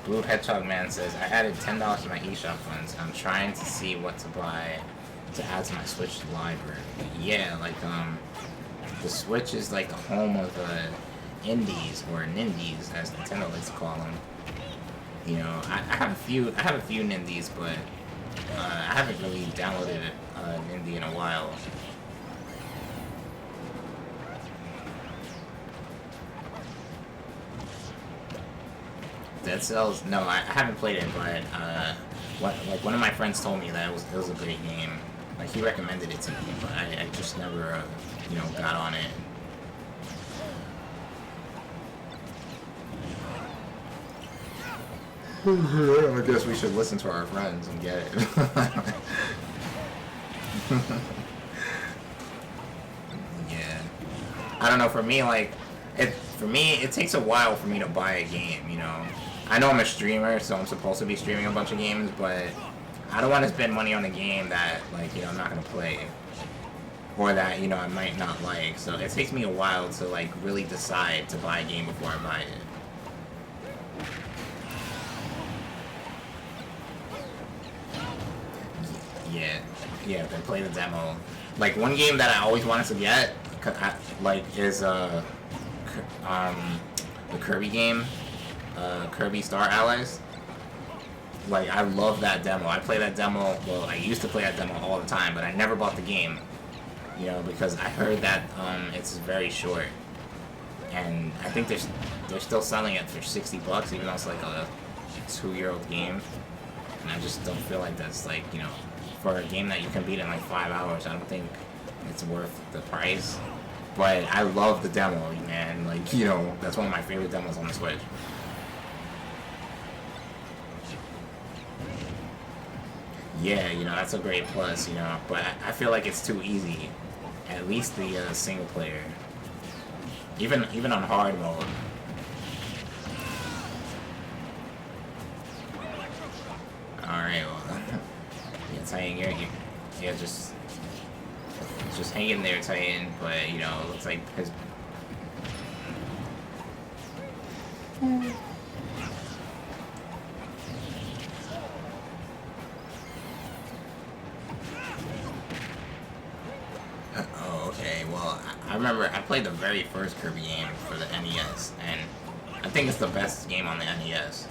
Blue Hedgehog Man says, I added $10 to my eShop funds. I'm trying to see what to buy to add to my Switch library. Yeah, like, the Switch is like the home of indies, or nindies, as Nintendo likes to call them. You know, I have a few Nindies, but I haven't really downloaded an Indie in a while. Dead Cells? No, I haven't played it, but one of my friends told me that it was a great game. Like, he recommended it to me, but I just never you know, got on it. I guess we should listen to our friends and get it. Yeah. I don't know, for me, like, it takes a while for me to buy a game, you know. I know I'm a streamer, so I'm supposed to be streaming a bunch of games, but I don't want to spend money on a game that, like, you know, I'm not going to play. Or that, you know, I might not like. So it takes me a while to, like, really decide to buy a game before I buy it. Yeah, then play the demo. Like, one game that I always wanted to get, is the Kirby game, Kirby Star Allies. Like, I love that demo. I play that demo. Well, I used to play that demo all the time, but I never bought the game. You know, because I heard that it's very short, and I think they're still selling it for $60, even though it's like a 2-year-old game. And I just don't feel like that's, like, you know, for a game that you can beat in like 5 hours, I don't think it's worth the price. But I love the demo, man. Like, you know, that's one of my favorite demos on the Switch. Yeah, you know, that's a great plus, you know, but I feel like it's too easy. At least the single player. Even on hard mode. Alright, well, yeah, Titan, yeah, just hang in there, Titan, but, you know, it looks like his... Oh, okay, well, I remember I played the very first Kirby game for the NES, and I think it's the best game on the NES.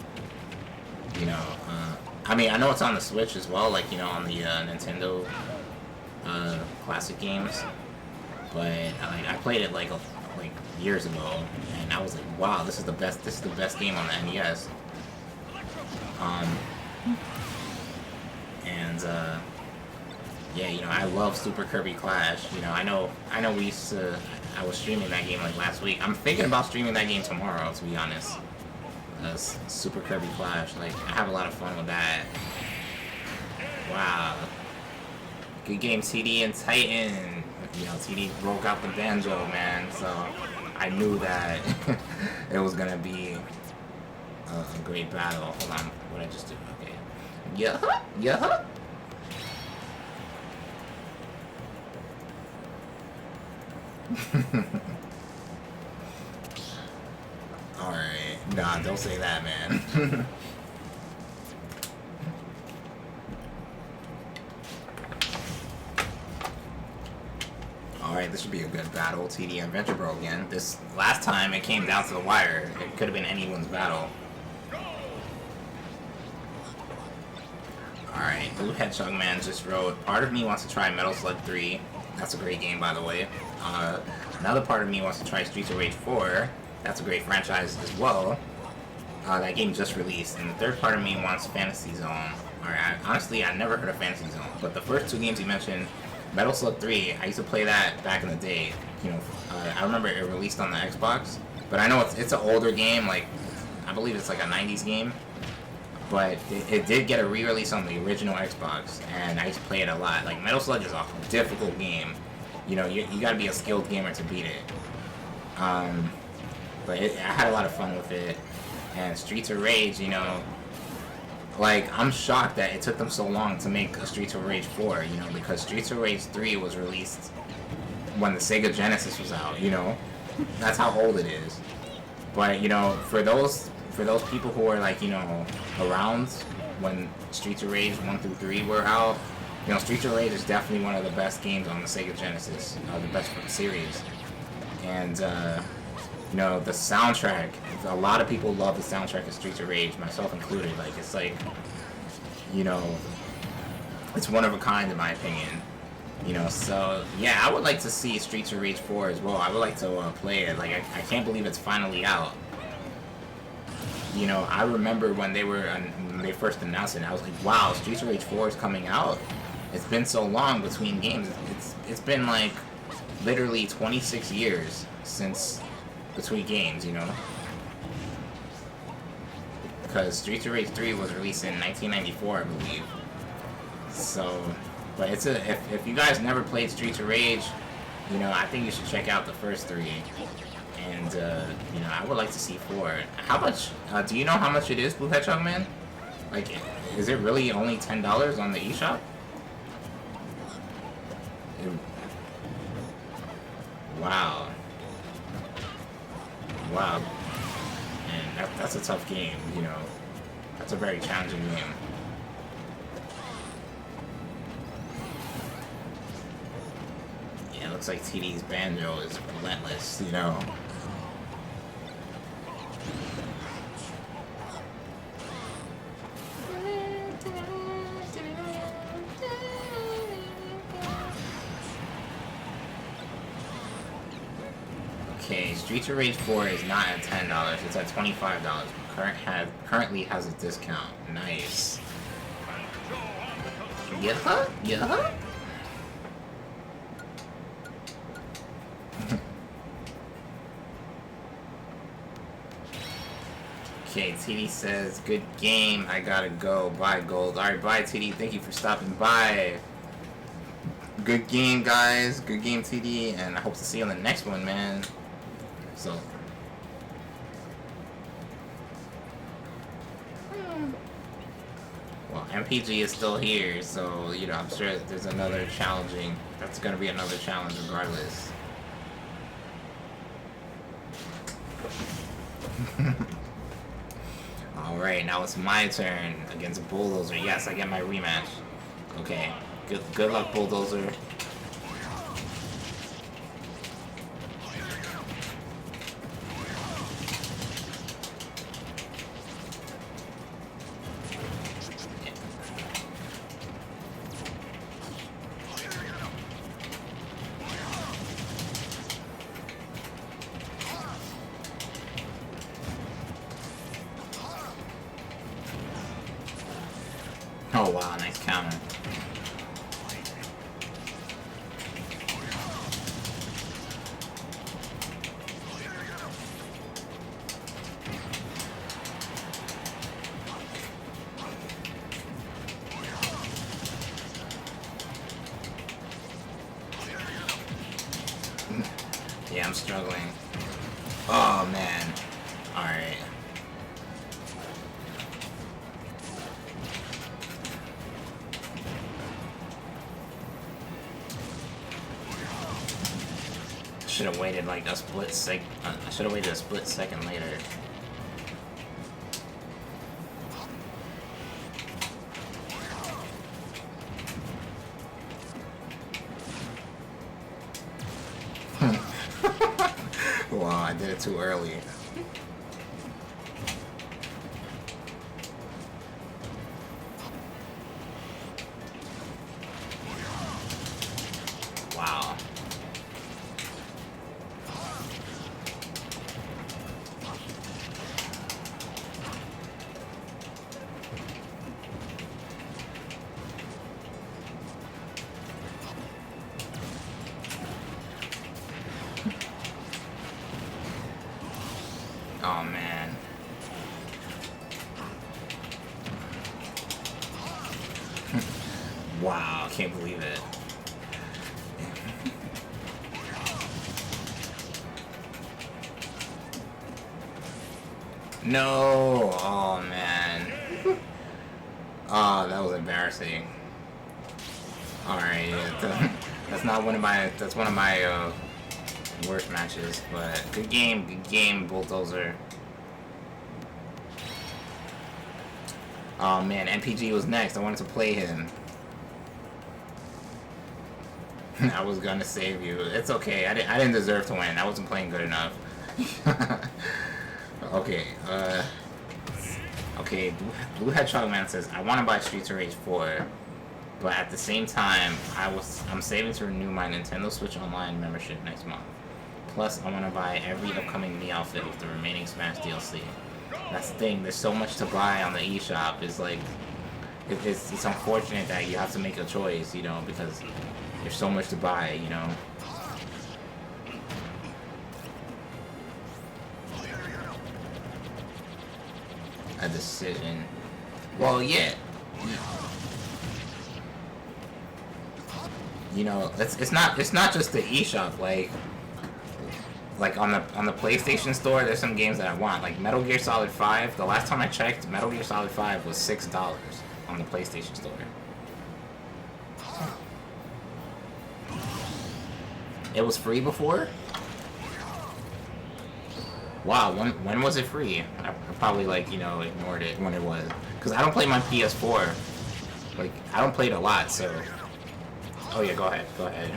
You know, I mean, I know it's on the Switch as well, like, you know, on the Nintendo classic games, but I played it like years ago, and I was like, wow, this is the best game on the NES. And yeah, you know, I love Super Kirby Clash. You know, I know I was streaming that game like last week. I'm thinking about streaming that game tomorrow, to be honest. Super Kirby Clash, like, I have a lot of fun with that. Wow. Good game, TD and Titan. You know, TD broke out the banjo, man, so I knew that it was gonna be a great battle. Hold on, what did I just do? Okay. Yeah. Alright. Nah, don't say that, man. Alright, this should be a good battle. TD and Venture Bro again. This last time it came down to the wire. It could have been anyone's battle. Alright, Blue Hedgehog Man just wrote, part of me wants to try Metal Slug 3. That's a great game, by the way. Another part of me wants to try Streets of Rage 4. That's a great franchise as well. That game just released. And the third part of me wants Fantasy Zone. Alright, honestly, I never heard of Fantasy Zone. But the first two games you mentioned, Metal Slug 3, I used to play that back in the day. You know, I remember it released on the Xbox. But I know it's an older game, like, I believe it's like a 90s game. But it did get a re-release on the original Xbox, and I used to play it a lot. Like, Metal Slug is a difficult game. You know, you gotta be a skilled gamer to beat it. But I had a lot of fun with it. And Streets of Rage, you know, like, I'm shocked that it took them so long to make a Streets of Rage 4, you know, because Streets of Rage 3 was released when the Sega Genesis was out, you know? That's how old it is. But, you know, for those people who were, like, you know, around when Streets of Rage 1 through 3 were out, you know, Streets of Rage is definitely one of the best games on the Sega Genesis, the best series. And, you know, the soundtrack, a lot of people love the soundtrack of Streets of Rage, myself included. Like, it's like, you know, it's one of a kind in my opinion. You know, so, yeah, I would like to see Streets of Rage 4 as well. I would like to play it. Like, I can't believe it's finally out. You know, I remember when they first announced it, I was like, wow, Streets of Rage 4 is coming out? It's been so long between games. It's been, like, literally 26 years since between games, you know? Because Streets of Rage 3 was released in 1994, I believe. So, but it's if you guys never played Streets of Rage, you know, I think you should check out the first three. And, you know, I would like to see 4. How much, do you know how much it is, Blue Hedgehog Man? Like, is it really only $10 on the eShop? Wow. Wow. And that's a tough game, you know. That's a very challenging game. Yeah, it looks like TD's banjo is relentless, you know. Okay, Streets of Rage 4 is not at $10, it's at $25. Currently has a discount. Nice. Yeah? Yeah? Okay, TD says, good game, I gotta go. Bye, Gold. Alright, bye, TD. Thank you for stopping by. Good game, guys. Good game, TD. And I hope to see you on the next one, man. So. Well, MPG is still here, so, you know, I'm sure there's another challenging. That's gonna be another challenge regardless. Alright, now it's my turn against Bulldozer. Yes, I get my rematch. Okay. Good luck, Bulldozer. Oh wow, nice counter. Yeah, I'm struggling. Oh man. Alright. Should have waited like a split sec. I should have waited a split second later. Well, I did it too early. Wow. Oh man. Wow, I can't believe it. No! Oh man. Oh, that was embarrassing. Alright, yeah, that's not one of my, that's one of my worst matches, but good game, Bulldozer. Oh man, MPG was next. I wanted to play him. I was gonna save you. It's okay. I didn't deserve to win. I wasn't playing good enough. Okay. Okay. Blue Hedgehog Man says, I want to buy Streets of Rage 4, but at the same time, I'm saving to renew my Nintendo Switch Online membership next month. Plus, I want to buy every upcoming Mii outfit with the remaining Smash DLC. That's the thing. There's so much to buy on the eShop. It's like, it's unfortunate that you have to make a choice, you know, because there's so much to buy, you know. A decision. Well, yeah. You know, it's not just the eShop. Like on the PlayStation Store, there's some games that I want. Like Metal Gear Solid 5. The last time I checked, Metal Gear Solid 5 was $6 on the PlayStation Store. It was free before? Wow, when was it free? I probably, like, you know, ignored it when it was. Because I don't play my PS4. Like, I don't play it a lot, so... Oh yeah, go ahead, go ahead.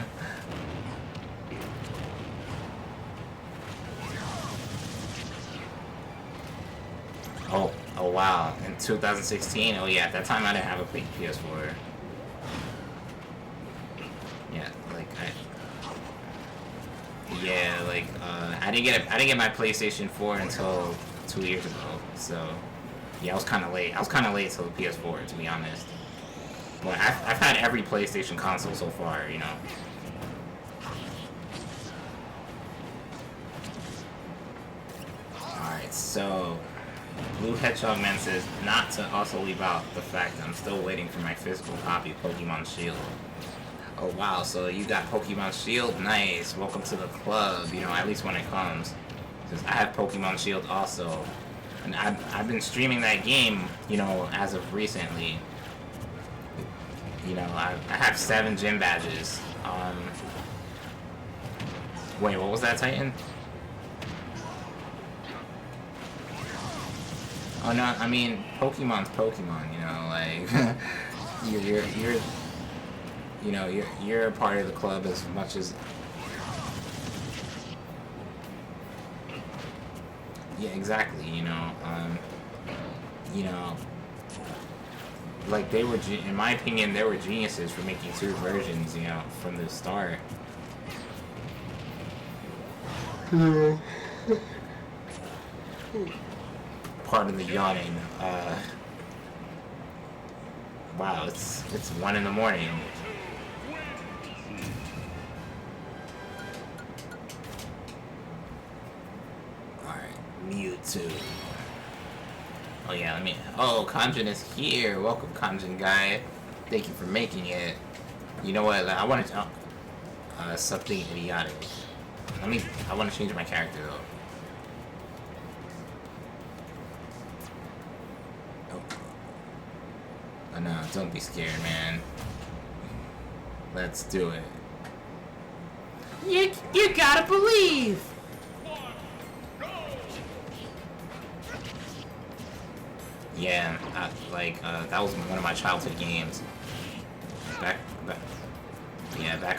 Oh wow, in 2016? Oh yeah, at that time I didn't have a PS4. Yeah, like, yeah, like, I didn't get my PlayStation 4 until 2 years ago, so yeah, I was kind of late. I was kind of late to the PS4, to be honest. But I've had every PlayStation console so far, you know. Alright, so Blue Hedgehog Man says not to also leave out the fact that I'm still waiting for my physical copy of Pokemon Shield. Oh wow, so you got Pokemon Shield? Nice. Welcome to the club, you know, at least when it comes. Because I have Pokemon Shield also. And I've been streaming that game, you know, as of recently. You know, I have 7 gym badges. Wait, what was that, Titan? Oh no, I mean, Pokemon's Pokemon, you know, like, you're you know, you're a part of the club as much as... Yeah, exactly, you know, like, they were, in my opinion, they were geniuses for making 2 versions, you know, from the start. Part of the yawning, wow, it's 1 in the morning. Mewtwo. Oh yeah, oh, Kanjin is here. Welcome, Kanjin guy. Thank you for making it. You know what? I want to something idiotic. I want to change my character though. Oh no, don't be scared, man. Let's do it. You gotta believe. Yeah, that was one of my childhood games. Back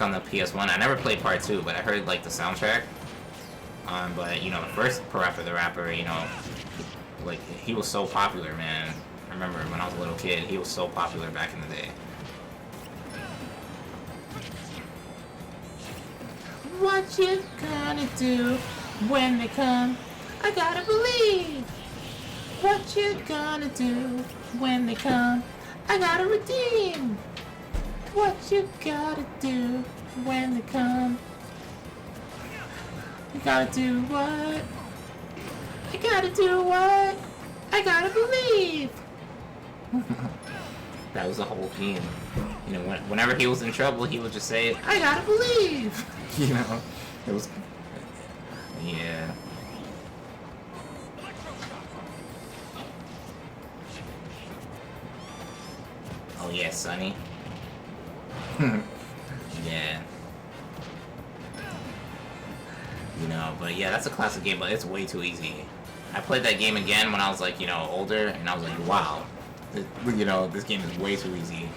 on the PS1. I never played part 2, but I heard, like, the soundtrack. But you know, the first Parappa the Rapper, you know, like he was so popular, man. I remember when I was a little kid, he was so popular back in the day. What you gonna do when they come? I gotta believe. What you gonna do when they come? I gotta redeem. What you gotta do when they come? You gotta do what? I gotta do what? I gotta believe. That was the whole theme. You know, whenever he was in trouble, he would just say, I gotta believe. You know, it was, yeah. Oh yeah, Sonny. Yeah. You know, but yeah, that's a classic game, but it's way too easy. I played that game again when I was like, you know, older, and I was like, wow. You know, this game is way too easy.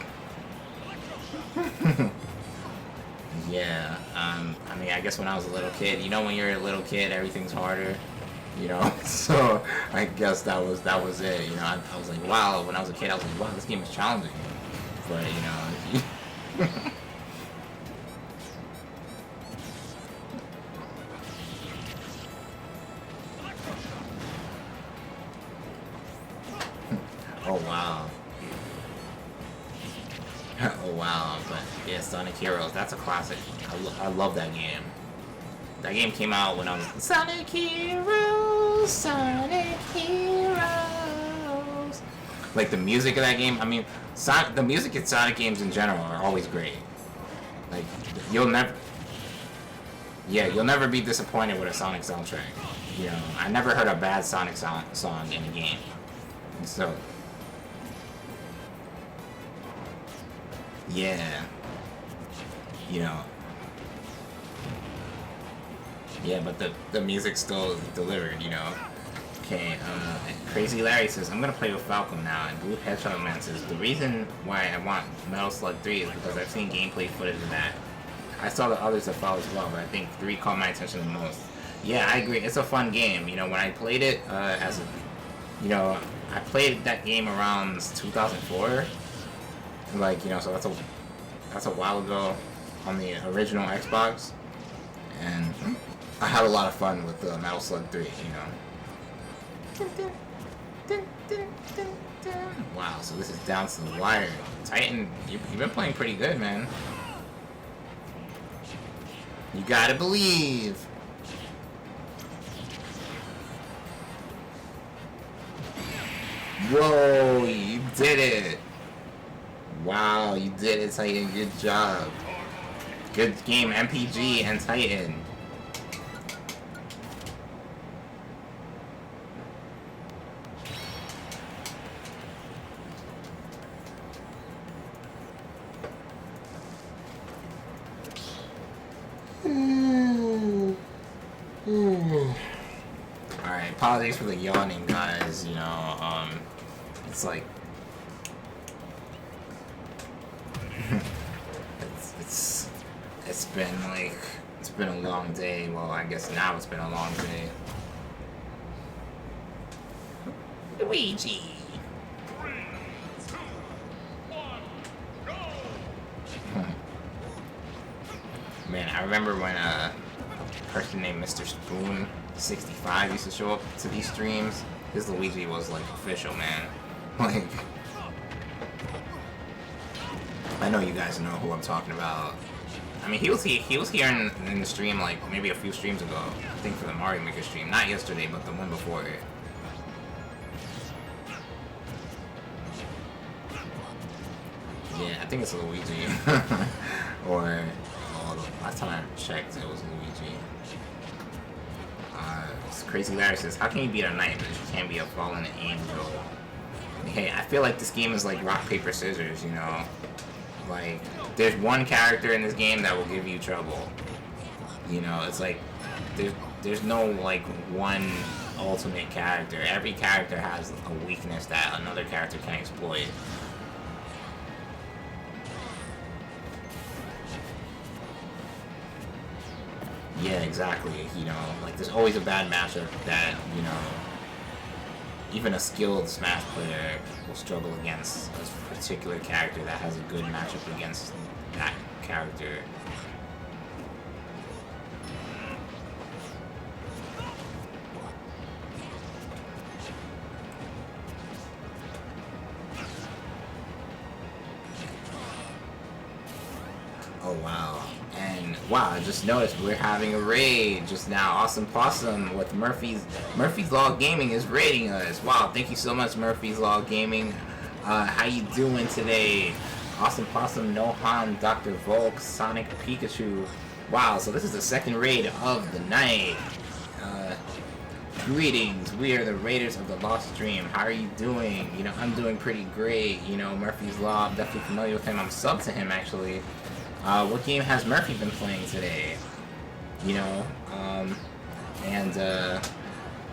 Yeah, I mean, I guess when I was a little kid, you know, when you're a little kid, everything's harder, you know. So I guess that was it. You know, I was like, wow. When I was a kid, I was like, wow, this game is challenging. But you know, oh wow. Oh wow, but yeah, Sonic Heroes, that's a classic. I love that game. That game came out when I was Sonic Heroes, Sonic Heroes. Like the music of that game, I mean, the music in Sonic games in general are always great. Like you'll never be disappointed with a Sonic soundtrack. You know, I never heard a bad Sonic song in a game. So yeah, you know, yeah, but the music still delivered, you know. Okay, Crazy Larry says, I'm gonna play with Falcon now, and Blue Hedgehog Man says, the reason why I want Metal Slug 3 is because I've seen gameplay footage of that. I saw the others have followed as well, but I think 3 caught my attention the most. Yeah, I agree, it's a fun game. You know, when I played it, I played that game around 2004. Like, you know, so that's a while ago on the original Xbox, and I had a lot of fun with Metal Slug 3, you know. Wow, so this is down to the wire. Titan, you've been playing pretty good, man. You gotta believe. Whoa, you did it. Wow, you did it, Titan. Good job. Good game, MPG and Titan. Alright, apologies for the yawning, guys. You know, it's like it's been a long day. Well, I guess now it's been a long day. Luigi. 3, 2, 1, go! Man, I remember when a person named Mr. Spoon 65 used to show up to these streams. His Luigi was like official, man. Like, I know you guys know who I'm talking about. I mean, he was here in the stream like maybe a few streams ago. I think for the Mario Maker stream, not yesterday, but the one before it. Yeah, I think it's Luigi. Or last time I checked, it was Luigi. Crazy Larry says, how can you beat a knight, but you can't be a fallen angel? Hey, I feel like this game is like rock, paper, scissors, you know? Like, there's one character in this game that will give you trouble. You know, it's like, there's no, like, one ultimate character. Every character has a weakness that another character can exploit. Yeah, exactly. You know, like there's always a bad matchup that, you know, even a skilled Smash player will struggle against a particular character that has a good matchup against that character. Oh wow. And wow, I just noticed we're having a raid just now. Awesome Possum with Murphy's Law Gaming is raiding us. Wow, thank you so much, Murphy's Law Gaming. How you doing today? Awesome Possum, Nohan, Dr. Volk, Sonic Pikachu. Wow, so this is the second raid of the night. Greetings, we are the Raiders of the Lost Dream. How are you doing? You know, I'm doing pretty great. You know, Murphy's Law, I'm definitely familiar with him. I'm sub to him, actually. What game has Murphy been playing today? You know,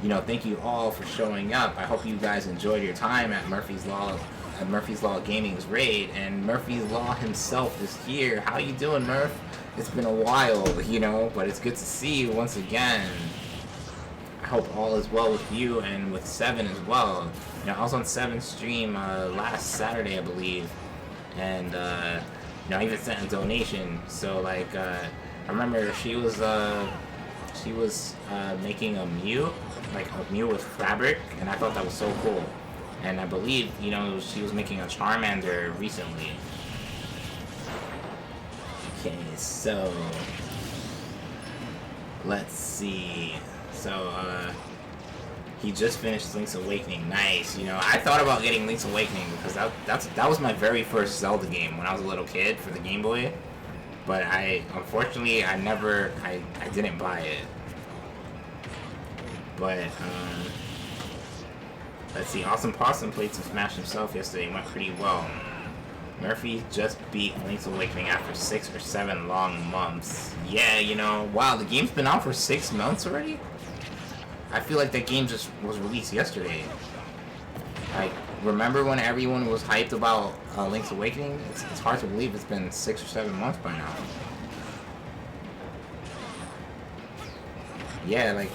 you know, thank you all for showing up. I hope you guys enjoyed your time at Murphy's Law Gaming's raid, and Murphy's Law himself is here. How you doing, Murph? It's been a while, you know, but it's good to see you once again. I hope all is well with you and with Seven as well. You know, I was on Seven's stream last Saturday, I believe, and you know, I even sent a donation. So like, I remember she was making a Mew, like a Mew with fabric, and I thought that was so cool. And I believe, you know, she was making a Charmander recently. Okay, so let's see. So he just finished Link's Awakening. Nice. You know, I thought about getting Link's Awakening because that was my very first Zelda game when I was a little kid for the Game Boy. But unfortunately I didn't buy it. But let's see. Awesome Possum played some Smash himself yesterday. It went pretty well. Murphy just beat Link's Awakening after 6 or 7 long months. Yeah, you know, wow, the game's been out for 6 months already? I feel like that game just was released yesterday. Like, remember when everyone was hyped about Link's Awakening? It's hard to believe it's been 6 or 7 months by now. Yeah, like...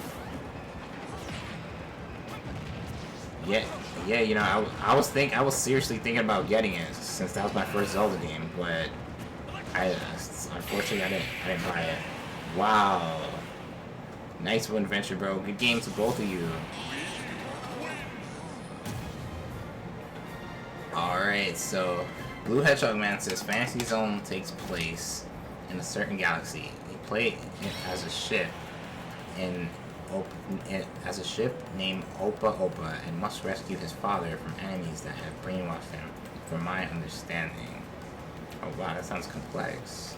Yeah, you know, I was seriously thinking about getting it since that was my first Zelda game, but unfortunately I didn't buy it. Wow. Nice one, Venture Bro. Good game to both of you. Alright, so Blue Hedgehog Man says Fantasy Zone takes place in a certain galaxy. You play it as a ship named Opa Opa and must rescue his father from enemies that have brainwashed him, from my understanding. Oh wow, that sounds complex.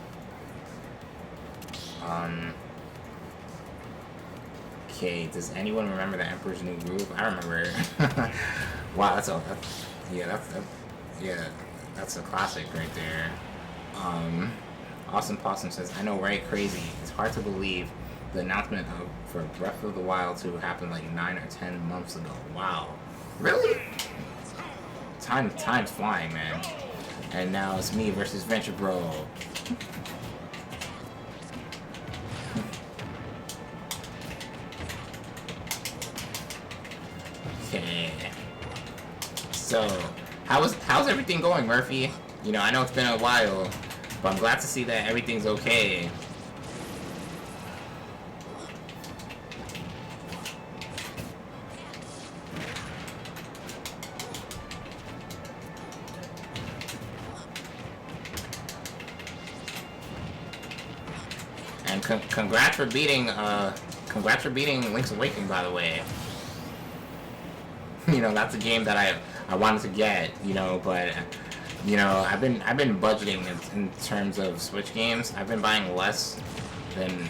Okay, does anyone remember the Emperor's New Groove? I remember. Wow, that's a classic right there. Awesome Possum says, I know, right? Crazy. It's hard to believe the announcement for Breath of the Wild 2 happened like 9 or 10 months ago. Wow. Really? Time's flying, man. And now it's me versus Venture Bro. Okay. So, how's everything going, Murphy? You know, I know it's been a while, but I'm glad to see that everything's okay. And congrats for beating Link's Awakening, by the way. You know, that's a game that I wanted to get, you know, but you know, I've been budgeting in terms of Switch games. I've been buying less than,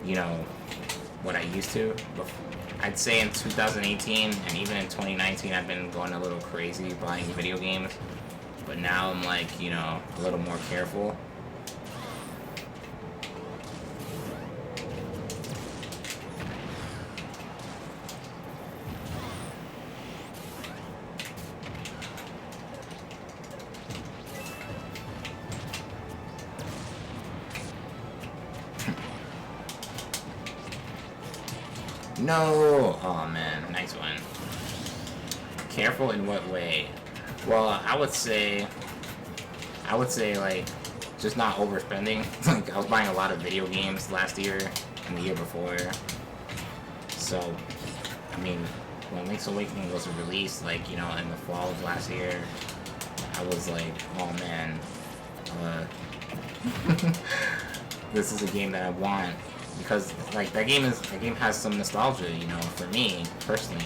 you know, what I used to. I'd say in 2018 and even in 2019 I've been going a little crazy buying video games. But now I'm like, you know, a little more careful. No! Oh man, nice one. Careful in what way? Well, I would say like, just not overspending. Like, I was buying a lot of video games last year and the year before. So, I mean, when Link's Awakening was released, like, you know, in the fall of last year, I was like, oh man, this is a game that I want. Because, like, that game has some nostalgia, you know, for me, personally.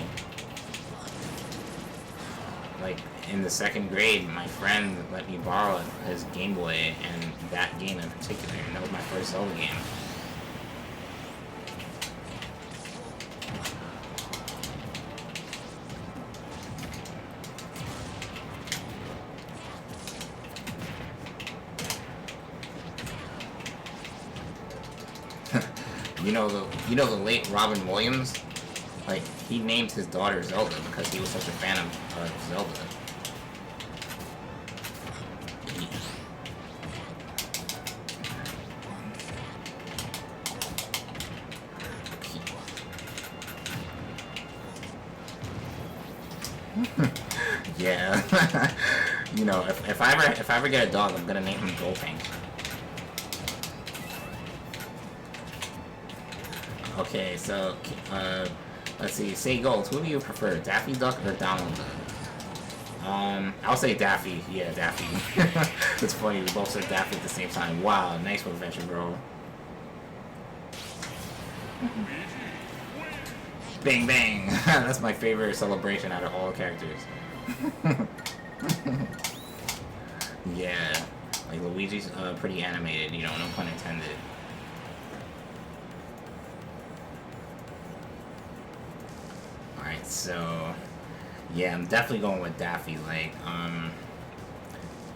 Like, in the second grade, my friend let me borrow his Game Boy, and that game in particular, and that was my first Zelda game. You know the late Robin Williams? Like, he named his daughter Zelda because he was such a fan of Zelda. Yeah. You know, if I ever get a dog, I'm gonna name him GoldCoasting. Okay, so let's see. Say Gold. Who do you prefer, Daffy Duck or Donald Duck? I'll say Daffy. Yeah, Daffy. It's funny, we both said Daffy at the same time. Wow, nice adventure, bro. Bang bang. That's my favorite celebration out of all characters. Yeah, like Luigi's pretty animated, you know, no pun intended. Alright, so yeah, I'm definitely going with Daffy, like,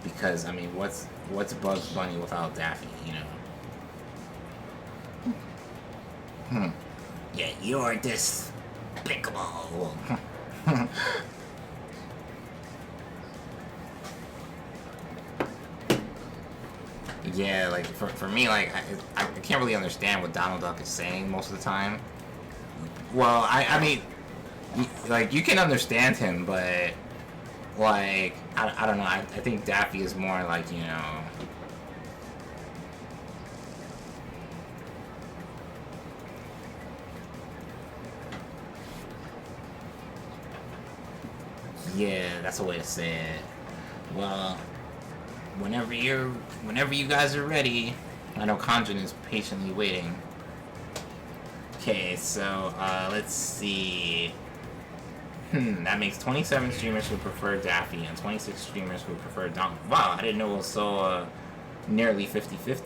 because I mean, what's Bugs Bunny without Daffy, you know? Yeah, you're despicable. Yeah, like, for me, like, I can't really understand what Donald Duck is saying most of the time. Well, I mean, like, you can understand him, but, like, I don't know, I think Daffy is more like, you know... Yeah, that's a way to say it. Well... Whenever you guys are ready, I know Kanjin is patiently waiting. Okay, so let's see. That makes 27 streamers who prefer Daffy and 26 streamers who prefer Donald. Wow, I didn't know it was so nearly 50-50.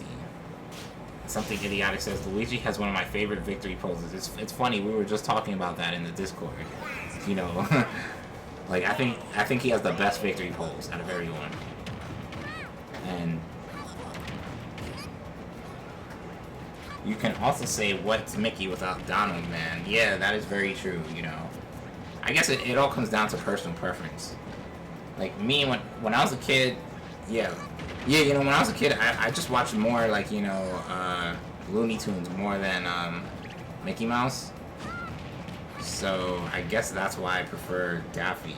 Something idiotic says Luigi has one of my favorite victory poses. It's funny, we were just talking about that in the Discord. You know, like I think he has the best victory pose out of everyone. And you can also say, what's Mickey without Donald, man? Yeah, that is very true, you know. I guess it all comes down to personal preference. Like, me, when I was a kid, yeah, you know, when I was a kid, I just watched more, like, you know, Looney Tunes more than Mickey Mouse. So, I guess that's why I prefer Daffy.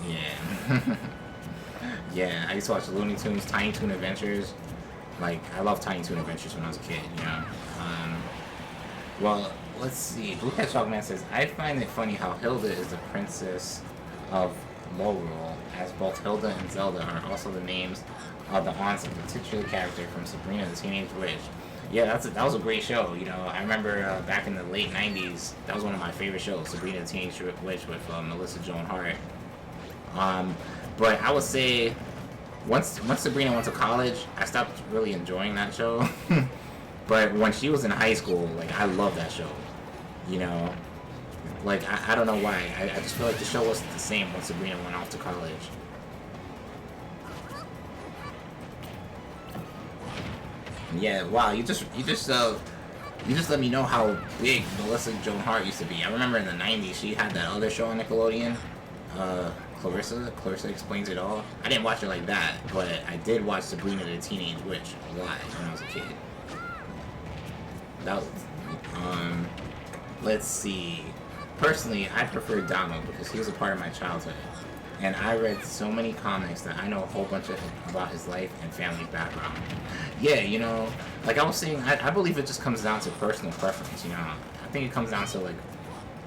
Yeah. Yeah, I used to watch Looney Tunes, Tiny Toon Adventures. Like, I loved Tiny Toon Adventures when I was a kid, you know. Well, let's see. Blue Hedgehog Man says, I find it funny how Hilda is the princess of Lorule, as both Hilda and Zelda are also the names of the aunts of the titular character from Sabrina the Teenage Witch. Yeah, that was a great show, you know. I remember back in the late 90s, that was one of my favorite shows, Sabrina the Teenage Witch with Melissa Joan Hart. But I would say once Sabrina went to college, I stopped really enjoying that show. But when she was in high school, like, I loved that show. You know, like, I don't know why. I just feel like the show wasn't the same when Sabrina went off to college. Yeah, wow, you just let me know how big Melissa Joan Hart used to be. I remember in the 90s she had that other show on Nickelodeon. Clarissa Explains It All. I didn't watch it like that, but I did watch Sabrina the Teenage Witch a lot when I was a kid. That was, let's see. Personally, I prefer Donald because he was a part of my childhood. And I read so many comics that I know a whole bunch about his life and family background. Yeah, you know, like I was saying, I believe it just comes down to personal preference, you know. I think it comes down to, like,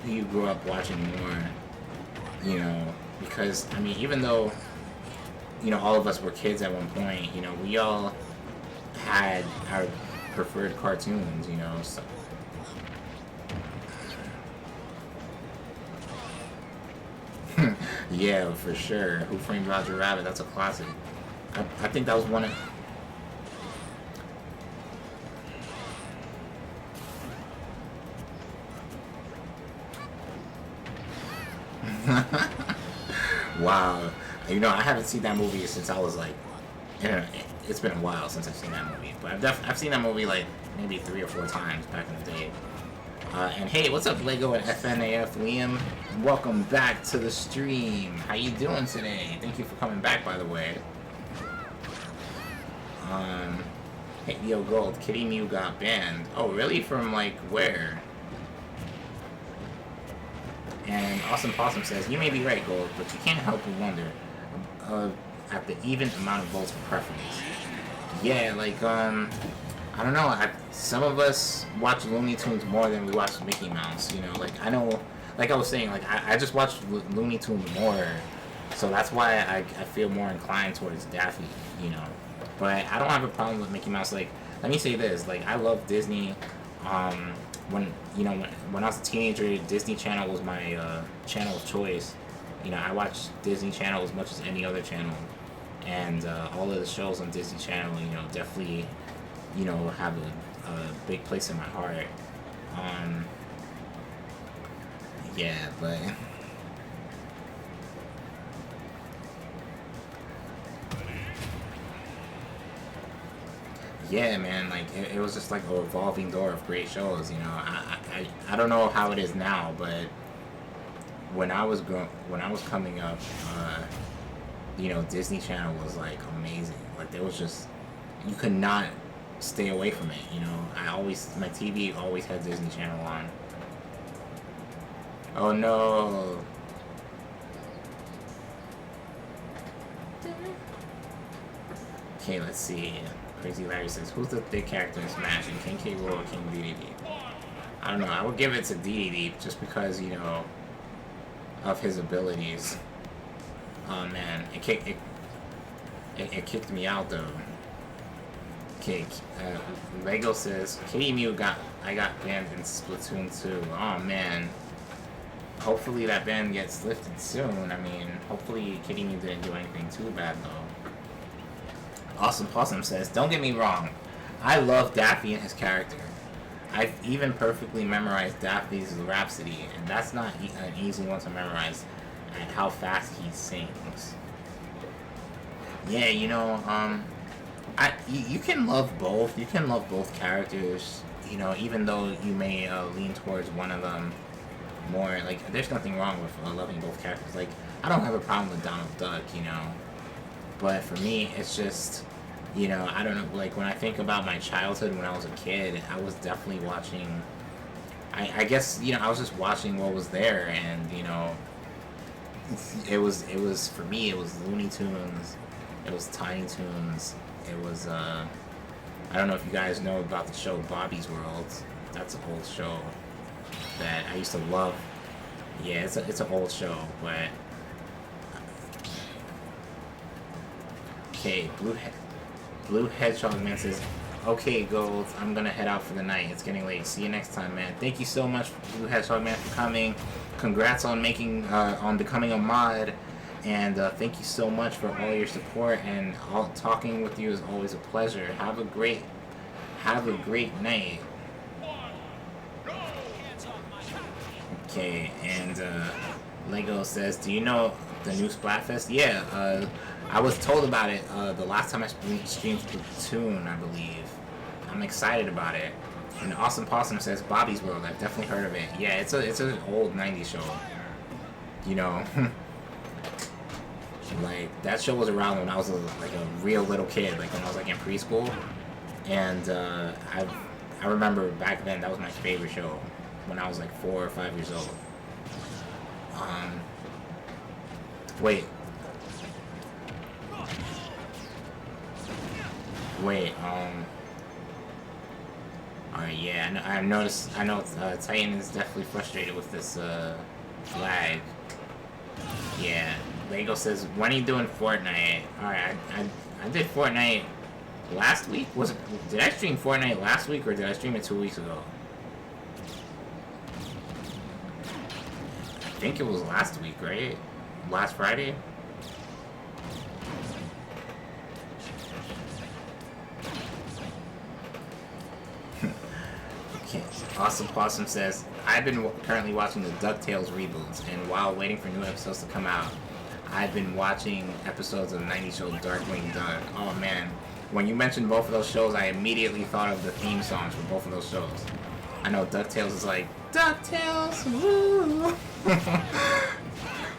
who you grew up watching more, you know, because, I mean, even though, you know, all of us were kids at one point, you know, we all had our preferred cartoons, you know, so. Yeah, for sure. Who Framed Roger Rabbit? That's a classic. I think that was one of... Wow. You know, I haven't seen that movie since I was like... You know, it's been a while since I've seen that movie. But I've seen that movie like maybe 3 or 4 times back in the day. And hey, what's up, Lego and FNAF Liam? Welcome back to the stream. How you doing today? Thank you for coming back, by the way. Hey, yo, Gold, Kitty Mew got banned. Oh, really? From, like, where? And Awesome Possum says, you may be right, Gold, but you can't help but wonder at the even amount of votes for preference. Yeah, like, I don't know, some of us watch Looney Tunes more than we watch Mickey Mouse, you know, like, I know, like I was saying, like, I just watch Looney Tunes more, so that's why I feel more inclined towards Daffy, you know, but I don't have a problem with Mickey Mouse. Like, let me say this, like, I love Disney. When, you know, when I was a teenager, Disney Channel was my channel of choice. You know, I watched Disney Channel as much as any other channel, and all of the shows on Disney Channel, you know, definitely, you know, have a big place in my heart. Yeah, but yeah, man, like it was just like a revolving door of great shows. You know, I don't know how it is now, but when I was coming up, you know, Disney Channel was like amazing. Like there was just, you could not stay away from it. You know, my TV always had Disney Channel on. Oh no. Okay, let's see. Crazy Larry says, who's the thick character in Smash, and King K. Rool or King DDD? I don't know. I would give it to DDD just because, you know, of his abilities. Oh man, it kicked me out though. Okay, Lego says Kitty Mew I got banned in Splatoon 2. Oh man. Hopefully that ban gets lifted soon. I mean, hopefully Kitty Mew didn't do anything too bad though. Awesome Possum says, don't get me wrong, I love Daffy and his character. I've even perfectly memorized Daffy's Rhapsody, and that's not an easy one to memorize at how fast he sings. Yeah, you know, you can love both. You can love both characters, you know, even though you may lean towards one of them more. Like, there's nothing wrong with loving both characters. Like, I don't have a problem with Donald Duck, you know. But for me, it's just, you know, I don't know, like, when I think about my childhood when I was a kid, I was definitely watching, I guess, you know, I was just watching what was there, and, you know, it was, for me, it was Looney Tunes, it was Tiny Toons, it was, I don't know if you guys know about the show Bobby's World. That's an old show that I used to love. Yeah, it's an old show, but... Okay, Blue Hedgehog Man says, okay, Gold, I'm gonna head out for the night. It's getting late. See you next time, man. Thank you so much, Blue Hedgehog Man, for coming. Congrats on becoming a mod. And thank you so much for all your support. And talking with you is always a pleasure. Have a great night. Okay, and Lego says, do you know the new Splatfest? Yeah, I was told about it the last time I streamed Splatoon, I believe. I'm excited about it. And Awesome Possum says Bobby's World. I've definitely heard of it. Yeah, it's an old '90s show. You know, Like, that show was around when I was like a real little kid, like when I was like in preschool. And I remember back then that was my favorite show when I was like 4 or 5 years old. Wait. Alright, yeah, I've noticed, I know Titan is definitely frustrated with this, flag. Yeah, Lego says, when are you doing Fortnite? Alright, I did Fortnite last week? Did I stream Fortnite last week, or did I stream it 2 weeks ago? I think it was last week, right? Last Friday? Okay. Awesome Possum says, I've been currently watching the DuckTales reboots, and while waiting for new episodes to come out, I've been watching episodes of the 90s show Darkwing Duck. Oh man, when you mentioned both of those shows, I immediately thought of the theme songs for both of those shows. I know DuckTales is like, DuckTales, woo!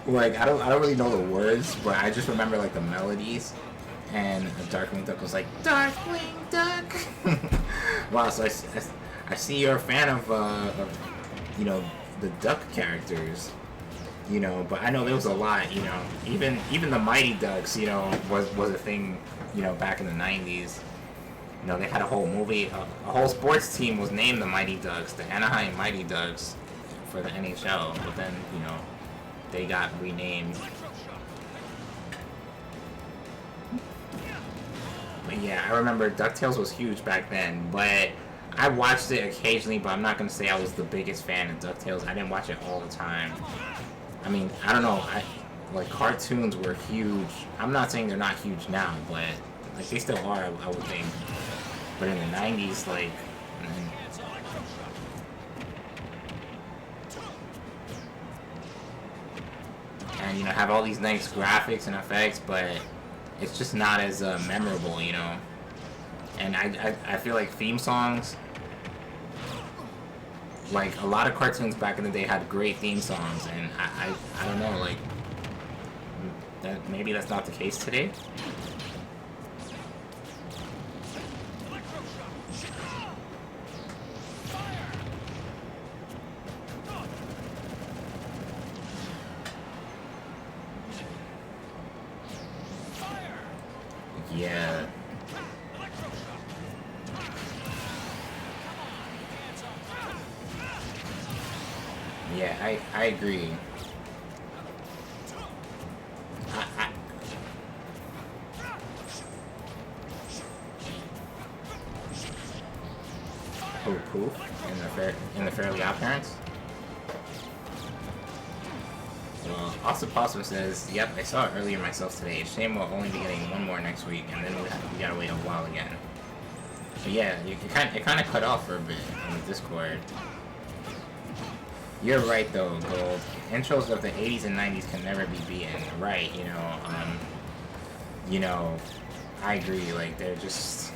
Like, I don't really know the words, but I just remember like the melodies. And Darkwing Duck was like, Darkwing Duck! Wow, so I see you're a fan of, you know, the Duck characters, you know, but I know there was a lot, you know, even the Mighty Ducks, you know, was a thing, you know, back in the 90s. You know, they had a whole movie, a whole sports team was named the Mighty Ducks, the Anaheim Mighty Ducks, for the NHL, but then, you know, they got renamed. But yeah, I remember DuckTales was huge back then, but I watched it occasionally, but I'm not going to say I was the biggest fan of DuckTales. I didn't watch it all the time. I mean, I don't know, like, cartoons were huge. I'm not saying they're not huge now, but, like, they still are, I would think. But in the 90s, like, and, you know, have all these nice graphics and effects, but it's just not as memorable, you know. And I feel like theme songs, like a lot of cartoons back in the day had great theme songs, and I don't know, like that maybe that's not the case today. Yeah. Yeah, I agree. Oh, Poof in the Fairly Odd Parents. Well, Austin Possum says, "Yep, I saw it earlier myself today. Shame we'll only be getting one more next week, and then we gotta wait a while again." But yeah, it kind of cut off for a bit on the Discord. You're right though, Gold. Intros of the 80s and 90s can never be beaten. Right, you know, I agree. Like, they're just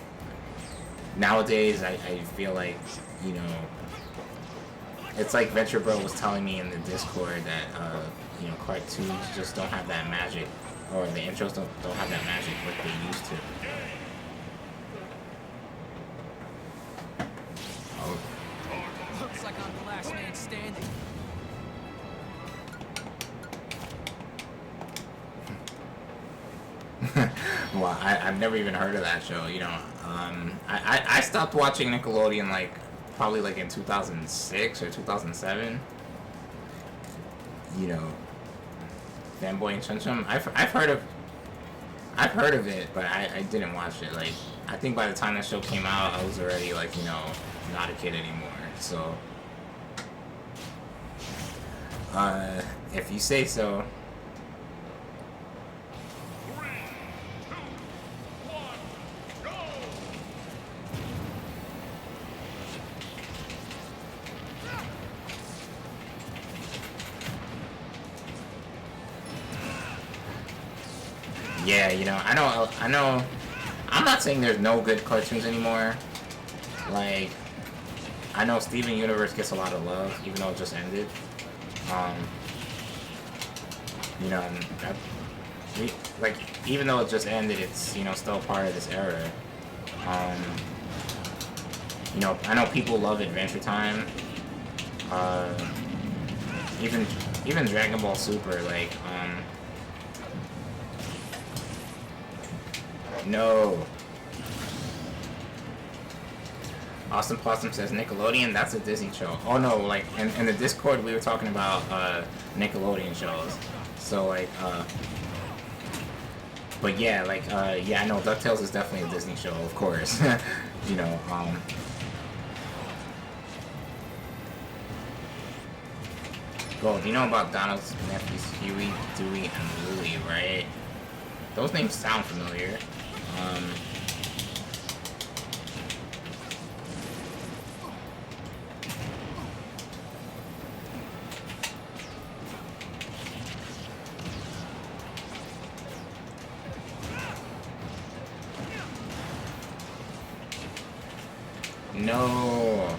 nowadays. I feel like, you know, it's like Venture Bro was telling me in the Discord that you know, cartoons just don't have that magic, or the intros don't have that magic like they used to. Oh. Looks like I'm the last man standing. Well, I've never even heard of that show, you know. I stopped watching Nickelodeon like probably like in 2006 or 2007. You know, Fanboy and Chum Chum. I've heard of it, but I didn't watch it. Like, I think by the time that show came out, I was already like, you know, not a kid anymore. So, if you say so. 3, 2, 1, go! Yeah, you know, I know, I'm not saying there's no good cartoons anymore. Like, I know Steven Universe gets a lot of love, even though it just ended. You know, like, even though it just ended, it's, you know, still part of this era. You know, I know people love Adventure Time. Even Dragon Ball Super, like, no. Austin Possum says Nickelodeon, that's a Disney show. Oh no, like, in the Discord we were talking about, Nickelodeon shows. So, like, but yeah, like, yeah, I know DuckTales is definitely a Disney show, of course. You know, Gold, you know about Donald's nephews Huey, Dewey, and Louie, right? Those names sound familiar. No.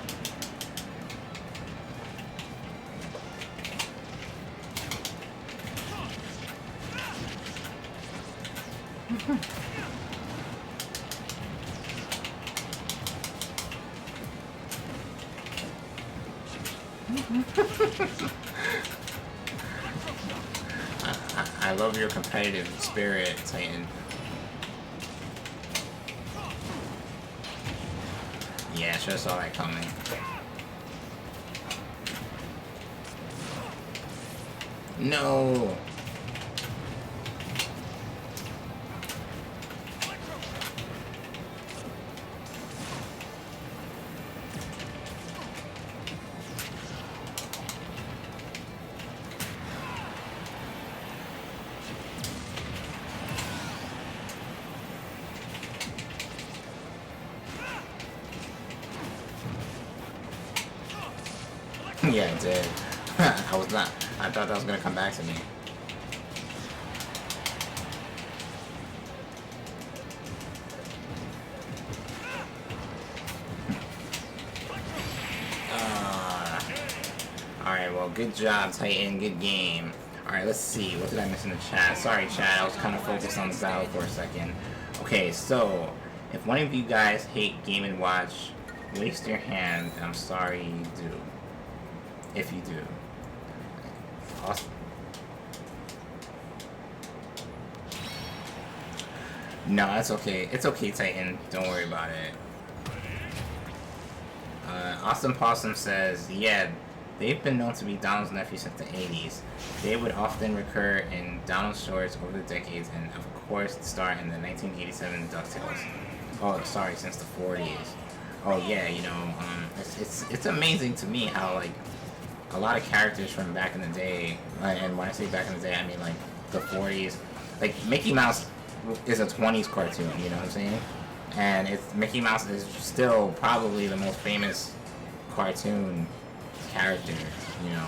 I love your competitive spirit, Titan. Yeah, should have saw that coming. No. Yeah, it did. I was not. I thought that was gonna come back to me. Alright, well, good job, Titan. Good game. Alright, let's see. What did I miss in the chat? Sorry, chat. I was kind of focused on Zal for a second. Okay, so, if one of you guys hate Game & Watch, waste your hand. I'm sorry you do. If you do. Awesome. No, that's okay. It's okay, Titan. Don't worry about it. Austin Possum says, yeah, they've been known to be Donald's nephews since the 80s. They would often recur in Donald's shorts over the decades, and of course star in the 1987 DuckTales. Oh, sorry, since the 40s. Oh yeah, you know, it's amazing to me how, like, a lot of characters from back in the day, and when I say back in the day, I mean like the 40s. Like, Mickey Mouse is a 20s cartoon, you know what I'm saying? And Mickey Mouse is still probably the most famous cartoon character, you know.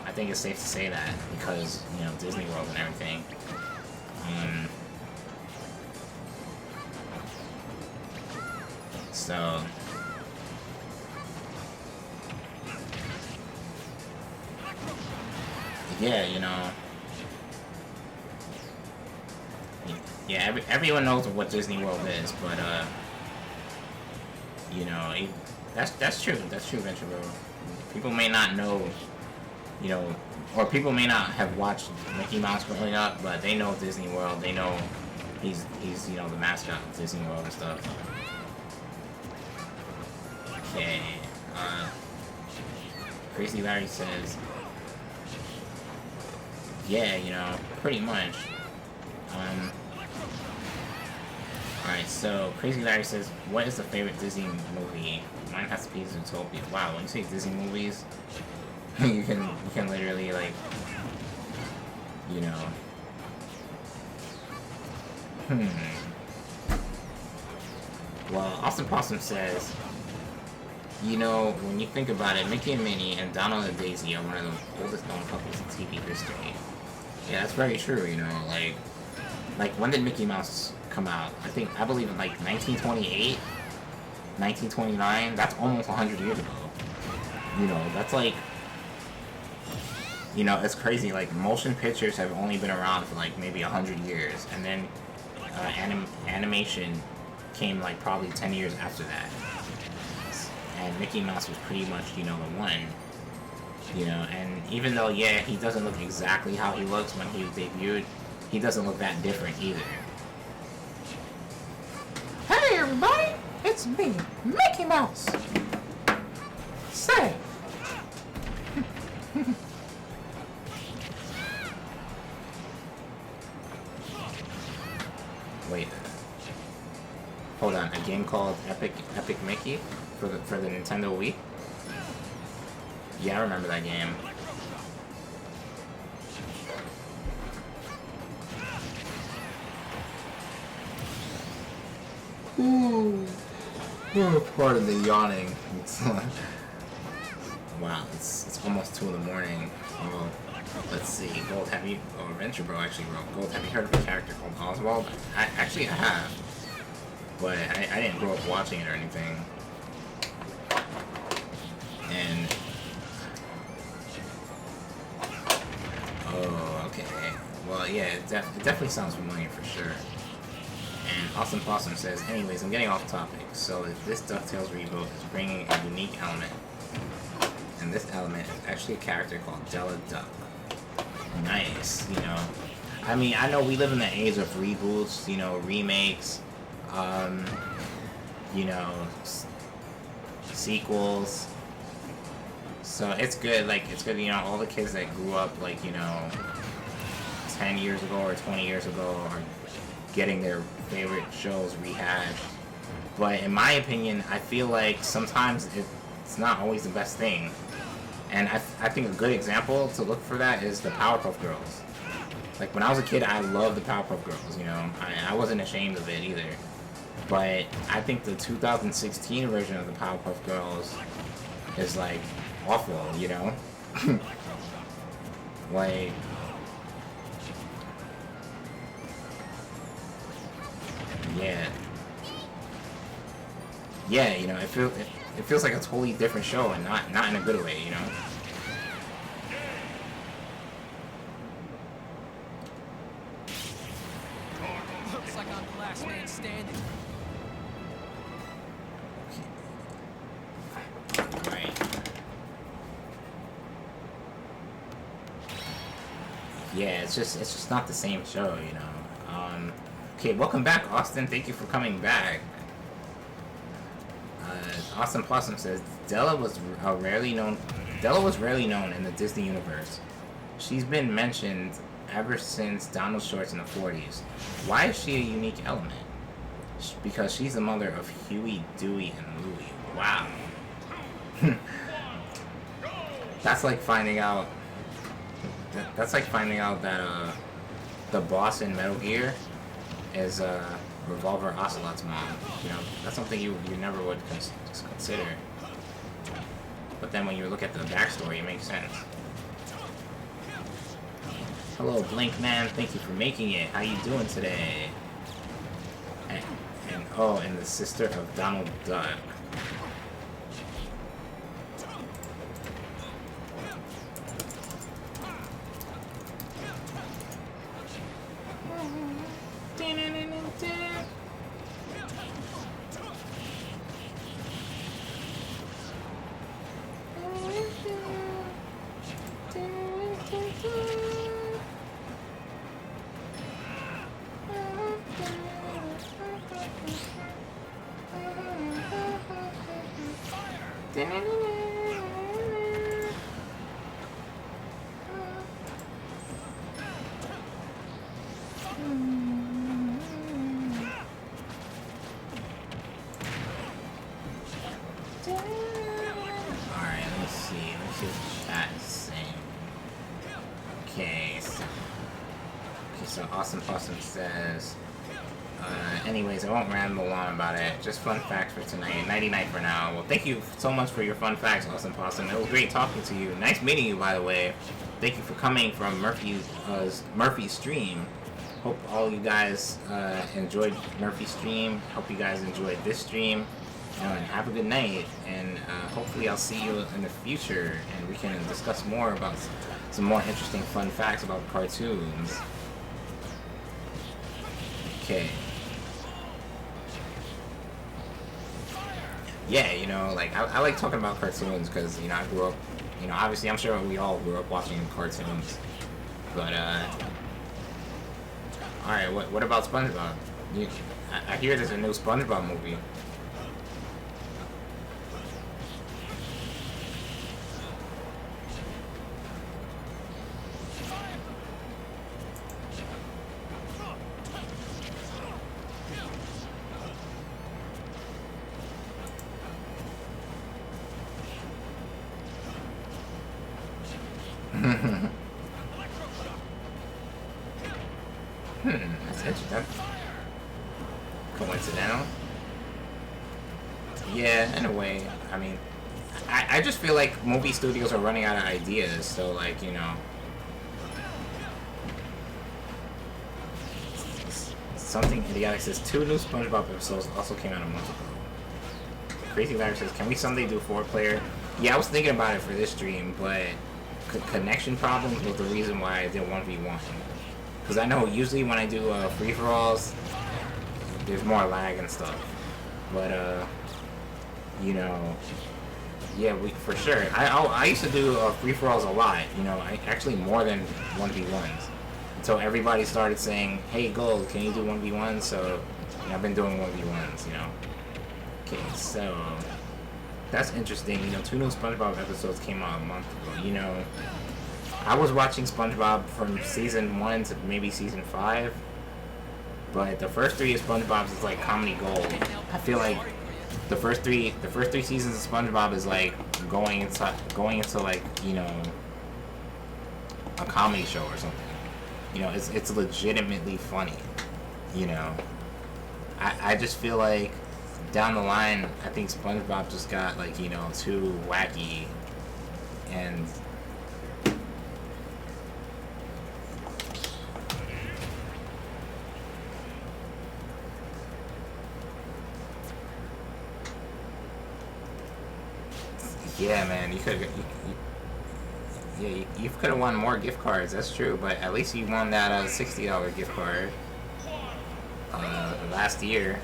I think it's safe to say that because, you know, Disney World and everything. So yeah, you know. Yeah, everyone knows what Disney World is, but you know, that's true. That's true, Venture Bro. People may not know, you know, or people may not have watched Mickey Mouse growing up, but they know Disney World. They know he's you know, the mascot of Disney World and stuff. Okay. Crazy Larry says, yeah, you know, pretty much. Alright, so Crazy Larry says, what is the favorite Disney movie? Mine has to be Zootopia. Wow, when you say Disney movies, you can literally, like, you know. Well, Austin Possum says, you know, when you think about it, Mickey and Minnie and Donald and Daisy are one of the oldest known couples in TV history. Yeah, that's very true, you know, like when did Mickey Mouse come out? I believe in like 1928, 1929. That's almost 100 years ago. You know, that's like, You know, it's crazy. Like, motion pictures have only been around for like maybe 100 years, and then animation came like probably 10 years after that. And Mickey Mouse was pretty much, you know, the one. You know, and even though, yeah, he doesn't look exactly how he looks when he debuted, he doesn't look that different either. Hey everybody, it's me, Mickey Mouse. Say. Wait. Hold on, a game called Epic Mickey for the Nintendo Wii? Yeah, I remember that game. Ooh. Pardon the yawning. Wow, it's almost 2 in the morning. Oh, let's see. Gold, have you... Oh, Adventure Bro actually wrote. Gold, have you heard of a character called Oswald? I have. But I didn't grow up watching it or anything. And... Oh, okay. Well, yeah, it definitely sounds familiar for sure. And Awesome Possum says, anyways, I'm getting off topic. So this DuckTales reboot is bringing a unique element. And this element is actually a character called Della Duck. Nice, you know. I mean, I know we live in the age of reboots, you know, remakes, you know, sequels. So it's good, like, it's good, you know, all the kids that grew up, like, you know, 10 years ago or 20 years ago are getting their favorite shows rehashed. But in my opinion, I feel like sometimes it's not always the best thing. And I think a good example to look for that is the Powerpuff Girls. Like, when I was a kid, I loved the Powerpuff Girls, you know. I wasn't ashamed of it either. But I think the 2016 version of the Powerpuff Girls is, like, awful, you know? Like... Yeah, you know, it feels like a totally different show, and not in a good way, you know. Looks like I'm the last man standing. Right. Yeah, it's just not the same show, you know. Okay, welcome back, Austin. Thank you for coming back. Awesome Possum says Della was rarely known in the Disney universe. She's been mentioned ever since Donald Shorts in the 40s. Why is she a unique element? Because she's the mother of Huey, Dewey, and Louie. Wow. That's like finding out. That's like finding out that the boss in Metal Gear is Revolver Ocelot's mom. You know, that's something you never would consider. But then when you look at the backstory, it makes sense. Hello, Blink Man. Thank you for making it. How you doing today? And the sister of Donald Duck. Awesome Possum says, anyways, I won't ramble on about it. Just fun facts for tonight. Nighty night for now. Well, thank you so much for your fun facts, Awesome Possum. It was great talking to you. Nice meeting you, by the way. Thank you for coming from Murphy's stream. Hope all you guys enjoyed Murphy's stream. Hope you guys enjoyed this stream. and have a good night. And hopefully I'll see you in the future, and we can discuss more about some more interesting fun facts about cartoons. Okay. Yeah, you know, like, I like talking about cartoons because, you know, I grew up, you know, obviously I'm sure we all grew up watching cartoons. But, alright, what about SpongeBob? I hear there's a new SpongeBob movie. That's interesting. Coincidental? Yeah, in a way. I mean, I just feel like movie studios are running out of ideas, so like, you know. Something idiotic says 2 new SpongeBob episodes also came out a month ago. Crazy Larry says, can we someday do 4-player? Yeah, I was thinking about it for this stream, but connection problems was the reason why I did 1v1. Because I know usually when I do free-for-alls, there's more lag and stuff. But, you know, yeah, for sure. I used to do free-for-alls a lot, you know, actually more than 1v1s. Until everybody started saying, hey, Gold, can you do 1v1s? So, you know, I've been doing 1v1s, you know. Okay, so, that's interesting. You know, 2 new SpongeBob episodes came out a month ago, you know. I was watching SpongeBob from season 1 to maybe season 5, but the first 3 of SpongeBob's is like comedy gold. I feel like the first three seasons of SpongeBob is like going into like, you know, a comedy show or something. You know, it's legitimately funny. You know, I just feel like down the line, I think SpongeBob just got like, you know, too wacky and. Yeah, man, you could have won more gift cards. That's true, but at least you won that $60 gift card last year.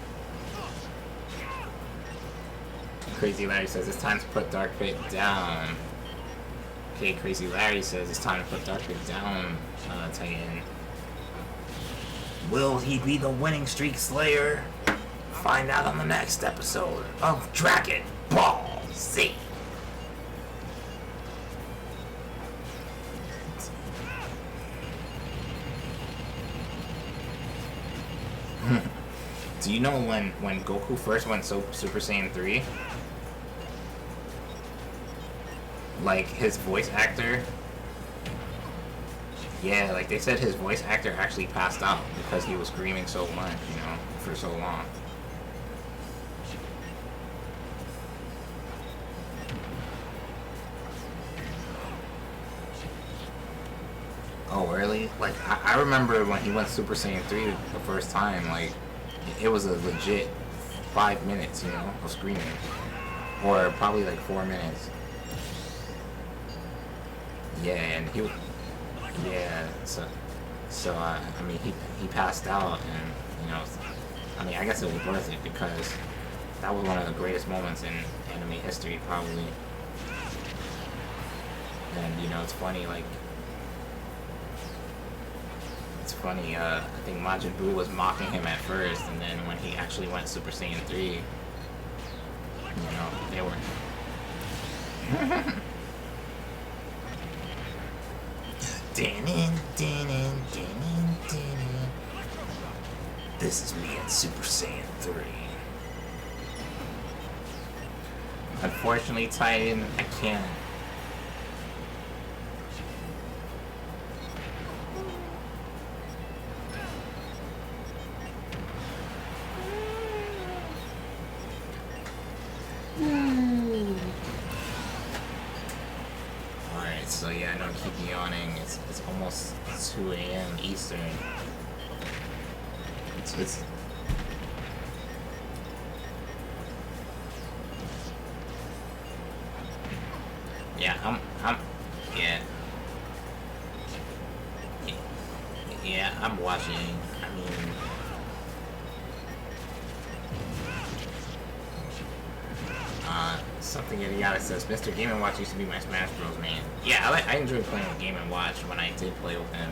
Crazy Larry says it's time to put Dark Pit down. Okay, Crazy Larry says it's time to put Dark Pit down. Titan. Will he be the winning streak slayer? Find out on the next episode of Dragon Ball Z. Do you know when Goku first went Super Saiyan 3? Like, his voice actor... Yeah, like, they said his voice actor actually passed out because he was screaming so much, you know, for so long. Oh, really? Like, I remember when he went Super Saiyan 3 the first time, like, it was a legit 5 minutes, you know, of screaming. Or probably like 4 minutes. Yeah, and he was... Yeah, so I mean, he passed out, and, you know, I mean, I guess it was worth it because that was one of the greatest moments in anime history, probably. And, you know, it's funny, like... It's funny, I think Majin Buu was mocking him at first, and then when he actually went Super Saiyan 3, you know, they were... This is me in Super Saiyan 3. Unfortunately, Titan, I can't. Alright, so yeah, I know I keep yawning. It's almost 2 a.m. Eastern. It's Yeah, yeah. Yeah, I'm watching. I mean, something idiotic says, Mr. Game & Watch used to be my Smash Bros. Man. Yeah, I enjoyed playing with Game & Watch when I did play with him.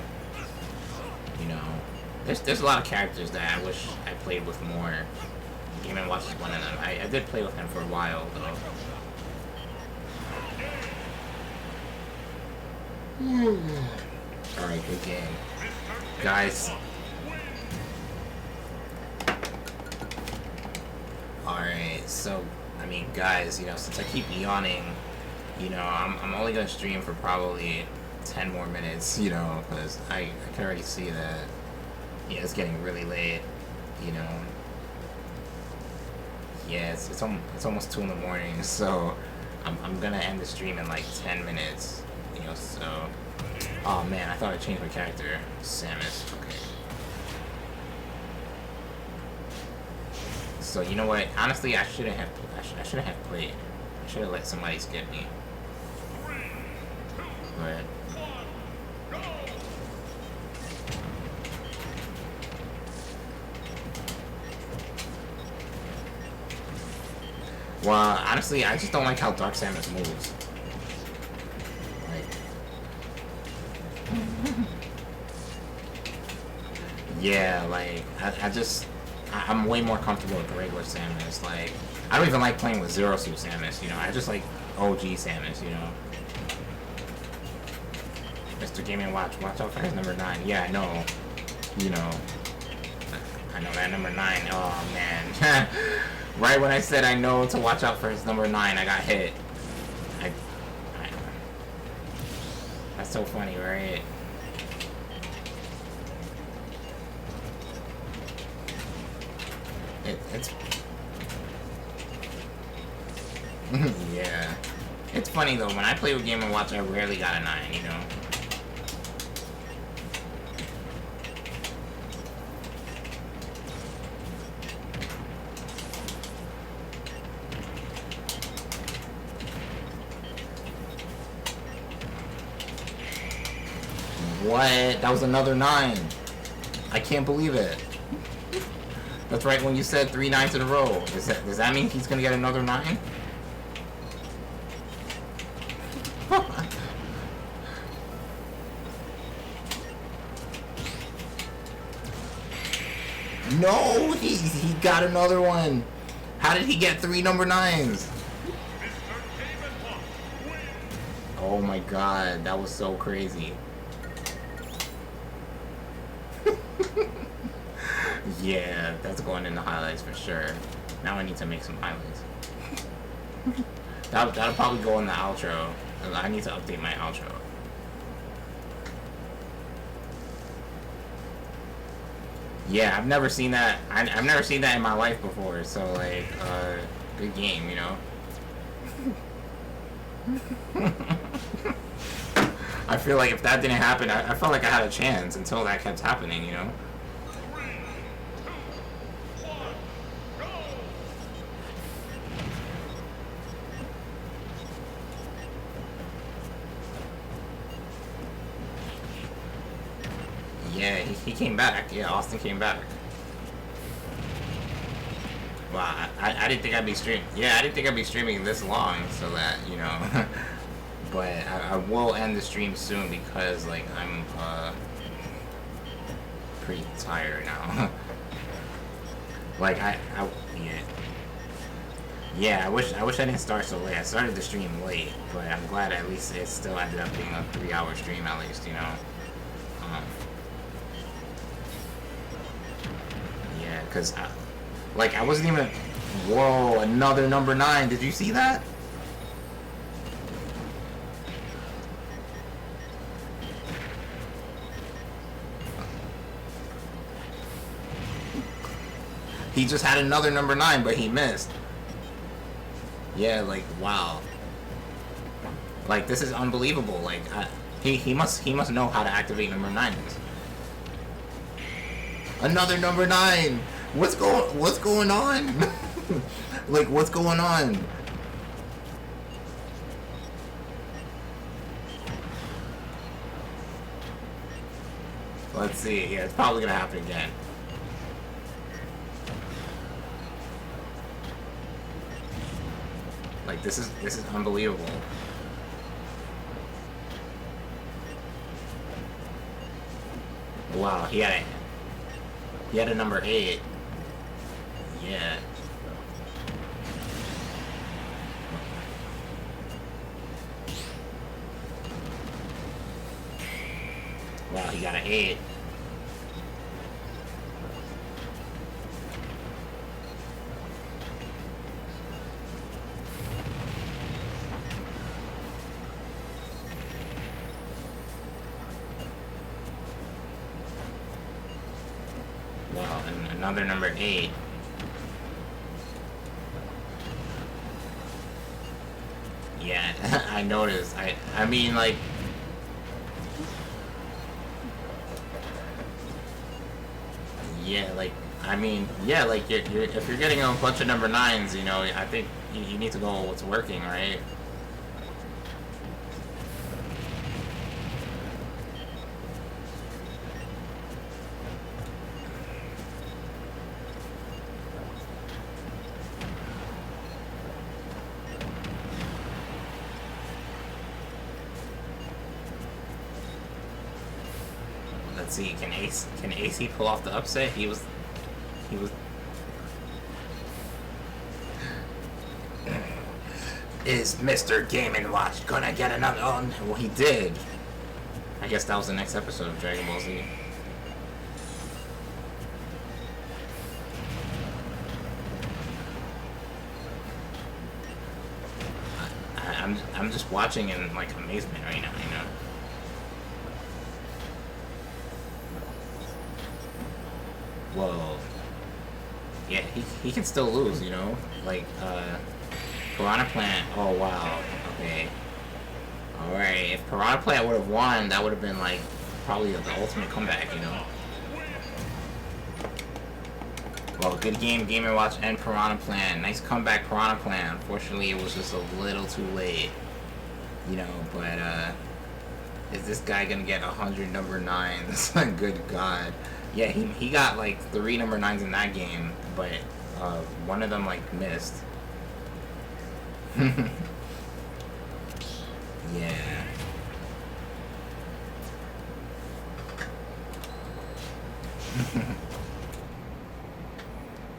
You know, there's a lot of characters that I wish I played with more. Game & Watch is one of them. I did play with him for a while, though. Alright, good game. Guys. Alright, so, I mean, guys, you know, since I keep yawning, you know, I'm only gonna stream for probably 10 more minutes, you know, because I can already see that, yeah, it's getting really late, you know. Yeah, it's almost 2 in the morning, so I'm gonna end the stream in like 10 minutes, you know, so. Oh man, I thought I changed my character. Samus, okay. So you know what? Honestly, I shouldn't have played. I should have let somebody skip me. But well, honestly, I just don't like how Dark Samus moves. Yeah, like, I'm way more comfortable with the regular Samus. Like, I don't even like playing with Zero Suit Samus, you know. I just like OG Samus, you know. Mr. Game & Watch out for his number 9. Yeah, I know. You know. I know that number 9. Oh, man. Right when I said I know to watch out for his number 9, I got hit. That's so funny, right? It's yeah. It's funny though, when I play with Game & Watch, I rarely got a 9, you know? What? That was another 9. I can't believe it. That's right when you said 3 9s in a row. Does that mean he's gonna get another 9? No, he got another one. How did he get 3 number 9s? Oh my god, that was so crazy. Yeah, that's going in the highlights for sure. Now I need to make some highlights. That'll probably go in the outro. I need to update my outro. Yeah, I've never seen that. I've never seen that in my life before. So like, good game, you know. I feel like if that didn't happen, I felt like I had a chance until that kept happening, you know. Yeah, he came back. Yeah, Austin came back. Wow, I didn't think I'd be streaming. Yeah, I didn't think I'd be streaming this long, so that, you know. But I will end the stream soon because, like, I'm pretty tired now. Like, yeah, I wish I didn't start so late. I started the stream late, but I'm glad at least it still ended up being a 3-hour stream at least, you know. Yeah, because, like, I wasn't even... Whoa, another number 9. Did you see that? He just had another number 9, but he missed. Yeah, like, wow. Like, this is unbelievable. Like, he must know how to activate number 9s. Another number 9. What's going on? Like, what's going on? Let's see. Yeah, it's probably gonna happen again. Like this is unbelievable. Wow, he had a number 8. Yeah. Wow, he got an 8. Wow, and another number 8. Yeah, I noticed. I mean, like, yeah, like, I mean, yeah, like, if you're getting a bunch of number 9s, you know, I think you need to go with what's working, right? Let's see, can AC pull off the upset? He was Is Mr. Game & Watch gonna get another? Oh, well, he did. I guess that was the next episode of Dragon Ball Z. I'm just watching in like amazement right now, you know. Whoa. Yeah, he can still lose, you know? Like, Piranha Plant, oh wow, okay. Alright, if Piranha Plant would have won, that would have been like, probably the ultimate comeback, you know? Well, good game, Game & Watch and Piranha Plant. Nice comeback, Piranha Plant. Unfortunately, it was just a little too late. You know, but, is this guy gonna get 100 number 9s? Good God. Yeah, he got like 3 number 9s in that game, but one of them like missed. Yeah.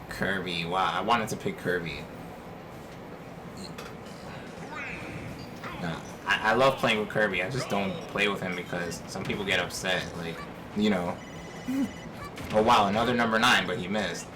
Kirby. Wow, I wanted to pick Kirby. No, I love playing with Kirby. I just don't play with him because some people get upset. Like, you know. Oh wow, another number 9, but he missed.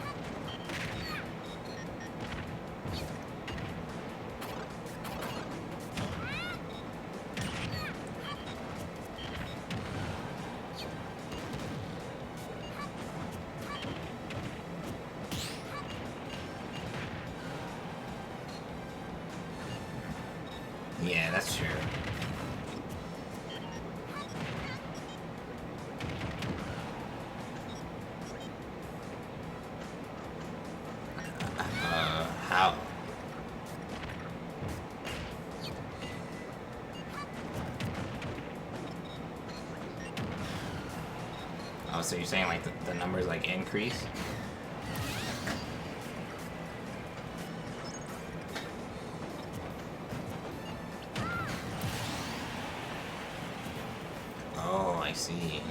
Yeah, that's true. How? Oh, so you're saying like the numbers like increase? Oh, I see.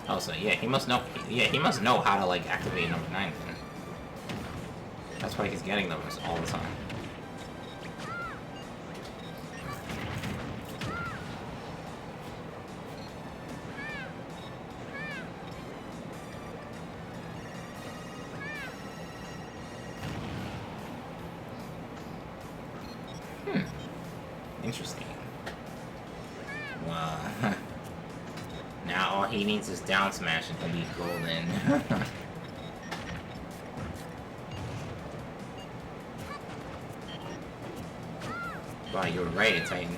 Oh, so yeah, he must know. Yeah, he must know how to like activate number 9 then. That's why he's getting those all the time. Interesting. Wow. Now all he needs is down smash and he'll be golden. Wow, you were right, Titan.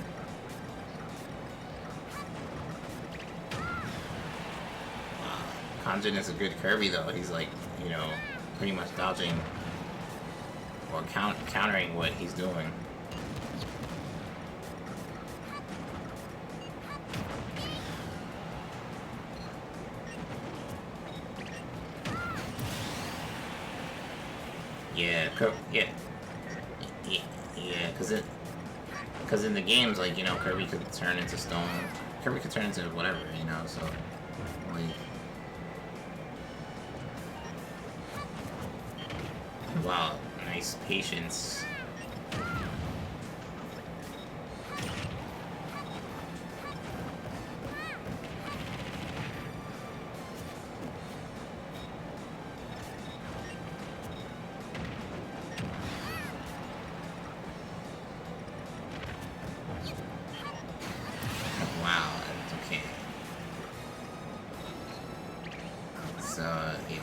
Wow. Kanjin is a good Kirby though. He's like, you know, pretty much dodging or countering what he's doing. Yeah, yeah, yeah, because in the games, like, you know, Kirby could turn into stone. Kirby could turn into whatever, you know, so, like... Wow, nice patience. Wow, okay. So, yeah.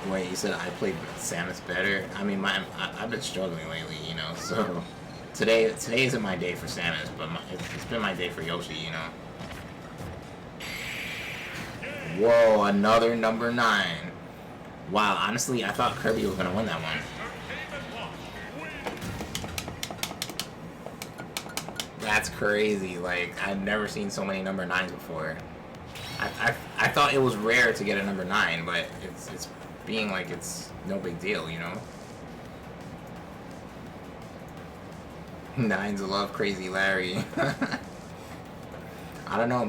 Wait, you said I played Samus better? I mean, I've been struggling lately, you know, so... Today isn't my day for Samus, but it's been my day for Yoshi, you know. Whoa, another number 9. Wow, honestly, I thought Kirby was gonna win that one. That's crazy. Like, I've never seen so many number 9s before. I thought it was rare to get a number 9, but it's being like it's no big deal, you know? 9s love Crazy Larry. I don't know,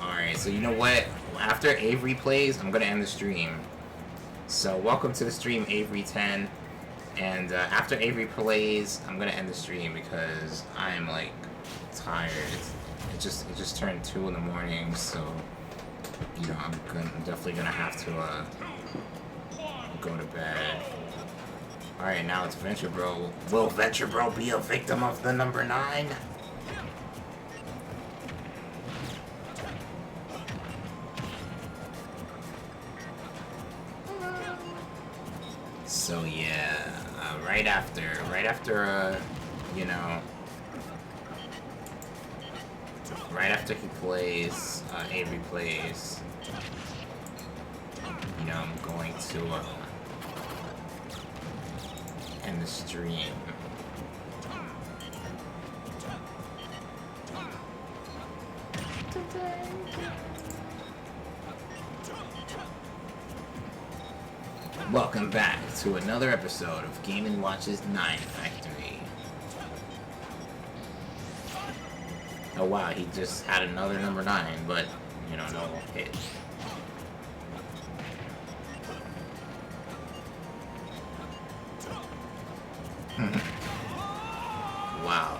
Alright, so you know what? After Avery plays, I'm gonna end the stream. So, welcome to the stream, Avery10. And after Avery plays, I'm gonna end the stream because I'm like tired. It just turned 2 in the morning, so you know I'm definitely gonna have to go to bed. All right, now it's Venture Bro. Will Venture Bro be a victim of the number 9? So yeah, right after, you know, right after he plays, Avery plays, you know, I'm going to end the stream. Welcome back to another episode of Game & Watch's 9 Factory. Oh wow, he just had another number 9, but, you know, no hit. Wow.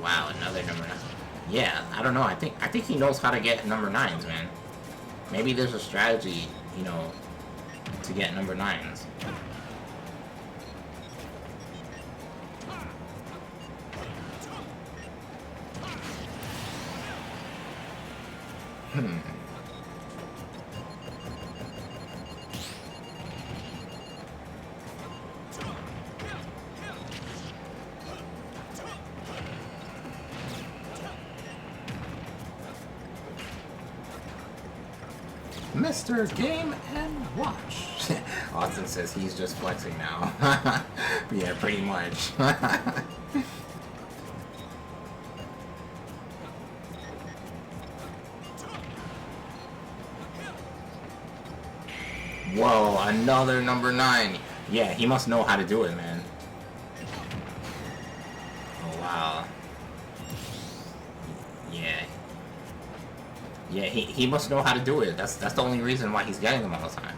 Wow, another number 9. Yeah, I don't know, I think he knows how to get number 9s, man. Maybe there's a strategy, you know, to get number 9s. Mr. Game & Watch. Austin says he's just flexing now. Yeah, pretty much. Whoa, another number 9. Yeah, he must know how to do it, man. Oh, wow. Yeah. Yeah, he must know how to do it. That's the only reason why he's getting them all the time.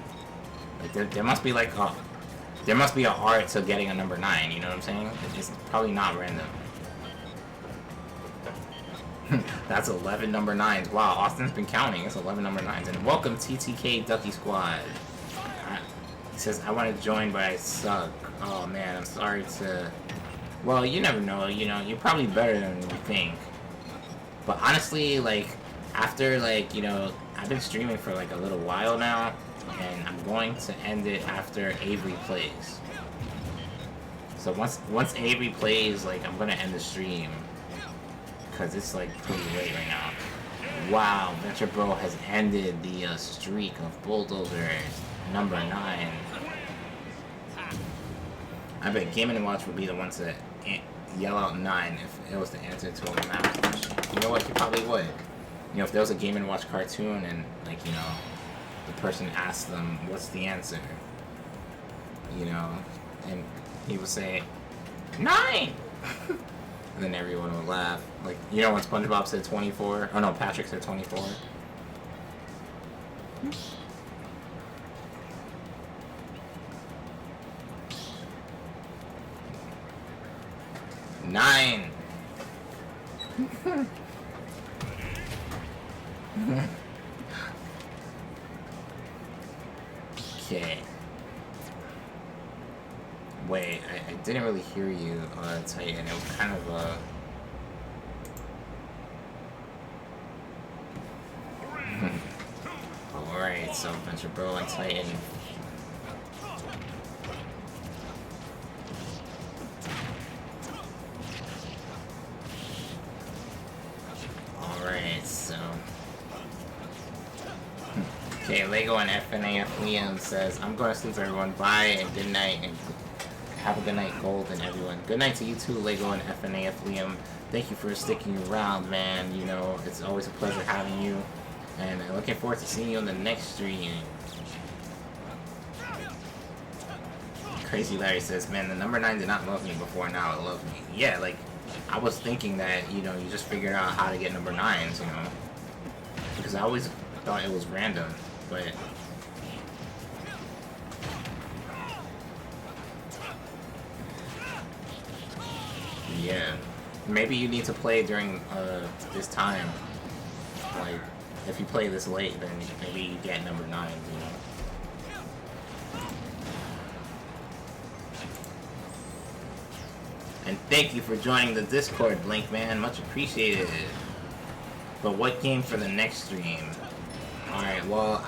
Like, there must be like there must be an art to getting a number 9, you know what I'm saying? It's probably not random. That's 11 number 9s. Wow, Austin's been counting. It's 11 number 9s. And welcome TTK Ducky Squad. He says, I want to join, but I suck. Oh man, I'm sorry to... Well, you never know, you know, you're probably better than you think. But honestly, like, after, like, you know, I've been streaming for like a little while now, and I'm going to end it after Avery plays. So once Avery plays, like, I'm gonna end the stream, cause it's like pretty late right now. Wow, Venture Bro has ended the streak of bulldozers. Number 9. I bet Game & Watch would be the one to yell out 9 if it was the answer to a math question. You know what? He probably would. You know, if there was a Game & Watch cartoon and, like, you know, the person asked them, what's the answer? You know, and he would say, 9! And then everyone would laugh. Like, you know when SpongeBob said 24? Oh no, Patrick said 24. Nine. Okay. Wait, I didn't really hear you, Titan. It was kind of, Alright, so Venture Bro and Titan. Alright, so... Okay, Lego and FNAF Liam says, I'm going to sleep, everyone. Bye, and good night, and have a good night, Gold, and everyone. Good night to you too, Lego and FNAF Liam. Thank you for sticking around, man. You know, it's always a pleasure having you. And I'm looking forward to seeing you on the next stream. Crazy Larry says, man, the number 9 did not love me before, now it loves me. Yeah, like, I was thinking that, you know, you just figured out how to get number 9s, you know. Because I always thought it was random, but... Yeah. Maybe you need to play during this time. Like, if you play this late, then maybe you get number 9, you know. And thank you for joining the Discord, Blink Man. Much appreciated. But what game for the next stream? Alright, well,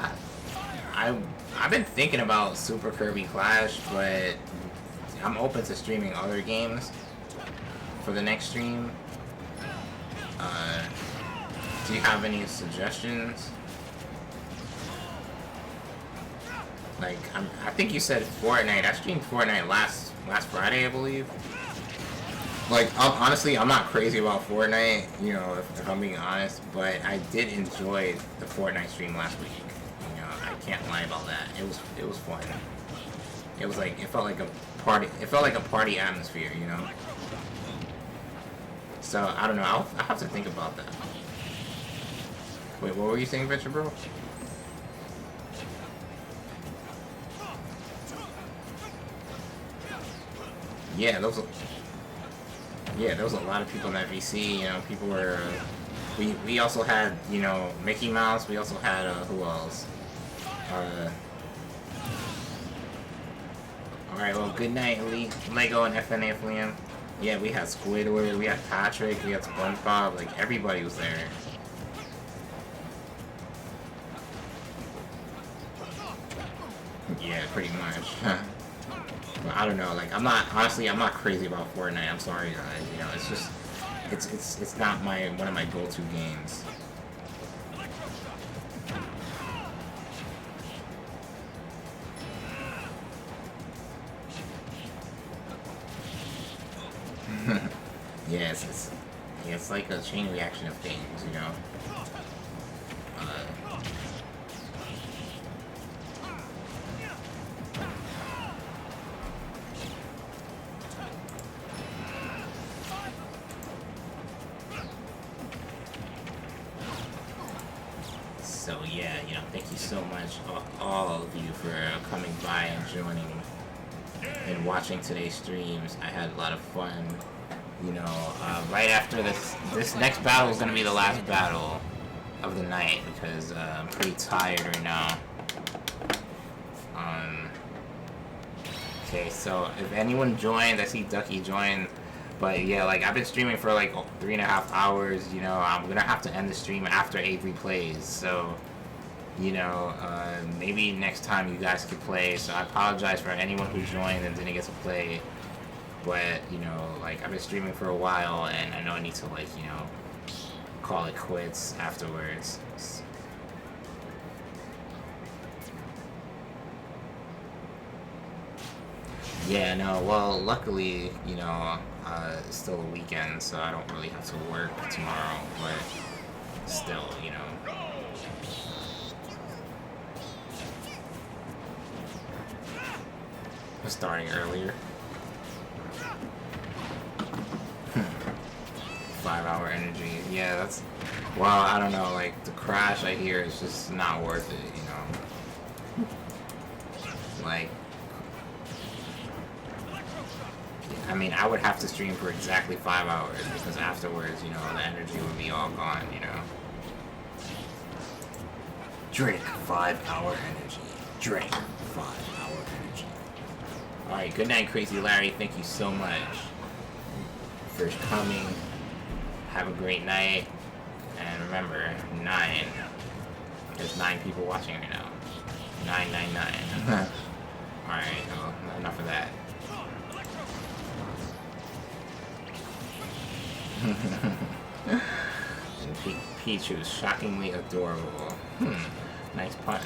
I've been thinking about Super Kirby Clash, but I'm open to streaming other games for the next stream. Do you have any suggestions? Like, I think you said Fortnite. I streamed Fortnite last Friday, I believe. Like, honestly, I'm not crazy about Fortnite, you know, if I'm being honest, but I did enjoy the Fortnite stream last week. You know, I can't lie about that. It was fun. It was like, it felt like a party. It felt like a party atmosphere, you know. So I don't know. I'll have to think about that. Wait, what were you saying, Venture Bro? Yeah, there was a lot of people in that VC. You know, people were. We also had, you know, Mickey Mouse. We also had who else? All right. Well, good night, Lego and FNAF Liam. Yeah, we had Squidward. We had Patrick. We had SpongeBob. Like, everybody was there. Yeah, pretty much. But I don't know, like, I'm not crazy about Fortnite. I'm sorry, guys. You know, it's just, it's not one of my go-to games. Yes, it's like a chain reaction of things, you know. So yeah, you know, thank you so much, all of you, for coming by and joining and watching today's streams. I had a lot of fun. You know, right after this next battle is gonna be the last battle of the night because I'm pretty tired right now. Okay, so if anyone joined, I see Ducky joined. But yeah, like, I've been streaming for like 3.5 hours, you know. I'm gonna have to end the stream after Avery plays, so, you know, maybe next time you guys can play. So I apologize for anyone who joined and didn't get to play, but, you know, like, I've been streaming for a while, and I know I need to, like, you know, call it quits afterwards. Yeah, no, well, luckily, you know, it's still a weekend, so I don't really have to work tomorrow, but still, you know. I'm starting earlier. 5-hour energy. Yeah, that's... Well, I don't know, like, the crash I hear is just not worth it, you know? Like... I mean, I would have to stream for exactly 5 hours, because afterwards, you know, the energy would be all gone, you know? Drink 5-hour energy. Drink 5-hour energy. Alright, good night, Crazy Larry. Thank you so much for coming. Have a great night. And remember, 9. There's 9 people watching right now. 999. Alright, well, enough of that. And Pichu is shockingly adorable. Nice pun.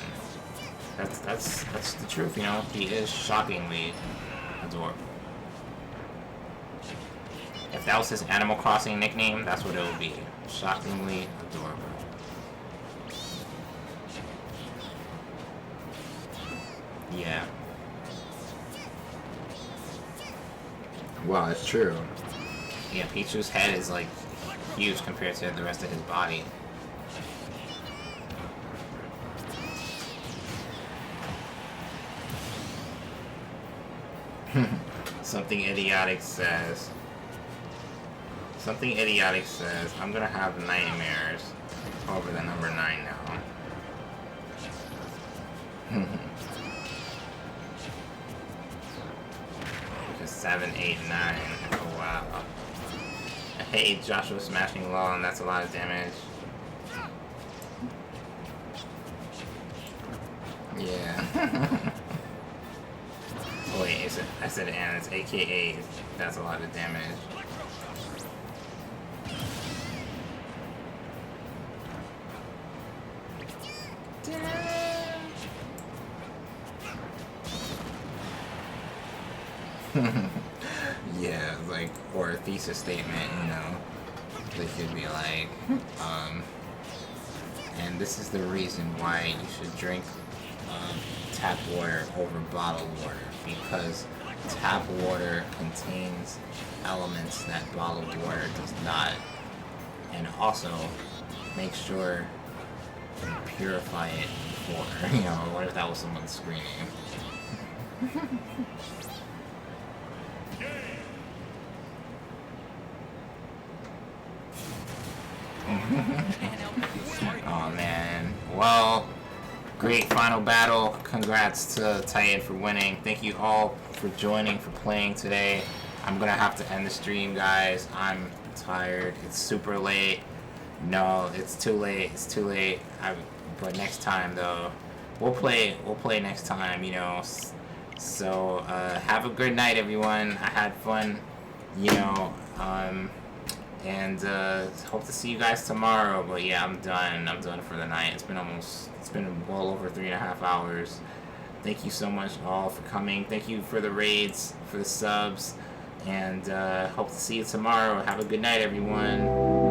That's the truth, you know. He is shockingly adorable. If that was his Animal Crossing nickname, that's what it would be. Shockingly adorable. Yeah. Well, it's true. Yeah, Pichu's head is like huge compared to the rest of his body. Something idiotic says, I'm gonna have nightmares over the number 9 now. 7, 8, 9. Oh wow. Hey, Joshua smashing low, and that's a lot of damage. Yeah. Oh, wait, I said and it's AKA. That's a lot of damage. Yeah, like, or a thesis statement, you know. They could be like, and this is the reason why you should drink tap water over bottled water, because tap water contains elements that bottled water does not, and also make sure you purify it before, you know. What if that was someone screaming? Oh man. Well, great final battle. Congrats to Titan for winning. Thank you all for joining, for playing today. I'm gonna have to end the stream, guys. I'm tired. It's super late. No, it's too late. It's too late. But next time though, we'll play next time, you know. So have a good night, everyone. I had fun, you know. And hope to see you guys tomorrow. But yeah, I'm done for the night. It's been well over 3.5 hours. Thank you so much all for coming. Thank you for the raids, for the subs, and hope to see you tomorrow. Have a good night, everyone.